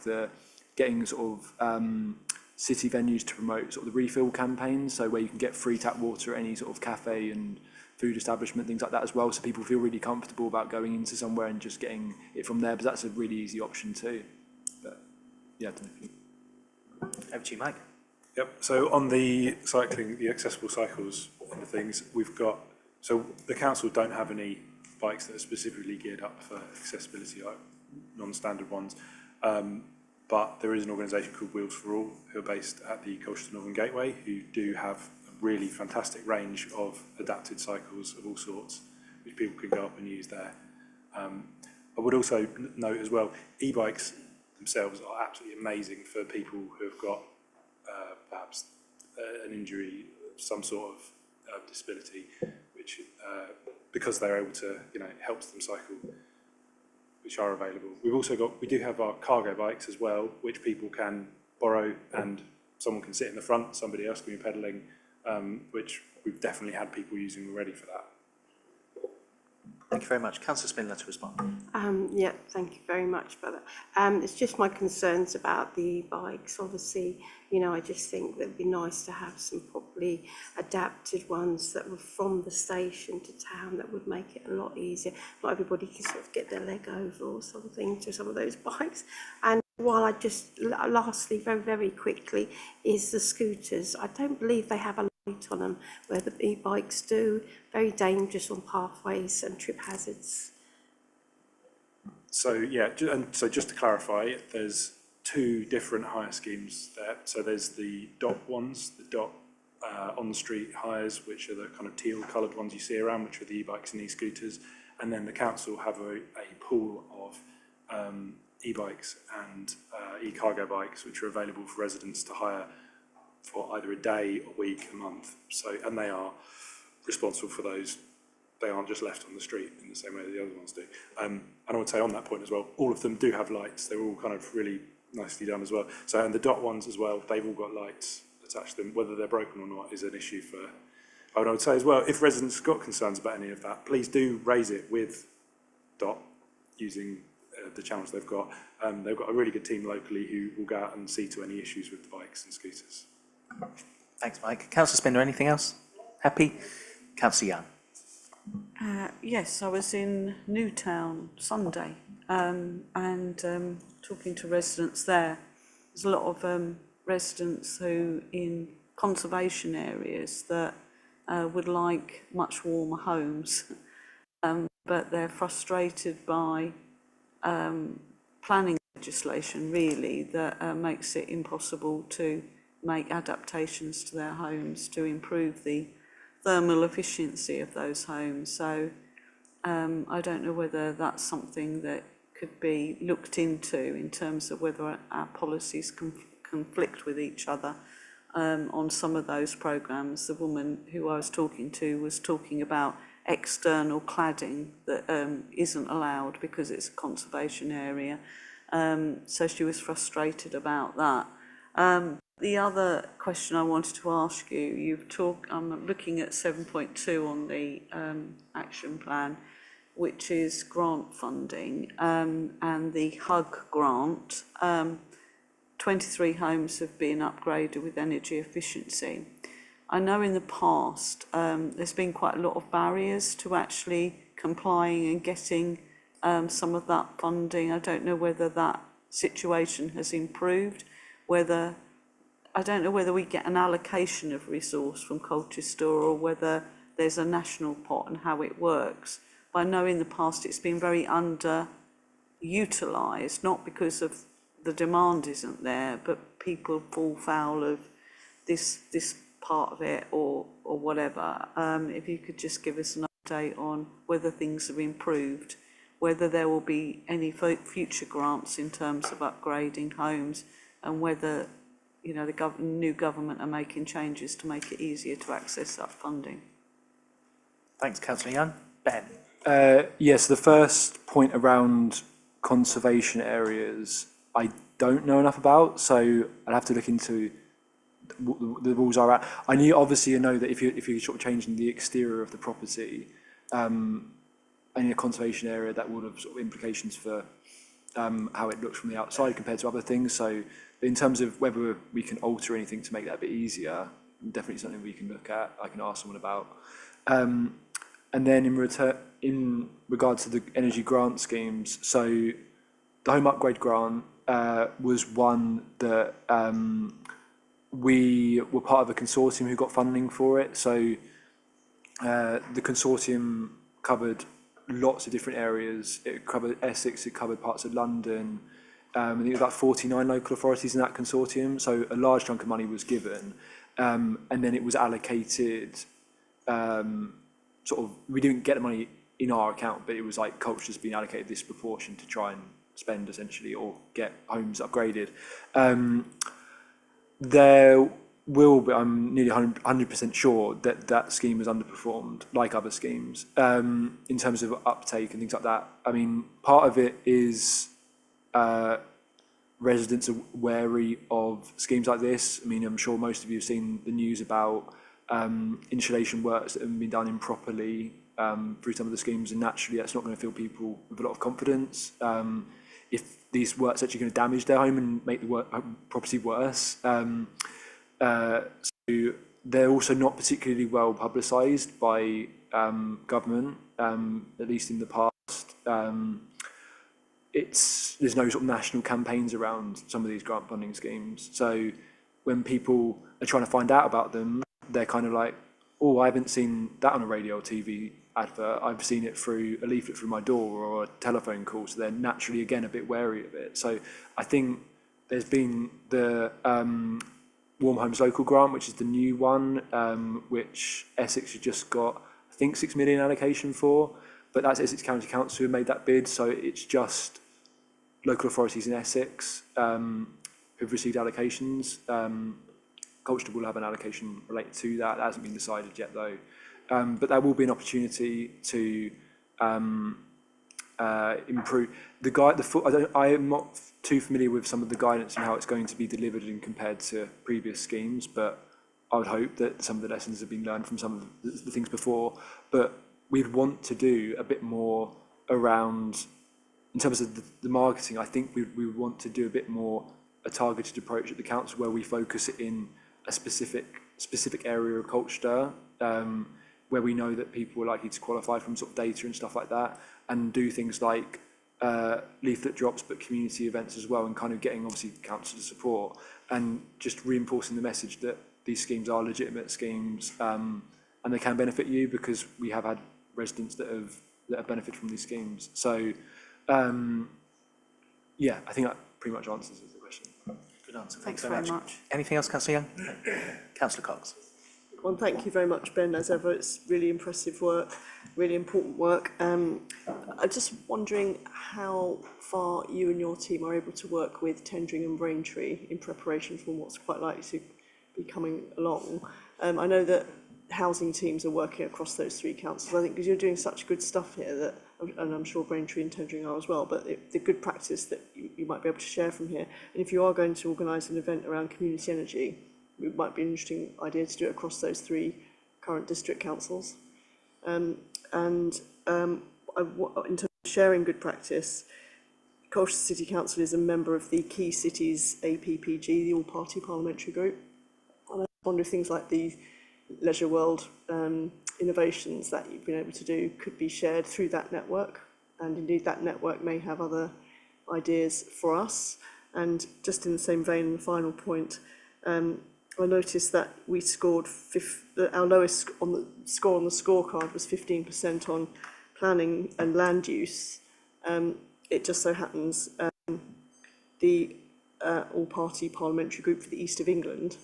getting sort of city venues to promote sort of the refill campaigns, so where you can get free tap water at any sort of cafe and food establishment, things like that as well, so people feel really comfortable about going into somewhere and just getting it from there. But that's a really easy option too. But yeah, I don't know if you... Over to you, Mike. Yep, so on the cycling, the accessible cycles and the things, we've got, so the council don't have any bikes that are specifically geared up for accessibility, like non-standard ones, but there is an organisation called Wheels for All, who are based at the Colchester Northern Gateway, who do have a really fantastic range of adapted cycles of all sorts, which people can go up and use there. I would also note as well, e-bikes themselves are absolutely amazing for people who have got perhaps an injury, some sort of disability, which because they're able to, it helps them cycle, which are available. We do have our cargo bikes as well, which people can borrow, and someone can sit in the front, somebody else can be pedalling, which we've definitely had people using already for that. Thank you very much. Councillor Spindler to respond. Yeah, thank you very much for that. It's just my concerns about the e-bikes. Obviously, I just think that it'd be nice to have some properly adapted ones that were from the station to town. That would make it a lot easier. Not everybody can sort of get their leg over or something to some of those bikes. And while I just, lastly, very, very quickly, is the scooters. I don't believe they have a light on them, where the e-bikes do. Very dangerous on pathways and trip hazards. So yeah, so just to clarify, there's two different hire schemes there. So there's the DOT ones, the DOT on the street hires, which are the kind of teal coloured ones you see around, which are the e-bikes and e-scooters. And then the council have a pool of e-bikes and e-cargo bikes, which are available for residents to hire for either a day, a week, a month. So, and they are responsible for those. They aren't just left on the street in the same way that the other ones do. And I would say on that point as well, all of them do have lights. They're all kind of really nicely done as well. So, and the DOT ones as well, they've all got lights attached to them. Whether they're broken or not is an issue for... I would say as well, if residents have got concerns about any of that, please do raise it with DOT using the channels they've got. They've got a really good team locally who will go out and see to any issues with the bikes and scooters. Thanks, Mike. Councillor Spindler, anything else? Happy? Councillor Young. Yes, I was in Newtown Sunday and talking to residents there. There's a lot of residents who in conservation areas that would like much warmer homes, but they're frustrated by planning legislation really that makes it impossible to make adaptations to their homes to improve the thermal efficiency of those homes. So I don't know whether that's something that could be looked into in terms of whether our policies conflict with each other on some of those programmes. The woman who I was talking to was talking about external cladding that isn't allowed because it's a conservation area. So she was frustrated about that. The other question I wanted to ask you, I'm looking at 7.2 on the action plan, which is grant funding, and the HUG grant. 23 homes have been upgraded with energy efficiency. I know in the past there's been quite a lot of barriers to actually complying and getting some of that funding. I don't know whether that situation has improved, I don't know whether we get an allocation of resource from Colchester or whether there's a national pot and how it works. But I know in the past it's been very underutilised, not because of the demand isn't there, but people fall foul of this part of it or whatever. If you could just give us an update on whether things have improved, whether there will be any future grants in terms of upgrading homes, and whether the new government are making changes to make it easier to access that funding. Thanks, Councillor Young. Ben. Yes, the first point around conservation areas, I don't know enough about, so I'd have to look into the rules are at. I know that if you're sort of changing the exterior of the property, in a conservation area, that would have sort of implications for how it looks from the outside compared to other things. So in terms of whether we can alter anything to make that a bit easier, definitely something we can look at. I can ask someone about. And then in regards to the energy grant schemes, so the home upgrade grant was one that we were part of a consortium who got funding for it. So the consortium covered lots of different areas. It covered Essex, it covered parts of London. I think it was about 49 local authorities in that consortium. So a large chunk of money was given, and then it was allocated. We didn't get the money in our account, but it was like Colchester's been allocated this proportion to try and spend essentially or get homes upgraded. There will be, I'm nearly 100% sure that scheme has underperformed like other schemes in terms of uptake and things like that. I mean, part of it is residents are wary of schemes like this. I mean, I'm sure most of you have seen the news about insulation works that haven't been done improperly through some of the schemes, and naturally that's not going to fill people with a lot of confidence. If these works actually going to damage their home and make the property worse. So they're also not particularly well publicised by government, at least in the past. There's no sort of national campaigns around some of these grant funding schemes. So when people are trying to find out about them, they're kind of like, oh, I haven't seen that on a radio or TV advert. I've seen it through a leaflet through my door or a telephone call. So they're naturally, again, a bit wary of it. So I think there's been the Warm Homes Local Grant, which is the new one, which Essex has just got, I think, 6 million allocation for. But that's Essex County Council who made that bid. So it's just local authorities in Essex who've received allocations. Colchester will have an allocation related to that. That hasn't been decided yet, though. But there will be an opportunity to improve I am not too familiar with some of the guidance and how it's going to be delivered and compared to previous schemes, but I would hope that some of the lessons have been learned from some of the things before. But we'd want to do a bit more around, in terms of the marketing. I think we would want to do a bit more a targeted approach at the council where we focus it in a specific area of Colchester, where we know that people are likely to qualify from sort of data and stuff like that, and do things like leaflet drops, but community events as well, and kind of getting obviously council to support and just reinforcing the message that these schemes are legitimate schemes and they can benefit you, because we have had residents that have benefited from these schemes. So yeah, I think that pretty much answers the question. Good answer. Thanks very much. Anything else, Councillor Young? Councillor Cox. Well, thank you very much, Ben, as ever. It's really impressive work, really important work. I'm just wondering how far you and your team are able to work with Tendring and Braintree in preparation for what's quite likely to be coming along. I know that housing teams are working across those three councils, I think, because you're doing such good stuff here, that, and I'm sure Braintree and Tendring are as well, but the good practice that you might be able to share from here. And if you are going to organise an event around community energy, it might be an interesting idea to do it across those 3 current district councils. In terms of sharing good practice, Colchester City Council is a member of the Key Cities APPG, the All-Party Parliamentary Group. And I wonder if things like the Leisure World innovations that you've been able to do could be shared through that network. And indeed, that network may have other ideas for us. And just in the same vein, in the final point, I noticed that we scored our lowest on the score on the scorecard was 15% on planning and land use. It just so happens the all-party parliamentary group for the East of England,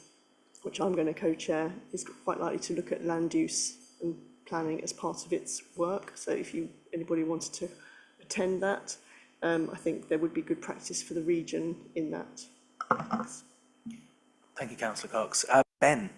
which I'm going to co-chair, is quite likely to look at land use and planning as part of its work. So if anybody wanted to attend that, I think there would be good practice for the region in that. Thanks. Thank you, Councillor Cox. Ben.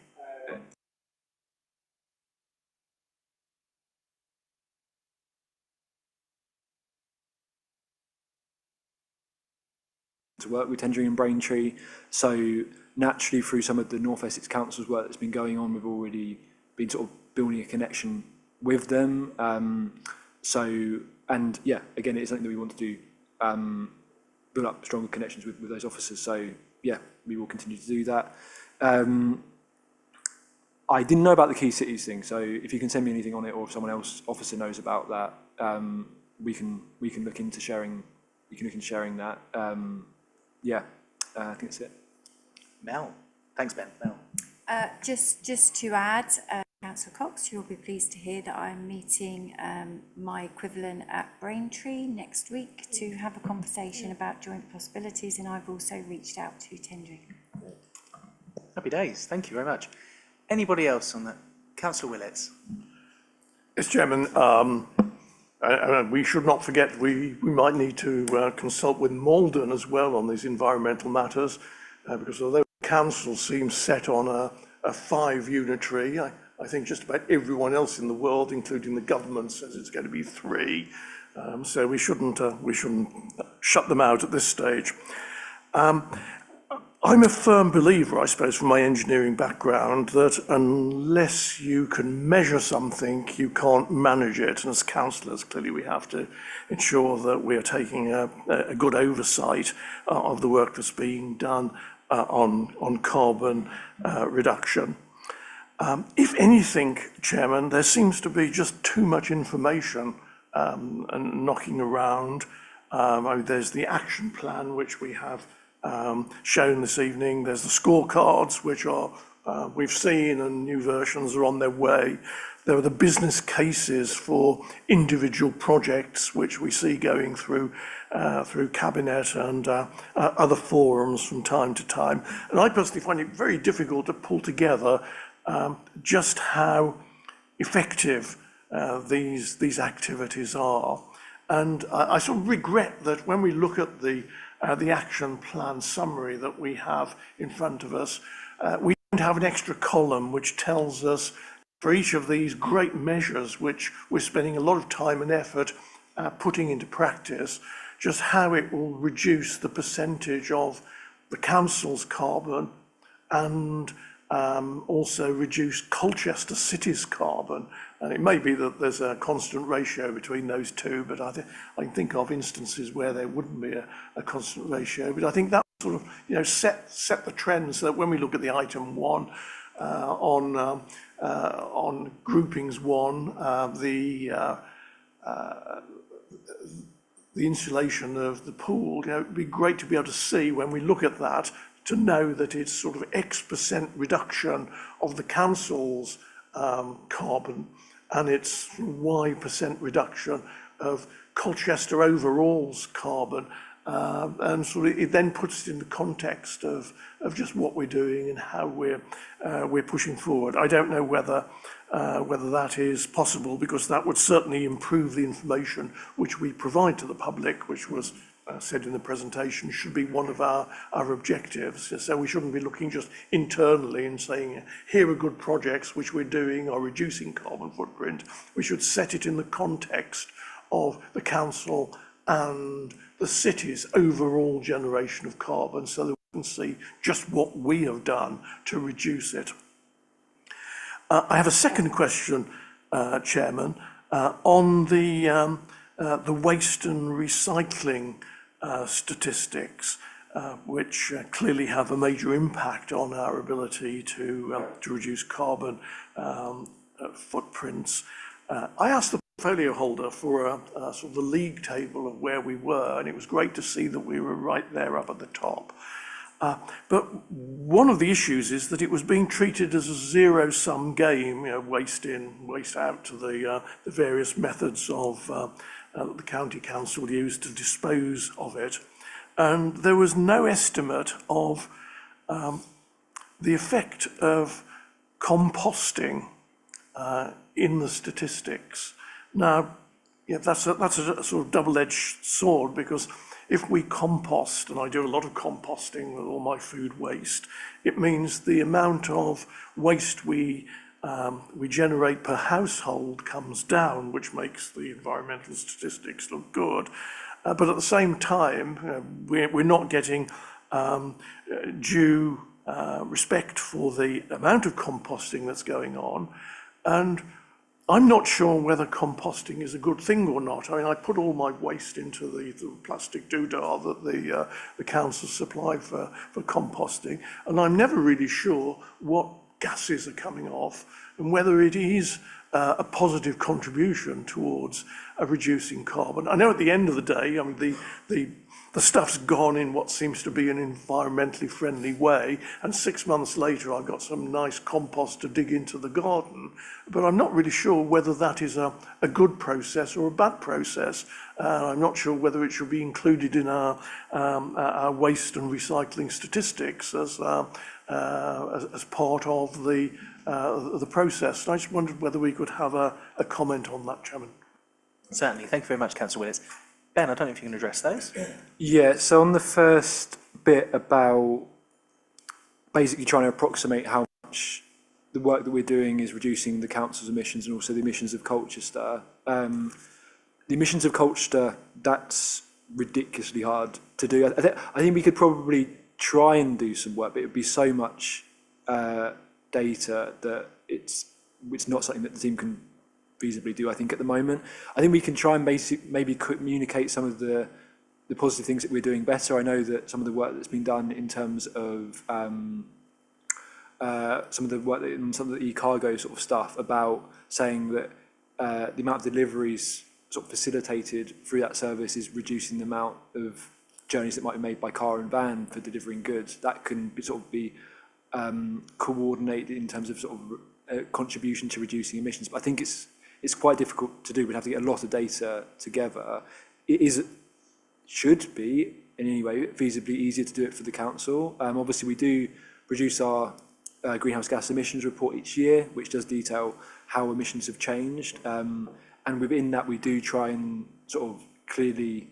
To work with Tendring and Braintree, so naturally through some of the North Essex Council's work that's been going on, we've already been sort of building a connection with them. And yeah, again, it's something that we want to do, build up stronger connections with those officers. So yeah, we will continue to do that. I didn't know about the Key Cities thing, so if you can send me anything on it, or if someone else officer knows about that, we can look into sharing. We can look into sharing that. Yeah, I think that's it. Mel. Thanks, Ben. Mel. Just to add, Councillor Cox, you'll be pleased to hear that I'm meeting my equivalent at Braintree next week to have a conversation about joint possibilities, and I've also reached out to Tendring. Happy days. Thank you very much. Anybody else on that? Councillor Willets. Yes, Chairman. We should not forget we might need to consult with Malden as well on these environmental matters, because although the council seems set on a 5-unitary, I think just about everyone else in the world, including the government, says it's going to be 3. So we shouldn't shut them out at this stage. I'm a firm believer, I suppose, from my engineering background, that unless you can measure something, you can't manage it. And as councillors, clearly we have to ensure that we are taking a good oversight of the work that's being done on carbon reduction. If anything, Chairman, there seems to be just too much information and knocking around. There's the action plan, which we have shown this evening. There's the scorecards, which are we've seen, and new versions are on their way. There are the business cases for individual projects, which we see going through Cabinet and other forums from time to time. And I personally find it very difficult to pull together just how effective these activities are. And I sort of regret that when we look at the action plan summary that we have in front of us, we don't have an extra column which tells us for each of these great measures which we're spending a lot of time and effort putting into practice, just how it will reduce the percentage of the council's carbon and also reduce Colchester City's carbon. And it may be that there's a constant ratio between those two, but I can think of instances where there wouldn't be a constant ratio. But I think that sort of, set the trends so that when we look at the item 1 on groupings 1, the insulation of the pool, it'd be great to be able to see when we look at that, to know that it's sort of X% reduction of the council's carbon, and it's Y% reduction of Colchester overall's carbon, and sort of it then puts it in the context of just what we're doing and how we're pushing forward. I don't know whether that is possible, because that would certainly improve the information which we provide to the public, which was said in the presentation should be one of our objectives. So we shouldn't be looking just internally and saying, here are good projects which we're doing or reducing carbon footprint. We should set it in the context of the council and the city's overall generation of carbon so that we can see just what we have done to reduce it. I have a second question, Chairman, on the waste and recycling statistics, which clearly have a major impact on our ability to reduce carbon footprints. I asked the portfolio holder for a sort of the league table of where we were, and it was great to see that we were right there up at the top. But one of the issues is that it was being treated as a zero-sum game, you know, waste in, waste out to the various methods of that the county council used to dispose of it. And there was no estimate of the effect of composting in the statistics. Now, yeah, that's a sort of double-edged sword, because if we compost, and I do a lot of composting with all my food waste, it means the amount of waste we generate per household comes down, which makes the environmental statistics look good. But at the same time, we're not getting due respect for the amount of composting that's going on. And I'm not sure whether composting is a good thing or not. I mean, I put all my waste into the plastic doodah that the council supply for composting, and I'm never really sure what gases are coming off and whether it is a positive contribution towards reducing carbon. I know at the end of the day, I mean, the stuff's gone in what seems to be an environmentally friendly way, and 6 months later I've got some nice compost to dig into the garden, but I'm not really sure whether that is a good process or a bad process. I'm not sure whether it should be included in our waste and recycling statistics as part of the process. And I just wondered whether we could have a comment on that, Chairman. Certainly. Thank you very much, Councillor Willis. Ben, I don't know if you can address those. Yeah, so on the first bit about basically trying to approximate how much the work that we're doing is reducing the council's emissions and also the emissions of Colchester. The emissions of Colchester, that's ridiculously hard to do. I think we could probably try and do some work, but it would be so much data that it's not something that the team can feasibly do, I think, at the moment. I think we can try and maybe communicate some of the positive things that we're doing better. I know that some of the work that's been done in terms of some of the work in some of the e-cargo sort of stuff about saying that the amount of deliveries sort of facilitated through that service is reducing the amount of journeys that might be made by car and van for delivering goods. That can be coordinated in terms of sort of contribution to reducing emissions. But I think it's quite difficult to do. We'd have to get a lot of data together. It should be, in any way, feasibly easier to do it for the council. Obviously, we do produce our greenhouse gas emissions report each year, which does detail how emissions have changed. And within that, we do try and sort of clearly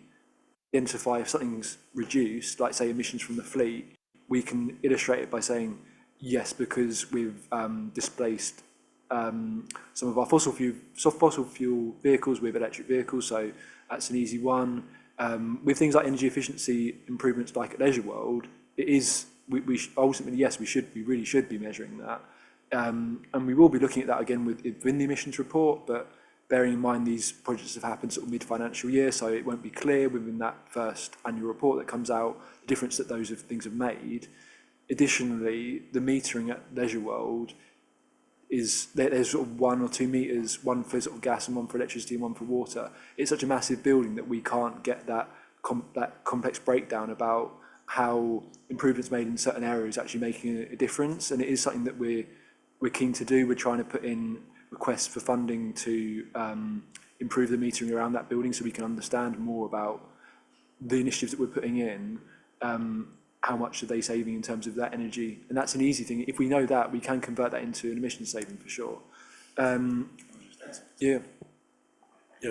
identify if something's reduced, like, say, emissions from the fleet. We can illustrate it by saying, yes, because we've displaced some of our fossil fuel vehicles with electric vehicles, so that's an easy one. With things like energy efficiency improvements like at Leisure World, it is ultimately, yes, we really should be measuring that, and we will be looking at that again within the emissions report. But bearing in mind these projects have happened sort of mid-financial year, so it won't be clear within that first annual report that comes out the difference that those things have made. Additionally, the metering at Leisure World there's sort of 1 or 2 meters, one for sort of gas and one for electricity and one for water. It's such a massive building that we can't get that complex breakdown about how improvements made in certain areas actually making a difference. And it is something that we're keen to do. We're trying to put in requests for funding to improve the metering around that building so we can understand more about the initiatives that we're putting in. How much are they saving in terms of that energy? And that's an easy thing. If we know that, we can convert that into an emission saving for sure. Yeah,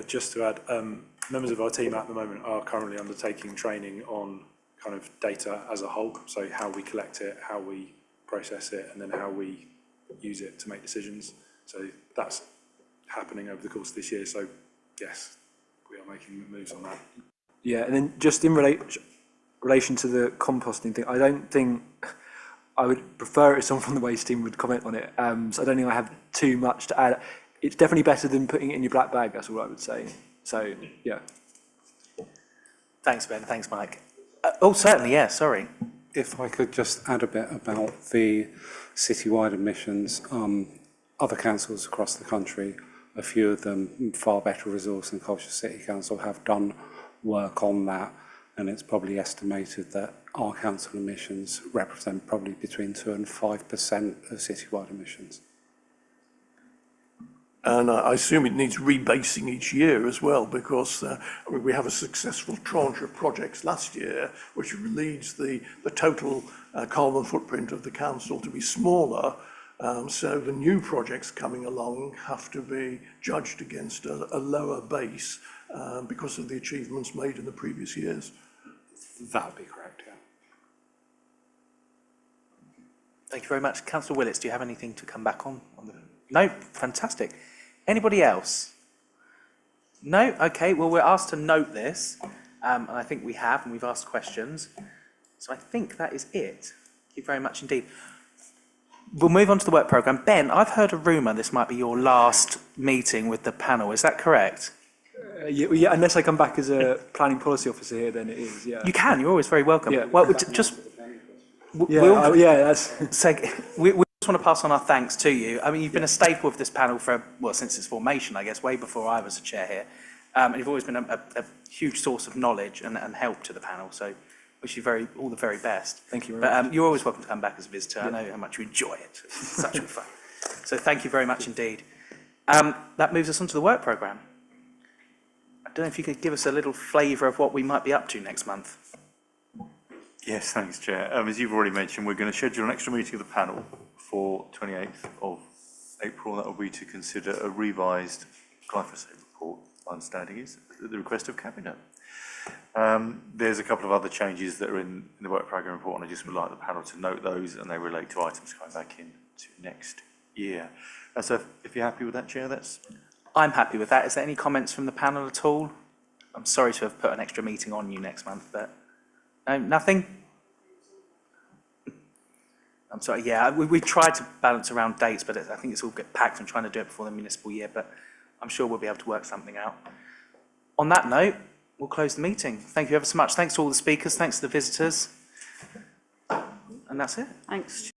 just to add, members of our team at the moment are currently undertaking training on kind of data as a whole. So how we collect it, how we process it, and then how we use it to make decisions. So that's happening over the course of this year. So yes, we are making moves on that. Yeah, and then just in relation to the composting thing, I don't think I would prefer it if someone from the waste team would comment on it. So I don't think I have too much to add. It's definitely better than putting it in your black bag. That's all I would say. So yeah. Thanks, Ben. Thanks, Mike. Oh, certainly. Yeah. Sorry. If I could just add a bit about the citywide emissions, other councils across the country, a few of them far better resourced than Colchester City Council, have done work on that, and it's probably estimated that our council emissions represent probably between 2 and 5% of citywide emissions. And I assume it needs rebasing each year as well, because we have a successful tranche of projects last year, which leads the total carbon footprint of the council to be smaller. So the new projects coming along have to be judged against a lower base because of the achievements made in the previous years. That would be correct, yeah. Thank you very much. Councillor Willetts, do you have anything to come back on? No? Fantastic. Anybody else? No? Okay, well, we're asked to note this, and I think we have, and we've asked questions. So I think that is it. Thank you very much indeed. We'll move on to the work programme. Ben, I've heard a rumour this might be your last meeting with the panel. Is that correct? Yeah, unless I come back as a planning policy officer here, then it is, yeah. You can. You're always very welcome. Yeah. Well, just... We just want to pass on our thanks to you. I mean, you've been a staple of this panel since its formation, I guess, way before I was a chair here. And you've always been a huge source of knowledge and help to the panel. So wish you all the very best. Thank you very much. You're always welcome to come back as a visitor. I know how much you enjoy it. It's such good fun. So thank you very much indeed. That moves us on to the work programme. I don't know if you could give us a little flavour of what we might be up to next month. Yes, thanks, Chair. As you've already mentioned, we're going to schedule an extra meeting of the panel for 28th of April. That will be to consider a revised glyphosate report, my understanding is, at the request of Cabinet. There's a couple of other changes that are in the work programme report, and I just would like the panel to note those, and they relate to items coming back in to next year. So if you're happy with that, Chair, that's... I'm happy with that. Is there any comments from the panel at all? I'm sorry to have put an extra meeting on you next month, but no, nothing? I'm sorry, yeah, we tried to balance around dates, but I think it's all get packed and trying to do it before the municipal year, but I'm sure we'll be able to work something out. On that note, we'll close the meeting. Thank you ever so much. Thanks to all the speakers, thanks to the visitors, and that's it. Thanks.